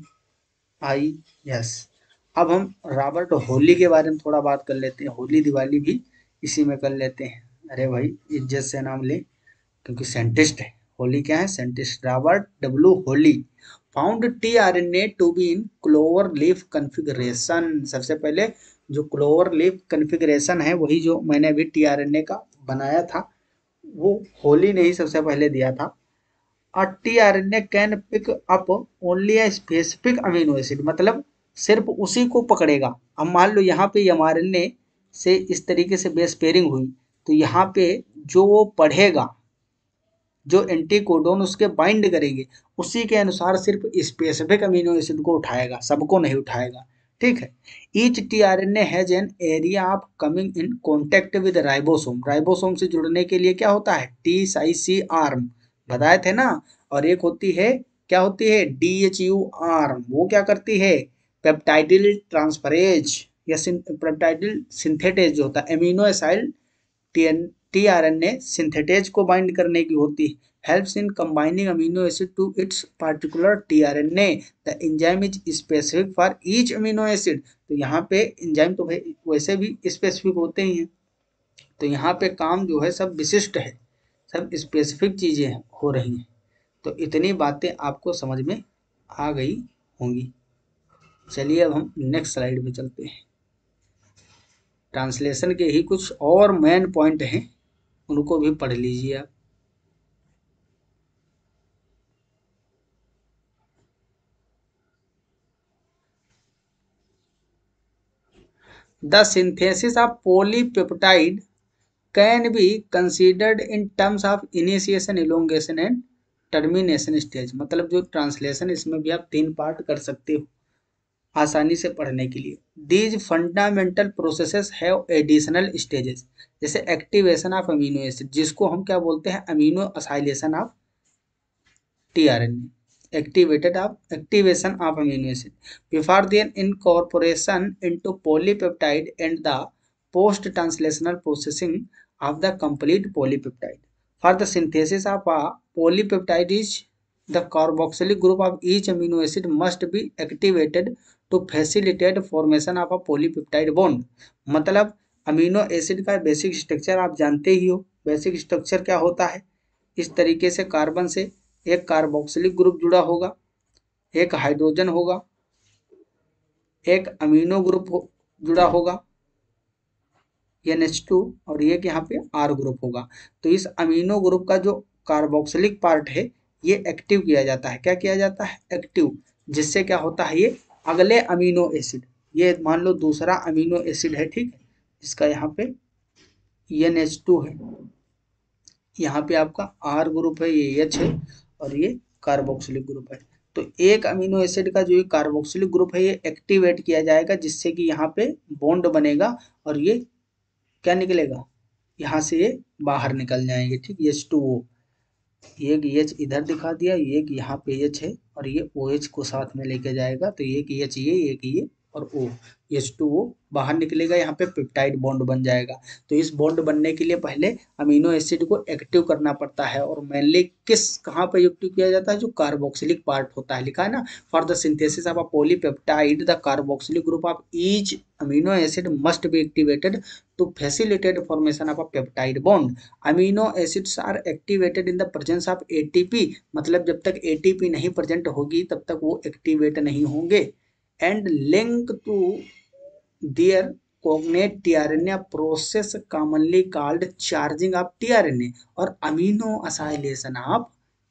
आई यस। अब हम रॉबर्ट होली के बारे में थोड़ा बात कर लेते हैं। होली दिवाली भी इसी में कर लेते हैं। अरे भाई इज्जत से नाम ले क्योंकि साइंटिस्ट है। होली क्या है? Scientist. Robert W Holley found tRNA to be in clover leaf configuration. सबसे पहले जो क्लोवर लीफ कन्फिग्रेशन है वही जो मैंने अभी tRNA का बनाया था वो होली ने ही सबसे पहले दिया था। A tRNA can pick up only a specific amino acid, मतलब सिर्फ उसी को पकड़ेगा। अब मान लो यहाँ पे mRNA से इस तरीके से बेस पेयरिंग हुई तो यहाँ पे जो वो पढ़ेगा, जो एंटी कोडोन उसके बाइंड करेंगे उसी के अनुसार सिर्फ स्पेसिफिक अमीनो एसिड को उठाएगा, सबको नहीं उठाएगा। ठीक है। Each tRNA has an area of coming in contact with ribosome. Ribosome से जुड़ने के लिए क्या होता है? टी आर्म बताए थे ना। और एक होती है, क्या होती है? DHU arm. वो क्या करती है? पेप्टाइडिल ट्रांसफरेज या पेप्टाइडिल सिंथेटेज जो होता है, एमिनो एसाइल tRNA सिंथेटेज को बाइंड करने की होती है। Helps in combining amino acid to its particular tRNA। The enzyme is specific for each amino acid. तो यहाँ पे एंजाइम तो भाई वैसे भी स्पेसिफिक होते ही हैं, तो यहाँ पे काम जो है सब विशिष्ट है, सब स्पेसिफिक चीजें हो रही हैं। तो इतनी बातें आपको समझ में आ गई होंगी। चलिए अब हम नेक्स्ट स्लाइड पे चलते हैं। ट्रांसलेशन के ही कुछ और मेन पॉइंट हैं, उनको भी पढ़ लीजिए आप। The synthesis of polypeptide can be considered in terms of initiation, elongation and termination stage. मतलब जो ट्रांसलेशन इसमें भी आप 3 पार्ट कर सकते हो आसानी से पढ़ने के लिए। These fundamental processes have additional stages, जैसे एक्टिवेशन ऑफ अमीनो एसिड जिसको हम क्या बोलते हैं? Amino acylation of tRNA, activation of amino acid before their incorporation into polypeptide and the post-translational processing of the complete polypeptide. For the synthesis of a polypeptide, the carboxylic group of each amino acid must be activated to facilitate formation of a polypeptide bond. मतलब amino acid का basic structure आप जानते ही हो। Basic structure क्या होता है? इस तरीके से कार्बन से एक कार्बोक्सिलिक ग्रुप जुड़ा होगा, एक हाइड्रोजन होगा, एक अमीनो ग्रुप जुड़ा होगा NH2, और एक यहाँ पे R ग्रुप होगा। तो इस अमीनो ग्रुप का जो कार्बोक्सिलिक पार्ट है ये एक्टिव किया जाता है। क्या किया जाता है? एक्टिव। जिससे क्या होता है, ये अगले अमीनो एसिड, ये मान लो दूसरा अमीनो एसिड है, ठीक है, इसका यहाँ पे NH2 है, यहाँ पे आपका R ग्रुप है, ये H है, और ये कार्बोक्सिलिक ग्रुप है। तो एक अमीनो एसिड का जो ये कार्बोक्सिलिक ग्रुप है ये एक्टिवेट किया जाएगा, जिससे कि यहाँ पे बॉन्ड बनेगा और ये क्या निकलेगा, यहाँ से ये बाहर निकल जाएंगे, ठीक। H2O, एक H इधर दिखा दिया, एक यहाँ पे H है, और ये OH को साथ में लेके जाएगा, तो एक H ये, एक ये, और O, H2O बाहर निकलेगा, यहाँ पे पेप्टाइड बॉन्ड बन जाएगा। तो इस बॉन्ड बनने के लिए पहले अमीनो एसिड को एक्टिव करना पड़ता है, और मेनली कहाँ पर एक्टिव किया जाता है? जो कार्बोक्सिलिक पार्ट होता है, लिखा है ना, for the synthesis of a polypeptide the carboxylic group of each amino acid must be activated to facilitate formation of a peptide bond. Amino acids are activated in the presence of ATP, मतलब जब तक ATP नहीं present होगी तब तक वो activate नहीं होंगे। And link to their cognate tRNA process commonly called charging of tRNA और अमीनो असाइलेशन ऑफ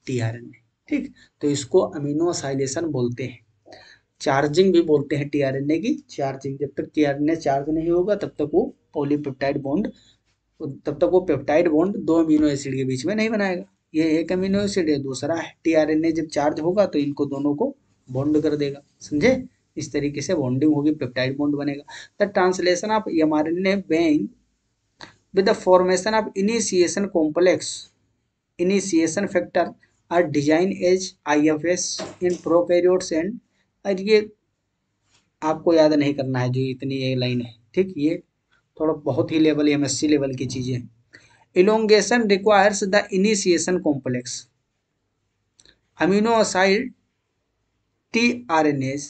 tRNA, ठीक। तो इसको अमीनो असाइलेशन बोलते हैं, चार्जिंग भी बोलते हैं टीआरएनए की, चार्जिंग। जब तक टीआरएनए चार्ज नहीं होगा तब तक वो पॉलीपेप्टाइड बॉन्ड, तब तक वो पेप्टाइड बॉन्ड दो अमीनो एसिड के बीच में नहीं बनाएगा। ये एक अमीनो एसिड है, दूसरा है, टीआरएनए जब चार्ज होगा तो इनको दोनों को बॉन्ड कर देगा, समझे। इस तरीके से बॉन्डिंग होगी, पेप्टाइड बॉन्ड बनेगा। The translation of mRNA being with the formation of initiation complex, initiation factor are design as IFS in prokaryotes and, और ये आपको याद नहीं करना है जो इतनी ये लाइन है, ठीक। ये थोड़ा बहुत ही लेवल MSc लेवल की चीजें हैं। Elongation requires the initiation complex, amino aside, tRNAs,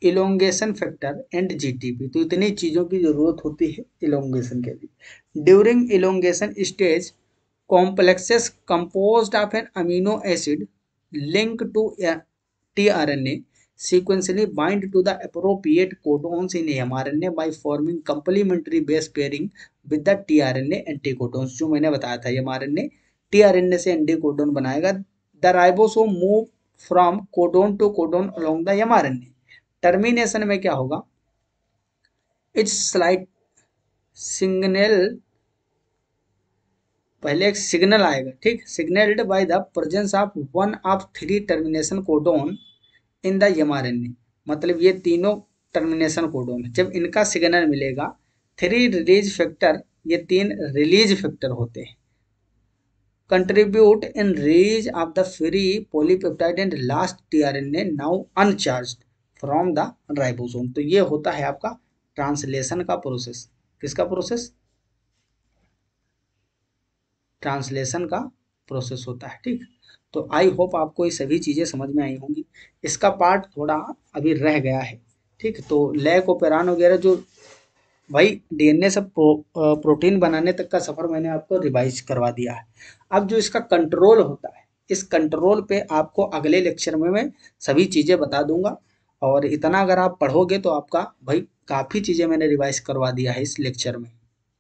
elongation factor and GTP। तो इतनी चीजों की जरूरत होती है इलोंगेशन के लिए। During elongation stage complexes composed of an amino acid linked to a tRNA sequentially bind to the appropriate codons in mRNA by forming complementary base pairing with the tRNA anticodons। जो मैंने बताया था, mRNA tRNA से anticodon बनाएगा। The ribosome move from codon to codon along the mRNA। Termination में क्या होगा, it's slide signal, पहले एक सिग्नल आएगा, ठीक, signalled by the presence of one of 3 termination codon in the mRNA। मतलब ये तीनों टर्मिनेशन कोडोन है, जब इनका सिग्नल मिलेगा, 3 रिलीज फैक्टर, ये 3 रिलीज फैक्टर होते हैं, contribute in release of the free polypeptide and last tRNA now uncharged from the ribosome. तो ये होता है आपका ट्रांसलेशन का प्रोसेस। किसका प्रोसेस? ट्रांसलेशन का प्रोसेस होता है, ठीक। तो आई होप आपको ये सभी चीज़ें समझ में आई होंगी। इसका पार्ट थोड़ा अभी रह गया है, ठीक। तो लैक ओपेरान वगैरह जो भाई DNA से प्रोटीन बनाने तक का सफ़र मैंने आपको रिवाइज करवा दिया है। अब जो इसका कंट्रोल होता है, इस कंट्रोल पे आपको अगले लेक्चर में मैं सभी चीज़ें बता दूंगा, और इतना अगर आप पढ़ोगे तो आपका भाई काफ़ी चीज़ें मैंने रिवाइज करवा दिया है इस लेक्चर में।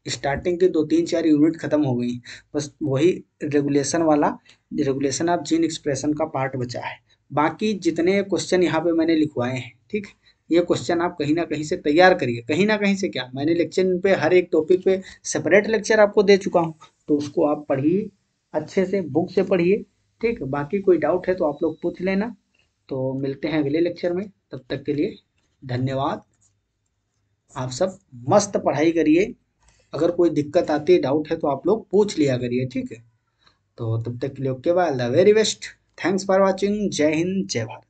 स्टार्टिंग के 2-3-4 यूनिट खत्म हो गई, बस वही रेगुलेशन वाला, रेगुलेशन ऑफ जीन एक्सप्रेशन का पार्ट बचा है। बाकी जितने क्वेश्चन यहाँ पे मैंने लिखवाए हैं, ठीक, ये क्वेश्चन आप कहीं ना कहीं से तैयार करिए। कहीं ना कहीं से क्या, मैंने लेक्चर पे हर एक टॉपिक पे सेपरेट लेक्चर आपको दे चुका हूँ, तो उसको आप पढ़िए अच्छे से, बुक से पढ़िए, ठीक। बाकी कोई डाउट है तो आप लोग पूछ लेना। तो मिलते हैं अगले लेक्चर में, तब तक के लिए धन्यवाद। आप सब मस्त पढ़ाई करिए, अगर कोई दिक्कत आती है, डाउट है तो आप लोग पूछ लिया करिए, ठीक है। तो तब तक के लिए okay bye, all the very best, thanks for watching, जय हिंद, जय भारत।